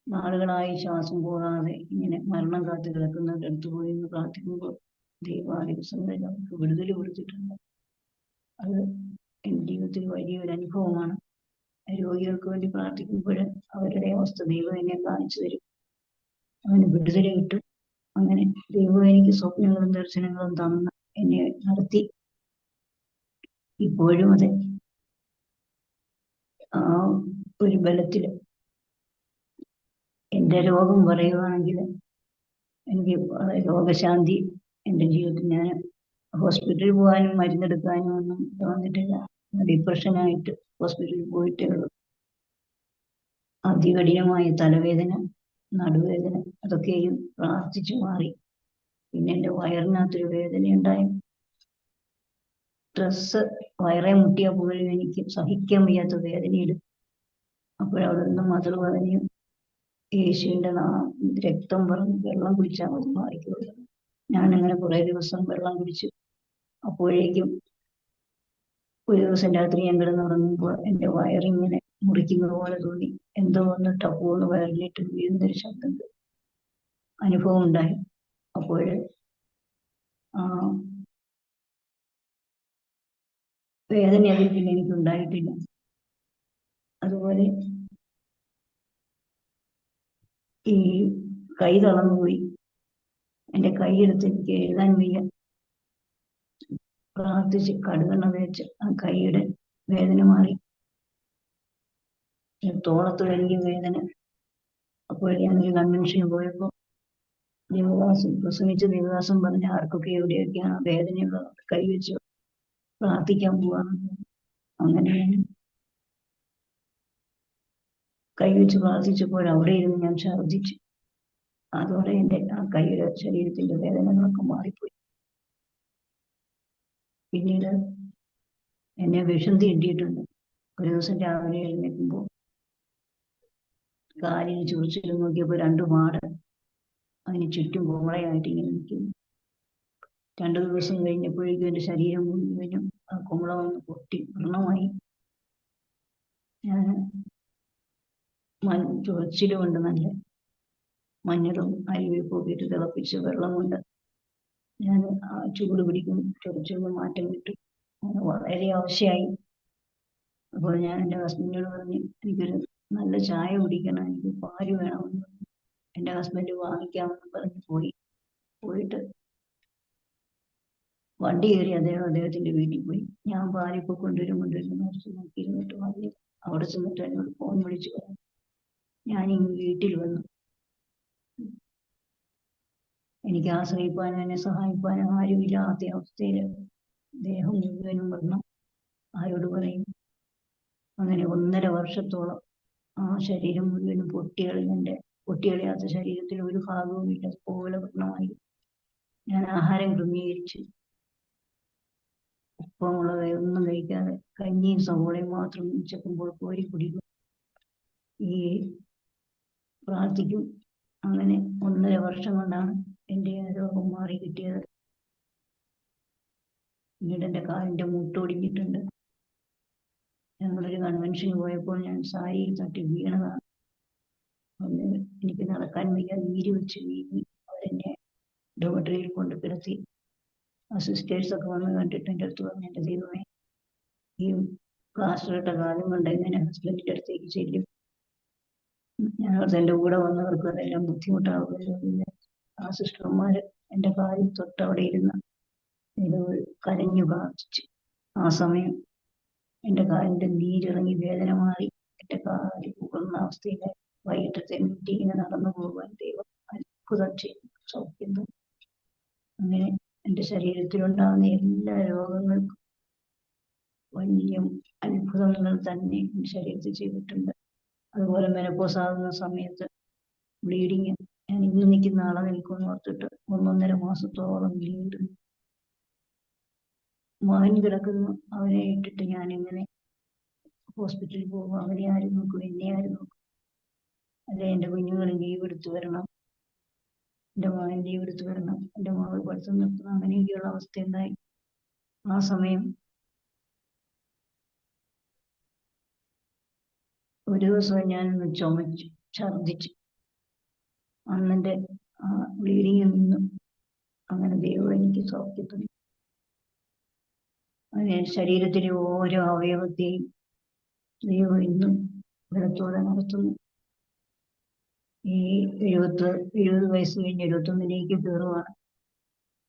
നാളുകളായി ശ്വാസം പോകാതെ ഇങ്ങനെ മരണം കാത്തു കിടക്കുന്നവരുടെ അടുത്ത് പോയി നിന്ന് പ്രാർത്ഥിക്കുമ്പോൾ ദൈവം ആ ദിവസങ്ങളിൽ അവർക്ക് വിടുതൽ കൊടുത്തിട്ടുണ്ട്. അത് എൻ്റെ ജീവിതത്തിൽ വലിയൊരു അനുഭവമാണ്. രോഗികൾക്ക് വേണ്ടി പ്രാർത്ഥിക്കുമ്പോൾ അവരുടെ അവസ്ഥ ദൈവം എന്നെ കാണിച്ചു തരും, അവന് വിടുതൽ കിട്ടും. അങ്ങനെ ദൈവം എനിക്ക് സ്വപ്നങ്ങളും ദർശനങ്ങളും തന്ന് എന്നെ നടത്തി. ഇപ്പോഴും അതെ, ആ ഒരു ബലത്തിൽ എൻ്റെ രോഗം പറയുകയാണെങ്കിൽ എനിക്ക് രോഗശാന്തി എൻ്റെ ജീവിതത്തിൽ, ഞാൻ ഹോസ്പിറ്റലിൽ പോകാനും മരുന്നെടുക്കാനും ഒന്നും വന്നിട്ടില്ല. ഡിപ്രഷനായിട്ട് ഹോസ്പിറ്റലിൽ പോയിട്ടേ ഉള്ളൂ. അതികഠിനമായ തലവേദന, നടുവേദന അതൊക്കെയും പ്രാർത്ഥിച്ചു മാറി. പിന്നെ എൻ്റെ വയറിനകത്തൊരു വേദനയുണ്ടായി. ഡ്രസ്സ് വയറെ മുട്ടിയാൽ പോലും എനിക്ക് സഹിക്കാൻ വയ്യാത്ത വേദനയിടും. അപ്പോഴവിടെ നിന്ന് മദർ പറഞ്ഞു, യേശുവിൻ്റെ രക്തം പറഞ്ഞ് വെള്ളം കുടിച്ചാൽ മതി മാറിക്കുള്ളൂ. ഞാനങ്ങനെ കുറേ ദിവസം വെള്ളം കുടിച്ചു. അപ്പോഴേക്കും ഒരു ദിവസം രാത്രി ഞാൻ കിടന്നുറങ്ങുമ്പോൾ എൻ്റെ വയറിങ്ങനെ മുറിക്കുന്നത് പോലെ തോന്നി. എന്തോ ഒന്ന് ടപ്പൂന്ന് വയറിലിട്ട് വീഴുന്നൊരു ശബ്ദം അനുഭവം ഉണ്ടായി. അപ്പോൾ വേദന അതിൽ പിന്നെ എനിക്കുണ്ടായിട്ടില്ല. അതുപോലെ ഈ കൈ തളർന്നുപോയി. എൻ്റെ കൈയെടുത്ത് എനിക്ക് എഴുതാൻ വയ്യ. പ്രാർത്ഥിച്ച് കടുകെണ്ണ തേച്ച് ആ കൈയുടെ വേദന മാറി. തോളത്ത് വലിയ വേദന. അപ്പോൾ ഞാനൊരു കൺവെൻഷന് പോയപ്പോൾ ദേവദാസം പ്രസംഗിച്ച് ദേവദാസം പറഞ്ഞ ആർക്കൊക്കെ എവിടെയൊക്കെയാണ് വേദനയുള്ളത് കൈവച്ച് പ്രാർത്ഥിക്കാൻ പോവാന്ന്. അങ്ങനെ ഞാൻ കൈവച്ച് പ്രാർത്ഥിച്ചപ്പോൾ അവിടെ ഇരുന്ന് ഞാൻ ഛർദ്ദിച്ചു. അതോടെ എൻ്റെ ആ കൈയുടെ ശരീരത്തിന്റെ വേദനകളൊക്കെ മാറിപ്പോയി. പിന്നീട് എന്നെ വിഷന്തി കിട്ടിയിട്ടുണ്ട്. ഒരു ദിവസം രാവിലെ എഴുന്നേൽക്കുമ്പോൾ കാലിന് ചുറിച്ചിൽ നോക്കിയപ്പോൾ 2 പാട് അതിന് ചുറ്റും കുമളയായിട്ട് ഇങ്ങനെ നിൽക്കുന്നു. 2 ദിവസം കഴിഞ്ഞപ്പോഴേക്കും എൻ്റെ ശരീരം മുഴുവനും ആ കുമള വന്ന് പൊട്ടി വ്രണമായി. ഞാൻ ചുറിച്ചിൽ കൊണ്ട് നല്ല മഞ്ഞളും അരിവേപ്പും ഇട്ട് തിളപ്പിച്ച് വെള്ളം കൊണ്ട് ഞാൻ ചൂട് പിടിക്കും, ചൊറിച്ചൊന്ന് മാറ്റം കിട്ടും. അങ്ങനെ വളരെ ആവശ്യമായി. അപ്പോൾ ഞാൻ എൻ്റെ ഹസ്ബൻഡിനോട് പറഞ്ഞു, എനിക്കൊരു നല്ല ചായ കുടിക്കണം, എനിക്ക് പാല് വേണമെന്ന് പറഞ്ഞു. എൻ്റെ ഹസ്ബൻഡ് വാങ്ങിക്കാമെന്ന് പറഞ്ഞ് പോയിട്ട് വണ്ടി കയറി അദ്ദേഹത്തിൻ്റെ വീട്ടിൽ പോയി. ഞാൻ പാലിപ്പോൾ കൊണ്ടുവരും നോക്കിയിരുന്നിട്ട് വന്നു. അവിടെ ചെന്നിട്ട് എന്നോട് ഫോൺ വിളിച്ചു പറഞ്ഞു. ഞാനിങ്ങ് വീട്ടിൽ വന്നു. എനിക്ക് ആശ്രയിപ്പാനും എന്നെ സഹായിപ്പാനും ആരുമില്ലാത്ത അവസ്ഥയിൽ ദേഹം മുഴുവനും വരണം, ആരോട് പറയും. അങ്ങനെ 1.5 വർഷത്തോളം ആ ശരീരം മുഴുവനും പൊട്ടിയളിയാത്ത ശരീരത്തിൽ ഒരു ഭാഗവും ഇല്ല, പോലെ വ്രണമായി. ഞാൻ ആഹാരം ക്രമീകരിച്ചു. ഉപ്പമുള്ളത് ഒന്നും കഴിക്കാതെ കഞ്ഞിയും സവോളയും മാത്രം ഉച്ചക്കുമ്പോൾ കോരി കുടിക്കും, ഈ പ്രാർത്ഥിക്കും. അങ്ങനെ 1.5 വർഷം കൊണ്ടാണ് എൻ്റെ രോഗം മാറി കിട്ടിയത്. പിന്നീട് എൻ്റെ കാലിൻ്റെ മുട്ടൊടിഞ്ഞിട്ടുണ്ട്. ഞങ്ങളൊരു കൺവെൻഷന് പോയപ്പോൾ ഞാൻ സാരിയിൽ തട്ടി വീണതാണ്. അന്ന് എനിക്ക് നടക്കാൻ വയ്യ, നീര് വെച്ച് വീങ്ങി. അവരെന്നെ ഡോക്ടറിൽ കൊണ്ട് കിടത്തി. ആ സിസ്റ്റേഴ്സൊക്കെ വന്ന് കണ്ടിട്ട് എൻ്റെ അടുത്ത് പറഞ്ഞു, എൻ്റെ ദൈവമേ, ഈ പ്ലാസ്റ്ററിട്ട കാലം കൊണ്ട് എങ്ങനെ ഹസ്ബൻഡിൻ്റെ അടുത്തേക്ക് ചെല്ലും? ഞങ്ങൾക്ക് എൻ്റെ കൂടെ വന്നവർക്ക് അതെല്ലാം ബുദ്ധിമുട്ടാവുമല്ലോ. ആ സിസ്റ്റർമാർ എൻ്റെ കാലിൽ തൊട്ടവിടെ ഇരുന്ന് ഇത് കരഞ്ഞു പ്രാർത്ഥിച്ചു. ആ സമയം എൻ്റെ കാലിൻ്റെ നീരിറങ്ങി വേദന മാറി എൻ്റെ കാല് പോകുന്ന അവസ്ഥയിലായി. വൈകിട്ടത്തെ മീറ്റിങ്ങിന് നടന്നു പോകാൻ ദൈവം അത്ഭുതം ചെയ്തു സൗഖ്യം. അങ്ങനെ എൻ്റെ ശരീരത്തിലുണ്ടാകുന്ന എല്ലാ രോഗങ്ങൾക്കും വലിയ അത്ഭുതങ്ങൾ തന്നെ എൻ്റെ ശരീരത്തിൽ ചെയ്തിട്ടുണ്ട്. അതുപോലെ മെനപ്പോസ് ആകുന്ന സമയത്ത് ബ്ലീഡിങ് ഞാൻ ഇന്ന് നിൽക്കുന്ന ആളെ നിൽക്കുമെന്ന് ഓർത്തിട്ട് 1.5 മാസത്തോളം ബ്ലീഡ്. മകൻ കിടക്കുന്നു, അവനെ ഇട്ടിട്ട് ഞാൻ എങ്ങനെ ഹോസ്പിറ്റലിൽ പോകും? അവനെ ആരും നോക്കും? എന്നെ ആരും നോക്കും? അല്ലെ എൻ്റെ കുഞ്ഞുങ്ങൾ ലീവ് എടുത്തു വരണം, എൻ്റെ മകൻ ലീവ് എടുത്തു വരണം, എൻ്റെ മകൾ പഠിത്തം നിർത്തണം, അങ്ങനെയൊക്കെയുള്ള അവസ്ഥ ഉണ്ടായി. ആ സമയം ഒരു ദിവസം ഞാനൊന്ന് ചുമച്ചു, ഛർദിച്ചു. അന്നെൻ്റെ ബ്ലീഡിങ്ങിൽ നിന്നും അങ്ങനെ ദൈവം എനിക്ക് സൗഖ്യം തന്നു. അങ്ങനെ ശരീരത്തിലെ ഓരോ അവയവത്തെയും ദൈവം ഇന്നും ബലത്തോടെ നടത്തുന്നു. ഈ 70 വയസ്സ് കഴിഞ്ഞ് 71ലേക്ക് കയറുവാണ്.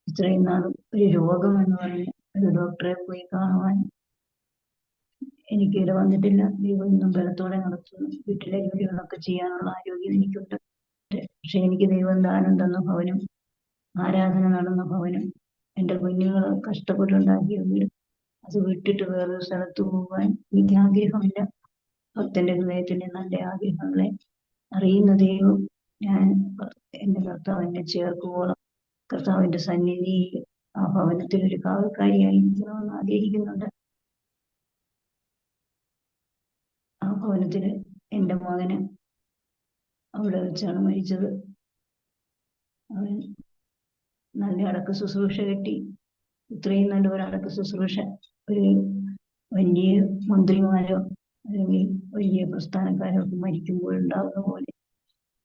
ഇത്രയും നാളും ഒരു രോഗം എന്ന് പറഞ്ഞ് ഒരു ഡോക്ടറെ പോയി കാണുവാൻ എനിക്ക് ഇട വന്നിട്ടില്ല. ദൈവം ഇന്നും ബലത്തോടെ നടത്തുന്നു. വീട്ടിലെ ജോലികളൊക്കെ ചെയ്യാനുള്ള ആരോഗ്യം എനിക്കുണ്ട്. പക്ഷെ എനിക്ക് ദൈവം ദാനം തന്ന ഭവനം, ആരാധന നടന്ന ഭവനം, എൻ്റെ കുഞ്ഞുങ്ങൾ കഷ്ടപ്പെട്ടുണ്ടാക്കിയ വീട്, അത് വിട്ടിട്ട് വേറൊരു സ്ഥലത്ത് പോകാൻ എനിക്ക് ആഗ്രഹമില്ല. ഭക്തന്റെ ഹൃദയത്തിന്റെ നല്ല ആഗ്രഹങ്ങളെ അറിയുന്ന ദൈവം ഞാൻ എൻ്റെ കർത്താവ് എന്നെ ചേർക്കുവോളം കർത്താവിന്റെ സന്നിധിയിൽ ആ ഭവനത്തിൽ ഒരു കാവൽക്കാരിയായി നിൽക്കണമെന്ന് ആഗ്രഹിക്കുന്നുണ്ട്. ആ ഭവനത്തിൽ എൻ്റെ മകന് അവിടെ വെച്ചാണ് മരിച്ചത്. അവൻ നല്ല അടക്ക ശുശ്രൂഷ കിട്ടി. ഇത്രയും നല്ല ഒരു അടക്ക ശുശ്രൂഷ ഒരു വലിയ മന്ത്രിമാരോ അല്ലെങ്കിൽ വലിയ പ്രസ്ഥാനക്കാരോ ഒക്കെ മരിക്കുമ്പോഴുണ്ടാകുന്ന പോലെ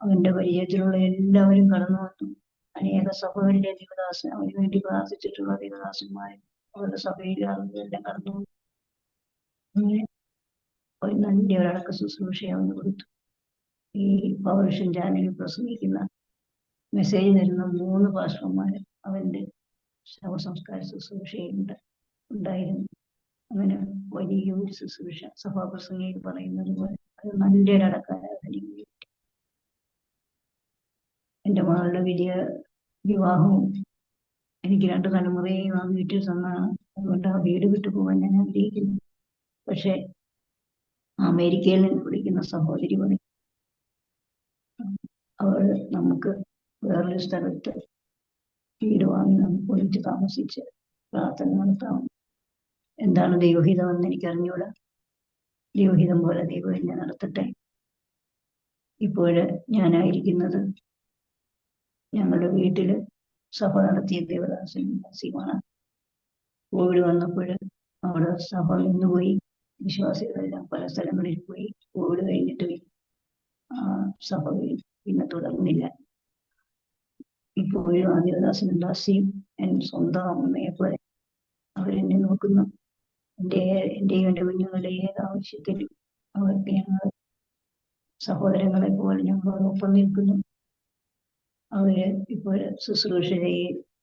അവന്റെ പരിചയത്തിലുള്ള എല്ലാവരും കടന്നു വന്നു. അനേക സഭകളിലെ ദേവദാസൻ, അവന് വേണ്ടി പ്രാർത്ഥിച്ചിട്ടുള്ള ദേവദാസന്മാരും അവരുടെ സഭയിലെ ആളുകളെല്ലാം കടന്നു വന്നു. അങ്ങനെ ഒരു നല്ല ഒരടക്ക ശുശ്രൂഷ അവന് കൊടുത്തു. ഈ പൗരുഷൻ ചാനലിൽ പ്രസംഗിക്കുന്ന മെസ്സേജ് തരുന്ന 3 പാസ്റ്റർമാര് അവന്റെ ശവസംസ്കാര ശുശ്രൂഷയുണ്ടായിരുന്നു. അങ്ങനെ വലിയ ഒരു ശുശ്രൂഷ സഭാപ്രസംഗയിൽ പറയുന്നത് പോലെ അത് നല്ലൊരടക്കാരാധനയും. എൻ്റെ മകളുടെ വലിയ വിവാഹവും എനിക്ക് 2 തലമുറയും ആ വീട്ടിൽ തന്നാണ്. അതുകൊണ്ട് ആ വീട് വിട്ടു പോകാൻ ഞാൻ ആഗ്രഹിക്കുന്നു. പക്ഷെ അമേരിക്കയിൽ നിന്ന് വിളിക്കുന്ന സഹോദരി പറയും, അവൾ നമുക്ക് വേറൊരു സ്ഥലത്ത് വീട് വാങ്ങി നമുക്ക് ഒന്നിച്ച് താമസിച്ച് പ്രാർത്ഥന നടത്താം. എന്താണ് ദൈവഹിതം എന്ന് എനിക്ക് അറിഞ്ഞൂടാ. ദൈവഹിതം പോലെ ദൈവം എന്നെ നടത്തട്ടെ. ഇപ്പോഴ് ഞാനായിരിക്കുന്നത് ഞങ്ങളുടെ വീട്ടില് സഭ നടത്തിയ ദേവദാസന്മാരാണ്. കോവിഡ് വന്നപ്പോൾ അവിടെ സഭ നിന്നുപോയി. വിശ്വാസികളെല്ലാം പല സ്ഥലങ്ങളിൽ പോയി. കോവിഡ് കഴിഞ്ഞിട്ട് സഭ പിന്നെ തുടർന്നില്ല. ഇപ്പോഴും ആ ദേവദാസനും ദാസിയും എൻ്റെ സ്വന്തം അമ്മയെ പോലെ അവരെന്നെ നോക്കുന്നു. എൻ്റെയും എൻ്റെ കുഞ്ഞുങ്ങളുടെ ഏത് ആവശ്യത്തിലും അവർക്ക് ഞങ്ങൾ സഹോദരങ്ങളെ പോലെ ഞങ്ങളോടൊപ്പം നിൽക്കുന്നു. അവര് ഇപ്പോൾ ശുശ്രൂഷ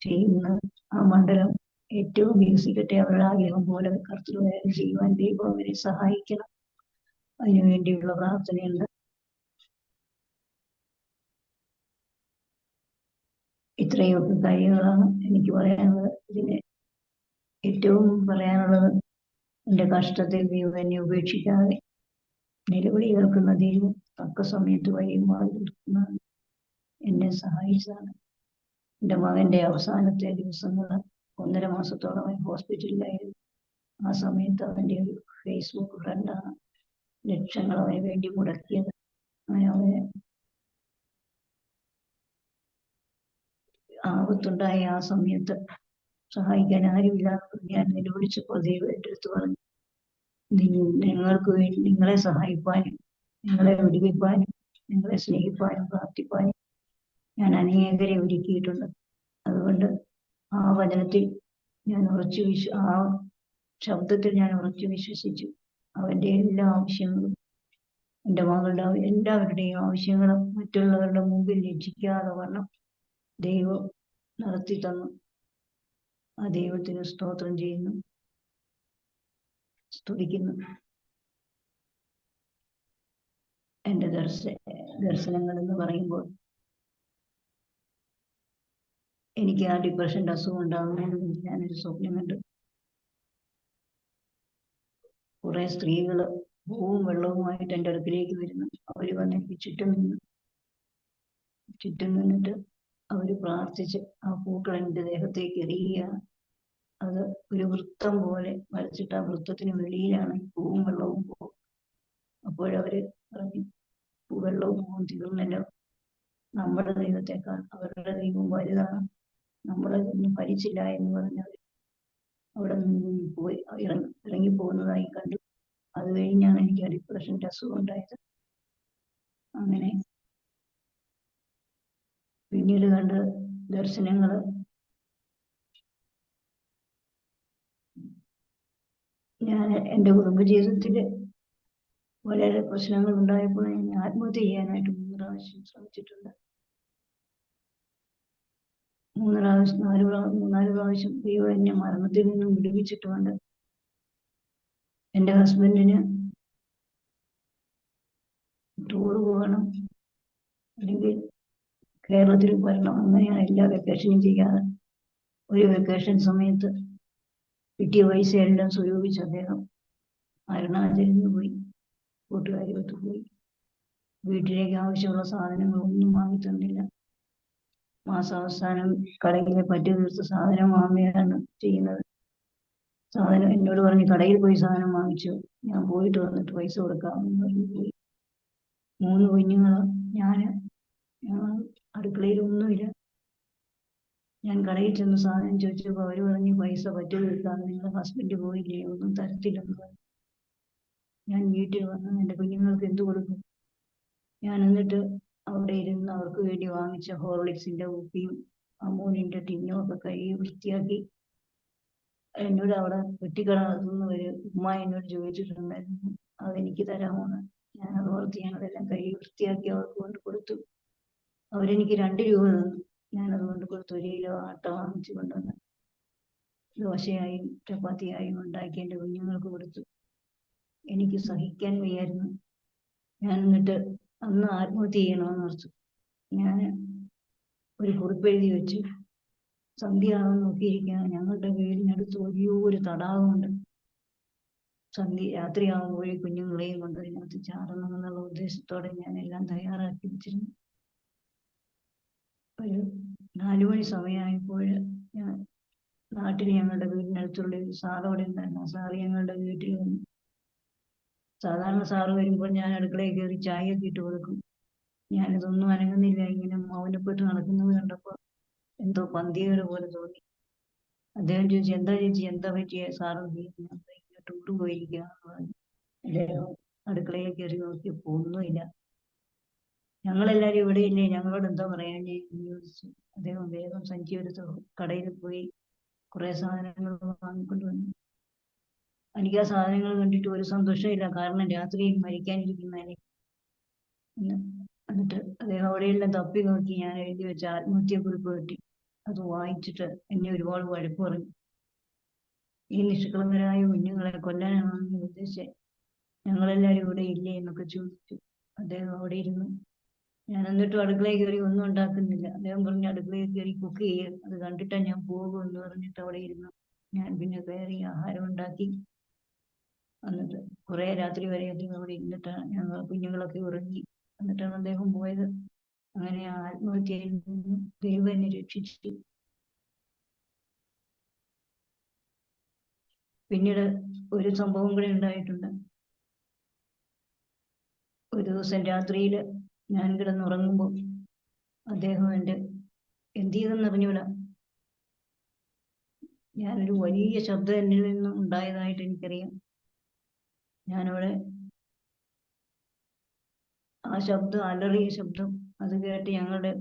ചെയ്യുന്ന ആ മണ്ഡലം ഏറ്റവും വികസിക്കട്ടെ. അവരുടെ ആഗ്രഹം പോലെ കർത്തൃവേല ചെയ്യുവാൻ ദൈവം അവരെ സഹായിക്കണം. അതിനുവേണ്ടിയുള്ള പ്രാർത്ഥനയുണ്ട്. ഇത്രയൊക്കെ കാര്യങ്ങളാണ് എനിക്ക് പറയാനുള്ളത്. ഇതിന് ഏറ്റവും പറയാനുള്ളത്, എൻ്റെ കഷ്ടത്തിൽ ദൈവം എന്നെ ഉപേക്ഷിക്കാതെ നിലവിളി കേൾക്കുന്ന ദൈവം തക്ക സമയത്ത് വഴിയും നിൽക്കുന്ന എന്നെ സഹായിച്ചതാണ്. എൻ്റെ മകൻ്റെ അവസാനത്തെ ദിവസങ്ങൾ 1.5 മാസത്തോളം അവൻ ഹോസ്പിറ്റലിലായിരുന്നു. ആ സമയത്ത് അവൻ്റെ ഒരു ഫേസ്ബുക്ക് ഫ്രണ്ടാണ് ലക്ഷങ്ങൾ അവന് വേണ്ടി മുടക്കിയത്. അവന് ആപത്തുണ്ടായ ആ സമയത്ത് സഹായിക്കാൻ ആരുമില്ലാതെ ഞാൻ നിലവിളിച്ചപ്പോൾ ദൈവം എൻ്റെ അടുത്ത് പറഞ്ഞു, നിങ്ങൾക്ക് വേണ്ടി നിങ്ങളെ സഹായിപ്പാനും നിങ്ങളെ വിടുവിപ്പാനും നിങ്ങളെ സ്നേഹിപ്പാനും പ്രാർത്ഥിപ്പാനും ഞാൻ അനേകരെ ഒരുക്കിയിട്ടുണ്ട്. അതുകൊണ്ട് ആ വചനത്തിൽ ഞാൻ ആ ശബ്ദത്തിൽ ഞാൻ ഉറച്ചു വിശ്വസിച്ചു. അവൻ്റെ എല്ലാ ആവശ്യങ്ങളും, എൻ്റെ മകളുടെ എല്ലാവരുടെയും ആവശ്യങ്ങളും മറ്റുള്ളവരുടെ മുമ്പിൽ ലജ്ജിക്കാതെ വണ്ണം ദൈവം നടത്തി തന്നു. ആ ദൈവത്തിന് സ്തോത്രം ചെയ്യുന്നു. സ്തുതിക്കുന്നു. എൻ്റെ ദർശനങ്ങൾ എന്ന് പറയുമ്പോൾ എനിക്ക് ആ ഡിപ്രഷൻ്റെ അസുഖം ഉണ്ടാകുന്നതിന് ഞാനൊരു സ്വപ്നം കണ്ടു. കുറെ സ്ത്രീകൾ പൂവും വെള്ളവുമായിട്ട് എൻ്റെ അടുക്കിലേക്ക് വരുന്നു. അവർ വന്ന് എനിക്ക് ചുറ്റും നിന്നിട്ട് അവർ പ്രാർത്ഥിച്ച് ആ പൂക്കൾ എൻ്റെ ദേഹത്തേക്ക് എറിയുകയാണ്. അത് ഒരു വൃത്തം പോലെ വരച്ചിട്ട് ആ വൃത്തത്തിന് വെളിയിലാണ് പൂവും വെള്ളവും പോകും. അപ്പോഴവര് പറഞ്ഞു, വെള്ളവും പൂവും തീർന്നല്ലോ, നമ്മുടെ ദൈവത്തെക്കാൾ അവരുടെ ദൈവം വലുതാണ്, നമ്മളെ ഒന്നും ഭരിച്ചില്ല എന്ന് പറഞ്ഞവർ അവിടെ നിന്ന് പോയി ഇറങ്ങിപ്പോകുന്നതായി കണ്ടു. അത് കഴിഞ്ഞാണ് എനിക്ക് ഡിപ്രഷൻ്റെ അസുഖം ഉണ്ടായത്. അങ്ങനെ പിന്നീട് കണ്ട ദർശനങ്ങള് ഞാൻ എൻ്റെ കുടുംബജീവിതത്തിൽ വളരെ പ്രശ്നങ്ങൾ ഉണ്ടായപ്പോൾ ഞാൻ ആത്മഹത്യ ചെയ്യാനായിട്ട് 3 പ്രാവശ്യം ശ്രമിച്ചിട്ടുണ്ട്. 3-4 പ്രാവശ്യം ദൈവം എന്നെ മരണത്തിൽ നിന്നും വിടുവിച്ചിട്ടുമുണ്ട്. എൻ്റെ ഹസ്ബൻഡിന് ടൂർ പോകണം, അല്ലെങ്കിൽ കേരളത്തിൽ വരണം, അങ്ങനെയാണ് എല്ലാ വെക്കേഷനും ചെയ്യാറ്. ഒരു വെക്കേഷൻ സമയത്ത് കിട്ടിയ പൈസ എല്ലാം സ്വരൂപിച്ച് അദ്ദേഹം അരുണാചലിൽ പോയി, കൂട്ടുകാരിയൊത്ത് പോയി. വീട്ടിലേക്ക് ആവശ്യമുള്ള സാധനങ്ങളൊന്നും വാങ്ങി തന്നില്ല. മാസാവസാനം കടയിലെ പറ്റു തീർത്ത് സാധനം വാങ്ങുകയാണ് ചെയ്യുന്നത്. സാധനം എന്നോട് പറഞ്ഞ് കടയിൽ പോയി സാധനം വാങ്ങിച്ചു, ഞാൻ പോയിട്ട് വന്നിട്ട് പൈസ കൊടുക്കാമെന്ന് പറഞ്ഞ് പോയി. 3 കുഞ്ഞുങ്ങളും ഞാൻ അടുക്കളയിലൊന്നുമില്ല. ഞാൻ കടയിൽ ചെന്ന് സാധനം ചോദിച്ചപ്പോൾ അവർ പറഞ്ഞ് പൈസ പറ്റു തീർക്കാതെ നിങ്ങളുടെ ഹസ്ബൻഡ് പോയില്ലേ, ഒന്നും തരത്തില്ലെന്ന് പറഞ്ഞു. ഞാൻ വീട്ടിൽ വന്ന് എൻ്റെ കുഞ്ഞുങ്ങൾക്ക് എന്ത് കൊടുക്കും? ഞാൻ എന്നിട്ട് അവിടെ ഇരുന്ന് അവർക്ക് വേണ്ടി വാങ്ങിച്ച ഹോർലിക്സിന്റെ കുപ്പിയും അമൂലിന്റെ ടിന്നും ഒക്കെ കഴുകി വൃത്തിയാക്കി. എന്നോട് അവിടെ വെട്ടിക്കടത്തുന്ന ഒരു ഉമ്മ എന്നോട് ചോദിച്ചിട്ടുണ്ടായിരുന്നു, അതെനിക്ക് തരാമോന്ന്. ഞാൻ അത് ഓർത്ത് ഞാനതെല്ലാം കഴുകി വൃത്തിയാക്കി അവർക്ക് കൊണ്ട് കൊടുത്തു. അവരെനിക്ക് 2 രൂപ തന്നു. ഞാനത് കൊണ്ട് കൊടുത്തു. 1 കിലോ ആട്ട വാങ്ങിച്ചു കൊണ്ടുവന്ന് ദോശയായും ചപ്പാത്തിയായും ഉണ്ടാക്കി എൻ്റെ കുഞ്ഞുങ്ങൾക്ക് കൊടുത്തു. എനിക്ക് സഹിക്കാൻ വയ്യായിരുന്നു. ഞാൻ എന്നിട്ട് അന്ന് ആത്മഹത്യ ചെയ്യണമെന്ന് ഓർത്തു. ഞാൻ ഒരു കുറിപ്പെഴുതി വെച്ച് സന്ധ്യയാകാൻ നോക്കിയിരിക്കുകയാണ്. ഞങ്ങളുടെ വീടിനടുത്ത് വലിയൊരു തടാകമുണ്ട്. രാത്രിയാകുമ്പോഴേ കുഞ്ഞുങ്ങളെയും കൊണ്ട് അതിനകത്ത് ചാടണമെന്നുള്ള ഉദ്ദേശത്തോടെ ഞാൻ എല്ലാം തയ്യാറാക്കി വെച്ചിരുന്നു. ഒരു 4 മണി സമയമായപ്പോൾ ഞാൻ നാട്ടിൽ ഞങ്ങളുടെ വീടിനടുത്തുള്ള ഒരു സാറ് അവിടെ ഉണ്ടായിരുന്നു. ആ സാറ് ഞങ്ങളുടെ വീട്ടിൽ വന്നു. സാധാരണ സാറ് വരുമ്പോൾ ഞാൻ അടുക്കളയിൽ കയറി ചായയൊക്കെ ഇട്ട് കൊടുക്കും. ഞാനിതൊന്നും അനങ്ങുന്നില്ല, ഇങ്ങനെ മൗനപ്പെട്ട് നടക്കുന്നത് കണ്ടപ്പോൾ എന്തോ പന്തികേട് പോലെ തോന്നി. അദ്ദേഹം ചോദിച്ചു, എന്താ ചേച്ചി, എന്താ പറ്റിയ? സാറ് ടൂറ് പോയിരിക്കുകയാണെന്ന് പറഞ്ഞു. അദ്ദേഹം അടുക്കളയിൽ കയറി നോക്കിയപ്പോൾ ഒന്നുമില്ല. ഞങ്ങളെല്ലാവരും ഇവിടെ ഇല്ലേ, ഞങ്ങളോട് എന്താ പറയാനേ എന്ന് ചോദിച്ചു. അദ്ദേഹം വേഗം സഞ്ചി എടുത്ത് കടയിൽ പോയി കുറെ സാധനങ്ങൾ വാങ്ങിക്കൊണ്ട് വന്നു. എനിക്ക് ആ സാധനങ്ങൾ കണ്ടിട്ട് ഒരു സന്തോഷമില്ല, കാരണം രാത്രിയിൽ മരിക്കാനിരിക്കുന്നതിനെ. എന്നിട്ട് അദ്ദേഹം അവിടെയെല്ലാം തപ്പി നോക്കി ഞാൻ എഴുതി വെച്ച ആത്മഹത്യക്കുറിപ്പ് കിട്ടി. അത് വായിച്ചിട്ട് എന്നെ ഒരുപാട് വഴക്ക് പറഞ്ഞു. ഈ നിഷ്കളങ്കരായ കുഞ്ഞുങ്ങളെ കൊല്ലാനാണെന്ന് ഉദ്ദേശിച്ച് ഞങ്ങളെല്ലാവരും ഇവിടെ ഇല്ലേ എന്നൊക്കെ ചോദിച്ചു. അദ്ദേഹം അവിടെ ഇരുന്നു. ഞാൻ എന്നിട്ടും അടുക്കളയിൽ കയറി ഒന്നും ഉണ്ടാക്കുന്നില്ല. അദ്ദേഹം പറഞ്ഞു, അടുക്കളയിൽ കയറി കുക്ക് ചെയ്യുക, അത് കണ്ടിട്ടാ ഞാൻ പോകുമെന്ന് പറഞ്ഞിട്ട് അവിടെ ഇരുന്നു. ഞാൻ പിന്നെ കയറി ആഹാരം ഉണ്ടാക്കി. എന്നിട്ട് കുറെ രാത്രി വരെ അദ്ദേഹം അവിടെ ഇരുന്നിട്ടാണ് ഞങ്ങൾ കുഞ്ഞുങ്ങളൊക്കെ ഉറങ്ങി. എന്നിട്ടാണ് അദ്ദേഹം പോയത്. അങ്ങനെ ആത്മഹത്യയിൽ നിന്ന് ദൈവം എന്നെ രക്ഷിച്ചു. പിന്നീട് ഒരു സംഭവം കൂടെ ഉണ്ടായിട്ടുണ്ട്. ഒരു ദിവസം രാത്രിയിൽ ഞാൻ കിടന്നുറങ്ങുമ്പോൾ അദ്ദേഹം എന്ത് ചെയ്തെന്ന് അറിഞ്ഞൂടാ, ഞാനൊരു വലിയ ശബ്ദം എന്നിൽ നിന്ന് ഉണ്ടായതായിട്ട് എനിക്കറിയാം. ഞാനവിടെ ആ ശബ്ദം, അലറിയ ശബ്ദം, അത് കേട്ട് ഞങ്ങളുടെ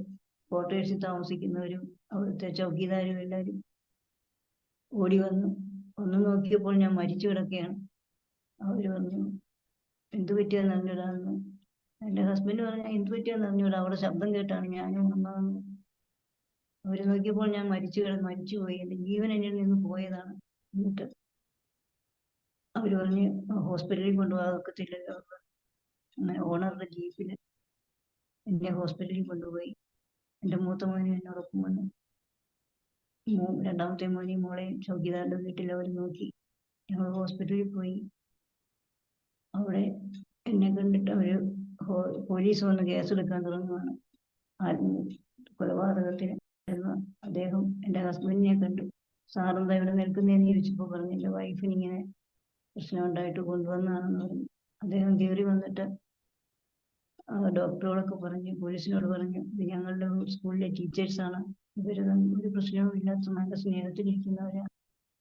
ക്വാർട്ടേഴ്സിൽ താമസിക്കുന്നവരും അവിടുത്തെ ചൗക്കിദാരും എല്ലാവരും ഓടി വന്നു. ഒന്ന് നോക്കിയപ്പോൾ ഞാൻ മരിച്ചു കിടക്കുകയാണ്. അവർ പറഞ്ഞു, എന്ത് പറ്റിയെന്ന് അറിഞ്ഞൂടാന്ന്. എൻ്റെ ഹസ്ബൻഡ് പറഞ്ഞാൽ എന്ത് പറ്റിയെന്ന് അറിഞ്ഞൂടാ, അവിടെ ശബ്ദം കേട്ടാണ് ഞാനും ഉണർന്നതെന്ന്. അവർ നോക്കിയപ്പോൾ ഞാൻ മരിച്ചുപോയി, എൻ്റെ ജീവൻ എന്നിൽ നിന്ന് പോയതാണ്. എന്നിട്ട് അവർ പറഞ്ഞ് ഹോസ്പിറ്റലിൽ കൊണ്ടുപോകാൻ ഒക്കത്തില്ലല്ലോ. അങ്ങനെ ഓണറുടെ ജീപ്പിൽ എന്നെ ഹോസ്പിറ്റലിൽ കൊണ്ടുപോയി. എൻ്റെ മൂത്ത മോനും എന്നോടൊപ്പം വന്നു. രണ്ടാമത്തെ മോനെയും മോളെയും ചൗക്കിദാറിൻ്റെ വീട്ടിൽ അവർ നോക്കി. ഞങ്ങൾ ഹോസ്പിറ്റലിൽ പോയി. അവിടെ എന്നെ കണ്ടിട്ട് അവർ പോലീസ് വന്ന് കേസെടുക്കാൻ തുടങ്ങുകയാണ്. കൊലപാതകത്തിന് എന്ന് അദ്ദേഹം എൻ്റെ ഹസ്ബൻഡിനെ കണ്ടു. സാറെന്താ ഇവിടെ നിൽക്കുന്നതെന്ന് ചോദിച്ചപ്പോൾ പറഞ്ഞു, എൻ്റെ വൈഫിന് ഇങ്ങനെ പ്രശ്നം ഉണ്ടായിട്ട് കൊണ്ടുവന്നതാണെന്ന് പറഞ്ഞു. അദ്ദേഹം കയറി വന്നിട്ട് ഡോക്ടറോടൊക്കെ പറഞ്ഞു, പോലീസിനോട് പറഞ്ഞു, ഇത് ഞങ്ങളുടെ സ്കൂളിലെ ടീച്ചേഴ്സാണ്, ഇവർ ഒരു പ്രശ്നവും ഇല്ലാത്ത നല്ല സ്നേഹത്തിലിരിക്കുന്നവരാ,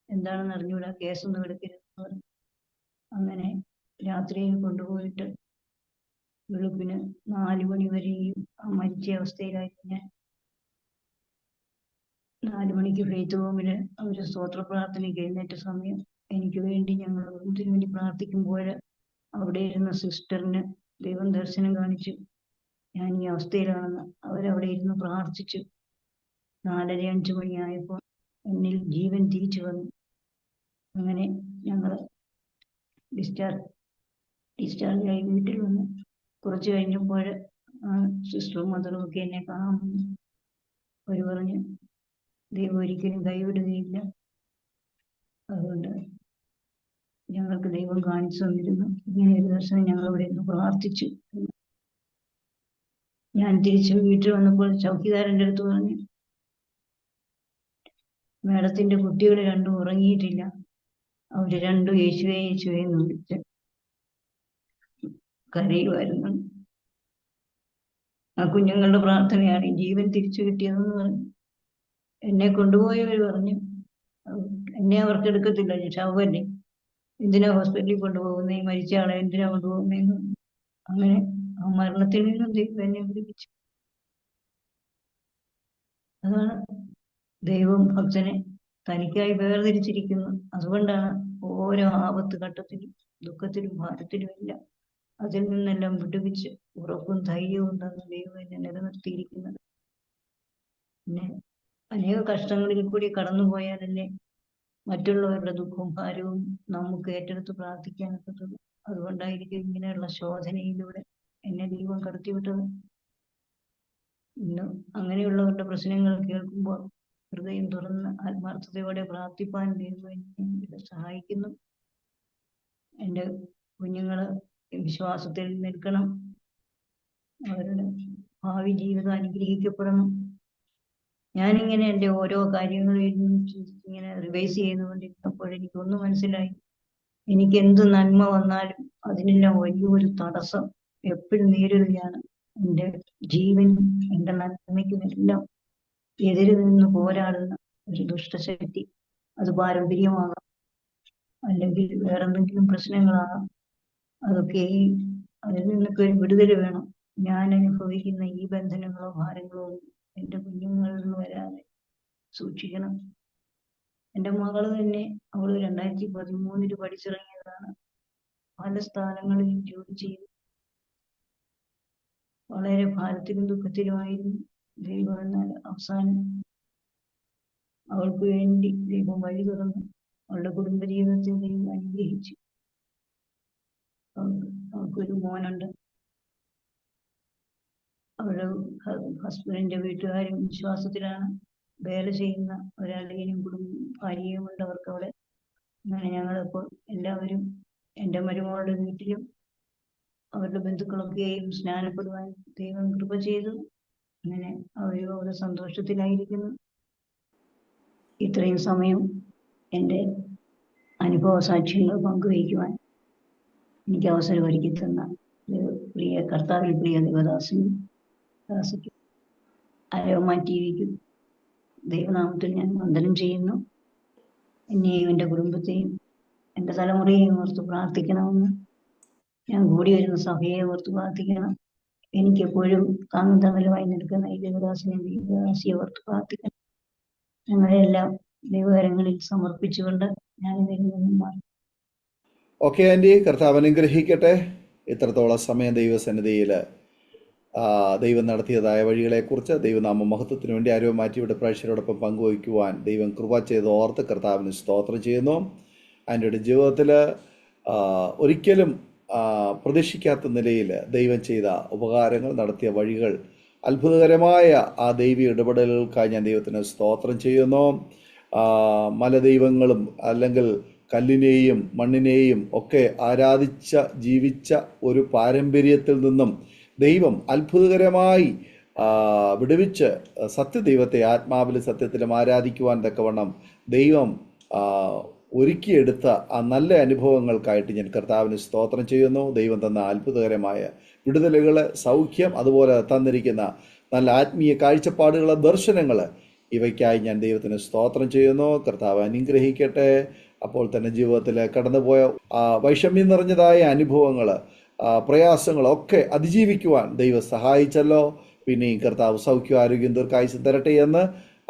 എന്താണെന്ന് അറിഞ്ഞൂടാ, കേസൊന്നും എടുക്കരുതെന്ന് പറഞ്ഞു. അങ്ങനെ രാത്രിയിൽ കൊണ്ടുപോയിട്ട് വെളുപ്പിന് 4 മണി വരെയും മരിച്ച അവസ്ഥയിലായിരുന്നു ഞാൻ. 4 മണിക്ക് ഫെയ്ത്ത് ഹോമിൽ അവർ സ്തോത്ര പ്രാർത്ഥനയ്ക്ക് എഴുന്നേറ്റ സമയം എനിക്ക് വേണ്ടി ഞങ്ങൾ ഇതിനു വേണ്ടി പ്രാർത്ഥിക്കുമ്പോൾ അവിടെ ഇരുന്ന സിസ്റ്ററിന് ദൈവം ദർശനം കാണിച്ചു ഞാൻ ഈ അവസ്ഥയിലാണെന്ന്. അവരവിടെ ഇരുന്ന് പ്രാർത്ഥിച്ചു. 4:30-5 മണിയായപ്പോൾ എന്നിൽ ജീവൻ തിരിച്ചു വന്നു. അങ്ങനെ ഞങ്ങൾ ഡിസ്ചാർജായി വീട്ടിൽ വന്നു. കുറച്ച് കഴിഞ്ഞപ്പോൾ സിസ്റ്ററും മദറും ഒക്കെ എന്നെ കാണാൻ വന്നു. അവർ പറഞ്ഞു, ദൈവം ഒരിക്കലും കൈവിടുകയില്ല, അതുകൊണ്ട് ഞങ്ങൾക്ക് ദൈവം കാണിച്ചു തന്നിരുന്നു. ഇങ്ങനെ ഒരു ദർശനം ഞങ്ങൾ അവിടെ നിന്ന് പ്രാർത്ഥിച്ചു. ഞാൻ തിരിച്ച് വീട്ടിൽ വന്നപ്പോൾ ചൗക്കിദാരൻ്റെ അടുത്ത് പറഞ്ഞു, മേഡത്തിന്റെ കുട്ടികൾ രണ്ടും ഉറങ്ങിയിട്ടില്ല, അവര് രണ്ടും യേശുവേ യേശുവേ എന്ന് വിളിച്ച് കരയുമായിരുന്നു. ആ കുഞ്ഞുങ്ങളുടെ പ്രാർത്ഥനയാണ് ഈ ജീവൻ തിരിച്ചു കിട്ടിയതെന്ന് പറഞ്ഞു. എന്നെ കൊണ്ടുപോയവർ പറഞ്ഞു, എന്നെ അവർക്ക് എടുക്കത്തില്ല, ശവല്ലേ, എന്തിനാ ഹോസ്പിറ്റലിൽ കൊണ്ടുപോകുന്നേ, മരിച്ച ആളെ എന്തിനാ കൊണ്ടുപോകുന്നേന്ന്. അങ്ങനെ ആ മരണത്തിൽ നിന്നും ദൈവം എന്നെ വിടുവിച്ചു. അതാണ് ദൈവം ഭക്തനെ തനിക്കായി വേർതിരിച്ചിരിക്കുന്നു. അതുകൊണ്ടാണ് ഓരോ ആപത്ത് ഘട്ടത്തിലും ദുഃഖത്തിലും ഭാരത്തിലും എല്ലാം അതിൽ നിന്നെല്ലാം വിടുവിച്ച് ഉറപ്പും ധൈര്യവും തന്ന ദൈവം എന്നെ നിലനിർത്തിയിരിക്കുന്നത്. പിന്നെ അനേക കഷ്ടങ്ങളിൽ കൂടി കടന്നുപോയാലല്ലേ മറ്റുള്ളവരുടെ ദുഃഖവും ഭാരവും നമുക്ക് ഏറ്റെടുത്ത് പ്രാർത്ഥിക്കാനൊക്കത്തുള്ളൂ. അതുകൊണ്ടായിരിക്കും ഇങ്ങനെയുള്ള ശോധനയിലൂടെ എന്നെ ദൈവം കടത്തിവിട്ടത്. ഇന്ന് അങ്ങനെയുള്ളവരുടെ പ്രശ്നങ്ങൾ കേൾക്കുമ്പോൾ ഹൃദയം തുറന്ന് ആത്മാർത്ഥതയോടെ പ്രാർത്ഥിപ്പാൻ ദൈവം എന്നെ സഹായിക്കുന്നു. എൻ്റെ കുഞ്ഞുങ്ങള് വിശ്വാസത്തിൽ നിൽക്കണം, അവരുടെ ഭാവി ജീവിതം അനുഗ്രഹിക്കപ്പെടണം. ഞാനിങ്ങനെ എൻ്റെ ഓരോ കാര്യങ്ങളും ഇങ്ങനെ റിവൈസ് ചെയ്തുകൊണ്ടിരുന്നപ്പോൾ എനിക്കൊന്ന് മനസ്സിലായി, എനിക്ക് എന്ത് നന്മ വന്നാലും അതിനെല്ലാം വലിയൊരു തടസ്സം എപ്പോഴും നേരിടുകയാണ്. എൻ്റെ ജീവനും എൻ്റെ നന്മയ്ക്കുമെല്ലാം എതിര് നിന്ന് പോരാടുന്ന ഒരു ദുഷ്ടശക്തി. അത് പാരമ്പര്യമാകാം, അല്ലെങ്കിൽ വേറെന്തെങ്കിലും പ്രശ്നങ്ങളാകാം. അതൊക്കെ അതിൽ നിന്നൊക്കെ ഒരു വിടുതൽ വേണം. ഞാൻ അനുഭവിക്കുന്ന ഈ ബന്ധനങ്ങളോ ഭാരങ്ങളോ എൻ്റെ കുഞ്ഞുങ്ങളിൽ വരാതെ സൂക്ഷിക്കണം. എൻ്റെ മകള് തന്നെ, അവള് 2013 പഠിച്ചിറങ്ങിയതാണ്. പല സ്ഥലങ്ങളിൽ ജോലി ചെയ്തു. വളരെ ഭാരത്തിലും ദുഃഖത്തിലുമായിരുന്നു. ദൈവം എന്നാൽ അവസാനം അവൾക്ക് വേണ്ടി ദൈവം വഴി തുറന്നു. അവളുടെ കുടുംബജീവിതത്തെ ദൈവം അനുഗ്രഹിച്ചു. അവൾക്കൊരു മോനുണ്ട്. അവരുടെ ഹസ്ബൻഡിന്റെ വീട്ടുകാരും വിശ്വാസത്തിലാണ്. വേല ചെയ്യുന്ന ഒരാളെയും ഭാര്യയും ഉണ്ട് അവർക്ക് അവിടെ. അങ്ങനെ ഞങ്ങളിപ്പോൾ എല്ലാവരും എൻ്റെ മരുമകളുടെ വീട്ടിലും അവരുടെ ബന്ധുക്കളൊക്കെയും സ്നാനപ്പെടുവാൻ ദൈവം കൃപ ചെയ്തു. അങ്ങനെ അവരും അവിടെ സന്തോഷത്തിലായിരിക്കുന്നു. ഇത്രയും സമയം എൻ്റെ അനുഭവ സാക്ഷ്യങ്ങൾ പങ്കുവയ്ക്കുവാൻ എനിക്ക് അവസരം ഒരുക്കി തന്ന പ്രിയ കർത്താവിൽ പ്രിയ ദേവദാസിനും അരോമ ടിവിക്കും ദൈവനാമത്തിൽ ഞാൻ വന്ദനം ചെയ്യുന്നു. എന്നെയും എൻ്റെ കുടുംബത്തെയും എൻ്റെ തലമുറയെയും ഓർത്ത് പ്രാർത്ഥിക്കണമെന്ന്, ഞാൻ കൂടി വരുന്ന സഭയെ ഓർത്ത് പ്രാർത്ഥിക്കണം. എനിക്കെപ്പോഴും താങ്ങുതങ്ങലുമായി നിൽക്കുന്ന ഈ ദേവദാസിയെ ഓർത്ത് പ്രാർത്ഥിക്കണം. ഞങ്ങളെല്ലാം ദൈവകരങ്ങളിൽ സമർപ്പിച്ചുകൊണ്ട് ഞാനിതിൽ നിന്നും മാറി. ഓക്കെ ആൻറ്റി, കർത്താവ് അനുഗ്രഹിക്കട്ടെ. ഇത്രത്തോളം സമയം ദൈവസന്നിധിയിൽ ദൈവം നടത്തിയതായ വഴികളെക്കുറിച്ച് ദൈവനാമ മഹത്വത്തിന് വേണ്ടി ആരോ മാറ്റിവിടെ പ്രേക്ഷകരോടൊപ്പം പങ്കുവയ്ക്കുവാൻ ദൈവം കൃപ ചെയ്ത് ഓർത്ത് കർത്താവിന് സ്തോത്രം ചെയ്യുന്നു. ആൻറ്റിയുടെ ജീവിതത്തിൽ ഒരിക്കലും പ്രതീക്ഷിക്കാത്ത നിലയിൽ ദൈവം ചെയ്ത ഉപകാരങ്ങൾ, നടത്തിയ വഴികൾ, അത്ഭുതകരമായ ആ ദൈവീയ ഇടപെടലുകൾക്കായി ഞാൻ ദൈവത്തിന് സ്തോത്രം ചെയ്യുന്നു. മലദൈവങ്ങളും അല്ലെങ്കിൽ കല്ലിനെയും മണ്ണിനെയും ഒക്കെ ജീവിച്ച ഒരു പാരമ്പര്യത്തിൽ നിന്നും ദൈവം അത്ഭുതകരമായി വിടുവിച്ച് സത്യദൈവത്തെ ആത്മാവിലും സത്യത്തിലും ആരാധിക്കുവാൻ തക്കവണ്ണം ദൈവം ഒരുക്കിയെടുത്ത ആ നല്ല അനുഭവങ്ങൾക്കായിട്ട് ഞാൻ കർത്താവിന് സ്തോത്രം ചെയ്യുന്നു. ദൈവം തന്ന അത്ഭുതകരമായ വിടുതലുകൾ, സൗഖ്യം, അതുപോലെ തന്നിരിക്കുന്ന നല്ല ആത്മീയ കാഴ്ചപ്പാടുകൾ, ദർശനങ്ങൾ, ഇവയ്ക്കായി ഞാൻ ദൈവത്തിന് സ്തോത്രം ചെയ്യുന്നു. കർത്താവ് അനുഗ്രഹിക്കട്ടെ. അപ്പോൾ തന്നെ ജീവിതത്തിൽ കടന്നുപോയ വൈഷമ്യം നിറഞ്ഞതായ അനുഭവങ്ങൾ, പ്രയാസങ്ങളൊക്കെ അതിജീവിക്കുവാൻ ദൈവം സഹായിച്ചല്ലോ. പിന്നെയും കർത്താവ് സൗഖ്യം, ആരോഗ്യം, ദീർഘായുസ്സും തരട്ടെ എന്ന്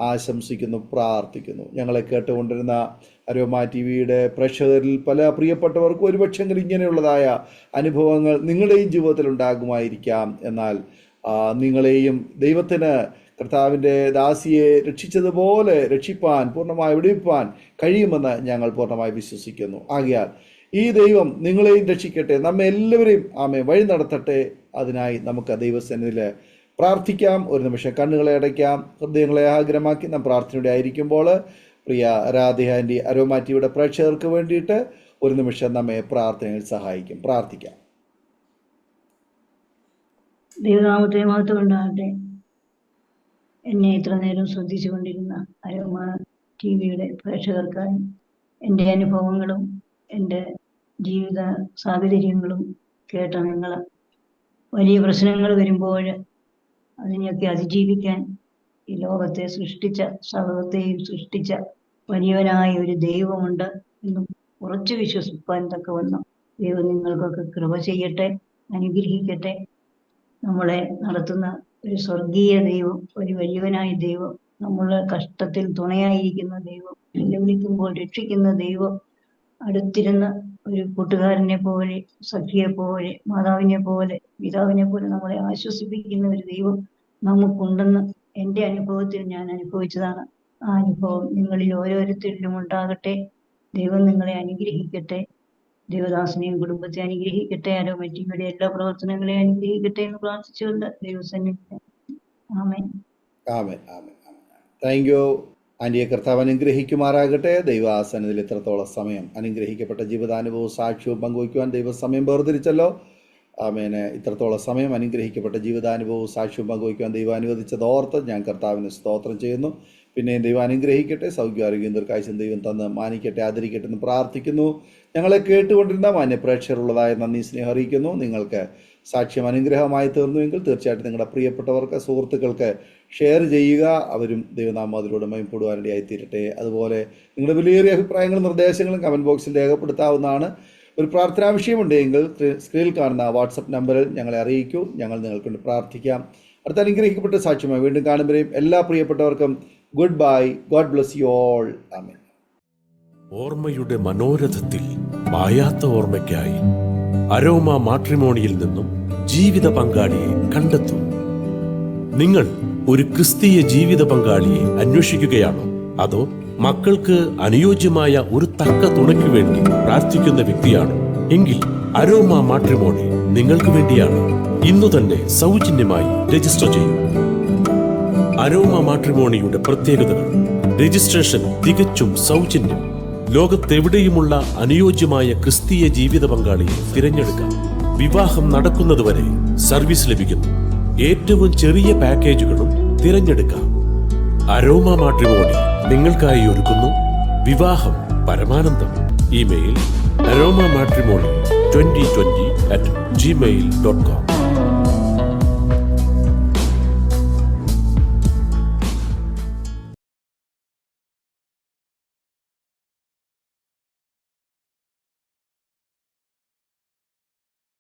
ആശംസിക്കുന്നു, പ്രാർത്ഥിക്കുന്നു. ഞങ്ങളെ കേട്ടുകൊണ്ടിരുന്ന അരോമ ടിവിയുടെ പ്രേക്ഷകരിൽ പല പ്രിയപ്പെട്ടവർക്കും ഒരുപക്ഷെങ്കിലും ഇങ്ങനെയുള്ളതായ അനുഭവങ്ങൾ നിങ്ങളുടെയും ജീവിതത്തിൽ ഉണ്ടാകുമായിരിക്കാം. എന്നാൽ നിങ്ങളെയും ദൈവത്തിന് കർത്താവിൻ്റെ ദാസിയെ രക്ഷിച്ചതുപോലെ രക്ഷിപ്പാൻ, പൂർണ്ണമായി വിടുവിപ്പാൻ കഴിയുമെന്ന് ഞങ്ങൾ പൂർണ്ണമായി വിശ്വസിക്കുന്നു. ആകയാൽ ഈ ദൈവം നിങ്ങളെയും രക്ഷിക്കട്ടെ, നമ്മെ എല്ലാവരെയും വഴി നടത്തട്ടെ. അതിനായി നമുക്ക് ദൈവസന്നിധിയിൽ പ്രാർത്ഥിക്കാം. ഒരു നിമിഷം കണ്ണുകളെ അടയ്ക്കാം, ഹൃദയങ്ങളെ ആഗ്രഹമാക്കി നാം പ്രാർത്ഥനയുടെ ആയിരിക്കുമ്പോൾ പ്രിയ രാധ ആൻറ്റി അരോമ ടിവിയുടെ പ്രേക്ഷകർക്ക് വേണ്ടിയിട്ട് ഒരു നിമിഷം നമ്മെ പ്രാർത്ഥനയിൽ സഹായിക്കും. പ്രാർത്ഥിക്കാം. ദൈവനാമത്തെ മഹത്വം ഉണ്ടാകട്ടെ. എന്നെ ഇത്ര നേരം ശ്രദ്ധിച്ചുകൊണ്ടിരുന്ന അരോമ ടിവിയുടെ പ്രേക്ഷകർക്കായി എൻ്റെ അനുഭവങ്ങളും എൻ്റെ ജീവിത സാഹചര്യങ്ങളും കേട്ട നിങ്ങൾ, വലിയ പ്രശ്നങ്ങൾ വരുമ്പോൾ അതിനെയൊക്കെ അതിജീവിക്കാൻ ഈ ലോകത്തെ സൃഷ്ടിച്ച, സർവത്തെയും സൃഷ്ടിച്ച വലിയവനായ ഒരു ദൈവമുണ്ട് എന്നും ഉറച്ചു വിശ്വസിപ്പാൻ തക്കവണ്ണം ദൈവം നിങ്ങൾക്കൊക്കെ കൃപ ചെയ്യട്ടെ, അനുഗ്രഹിക്കട്ടെ. നമ്മളെ നടത്തുന്ന ഒരു സ്വർഗീയ ദൈവം, ഒരു വലിയവനായ ദൈവം, നമ്മളെ കഷ്ടത്തിൽ തുണയായിരിക്കുന്ന ദൈവം, വിളിക്കുമ്പോൾ രക്ഷിക്കുന്ന ദൈവം, അടുത്തിരുന്ന ഒരു കൂട്ടുകാരനെ പോലെ, സഖിയെ പോലെ, മാതാവിനെ പോലെ, പിതാവിനെ പോലെ നമ്മളെ ആശ്വസിപ്പിക്കുന്ന ഒരു ദൈവം നമുക്കുണ്ടെന്ന് എൻ്റെ അനുഭവത്തിൽ ഞാൻ അനുഭവിച്ചതാണ്. ആ അനുഭവം നിങ്ങളിൽ ഓരോരുത്തരിലും ഉണ്ടാകട്ടെ. ദൈവം നിങ്ങളെ അനുഗ്രഹിക്കട്ടെ. ദേവദാസനെയും കുടുംബത്തെ അനുഗ്രഹിക്കട്ടെ. അരോമ ടിവിയുടെ എല്ലാ പ്രവർത്തനങ്ങളെയും അനുഗ്രഹിക്കട്ടെ എന്ന് പ്രാർത്ഥിച്ചുകൊണ്ട് ദൈവസന്നിധി. ആമേൻ. ആമേൻ. ആമേൻ. താങ്ക് യു ആൻറ്റിയെ. കർത്താവ് അനുഗ്രഹിക്കുമാറാകട്ടെ. ദൈവാസനത്തിൽ ഇത്രത്തോളം സമയം അനുഗ്രഹിക്കപ്പെട്ട ജീവിതാനുഭവവും സാക്ഷ്യവും പങ്കുവയ്ക്കുവാൻ ദൈവ സമയം വേർതിരിച്ചല്ലോ. ആമേനെ. ഇത്രത്തോളം സമയം അനുഗ്രഹിക്കപ്പെട്ട ജീവിതാനുഭവവും സാക്ഷ്യവും പങ്കുവയ്ക്കുവാൻ ദൈവം അനുവദിച്ചത് ഓർത്ത് ഞാൻ കർത്താവിന് സ്തോത്രം ചെയ്യുന്നു. പിന്നെയും ദൈവം അനുഗ്രഹിക്കട്ടെ, സൗഖ്യം, ആരോഗ്യം, ദീർഘായുസ്സും ദൈവം തന്ന് മാനിക്കട്ടെ, ആദരിക്കട്ടെ എന്ന് പ്രാർത്ഥിക്കുന്നു. ഞങ്ങളെ കേട്ടുകൊണ്ടിരുന്ന മാന്യ പ്രേക്ഷകരുള്ളതായ നന്ദി, സ്നേഹം അറിയിക്കുന്നു. നിങ്ങൾക്ക് സാക്ഷ്യം അനുഗ്രഹമായി തീർന്നുവെങ്കിൽ തീർച്ചയായിട്ടും നിങ്ങളുടെ പ്രിയപ്പെട്ടവർക്ക്, സുഹൃത്തുക്കൾക്ക് ഷെയർ ചെയ്യുക. അവരും ദൈവനാമം അതിലൂടെ മഹിമപ്പെടുവാനിടയായി തീരട്ടെ. അതുപോലെ നിങ്ങളുടെ വിലയേറിയ അഭിപ്രായങ്ങളും നിർദ്ദേശങ്ങളും കമൻറ്റ് ബോക്സിൽ രേഖപ്പെടുത്താവുന്നതാണ്. ഒരു പ്രാർത്ഥനാ വിഷയമുണ്ടെങ്കിൽ സ്ക്രീനിൽ കാണുന്ന വാട്സപ്പ് നമ്പറിൽ ഞങ്ങളെ അറിയിക്കൂ. ഞങ്ങൾ നിങ്ങൾക്ക് വേണ്ടി പ്രാർത്ഥിക്കാം. അടുത്ത അനുഗ്രഹിക്കപ്പെട്ട സാക്ഷ്യമായി വീണ്ടും കാണുമ്പോഴേയും എല്ലാ പ്രിയപ്പെട്ടവർക്കും goodbye. God bless you all. ആമേൻ. ഓർമ്മയുടെ മനോരഥത്തിൽ മായാത്ത ഓർമ്മയ്ക്കായി അരോമ മാട്രിമോണിയിൽ നിന്നും ജീവിത പങ്കാളിയെ കണ്ടെത്തൂ. നിങ്ങൾ ഒരു ക്രിസ്തീയ ജീവിത പങ്കാളിയെ അന്വേഷിക്കുകയാണോ? അതോ മക്കൾക്ക് അനുയോജ്യമായ ഒരു തക്ക തുണയ്ക്കു വേണ്ടി പ്രാർത്ഥിക്കുന്ന വ്യക്തിയാണോ? എങ്കിൽ അരോമ മാട്രിമോണി നിങ്ങൾക്ക് വേണ്ടിയാണ്. ഇന്നു തന്നെ സൗജന്യമായി രജിസ്റ്റർ ചെയ്യൂ. അരോമ മാട്രിമോണിയുടെ പ്രത്യേകതകൾ: രജിസ്ട്രേഷൻ തികച്ചും സൗജന്യം. ലോകത്തെവിടെയുമുള്ള അനുയോജ്യമായ ക്രിസ്തീയ ജീവിത പങ്കാളിയെ തിരഞ്ഞെടുക്കാം. വിവാഹം നടക്കുന്നതുവരെ സർവീസ് ലഭിക്കുന്നു. ഏറ്റവും ചെറിയ പാക്കേജുകളും തിരഞ്ഞെടുക്കാം. അരോമ മാട്രിമോണി നിങ്ങൾക്കായി ഒരുക്കുന്നു വിവാഹം പരമാനന്ദം. Email aroma matrimony2020@gmail.com.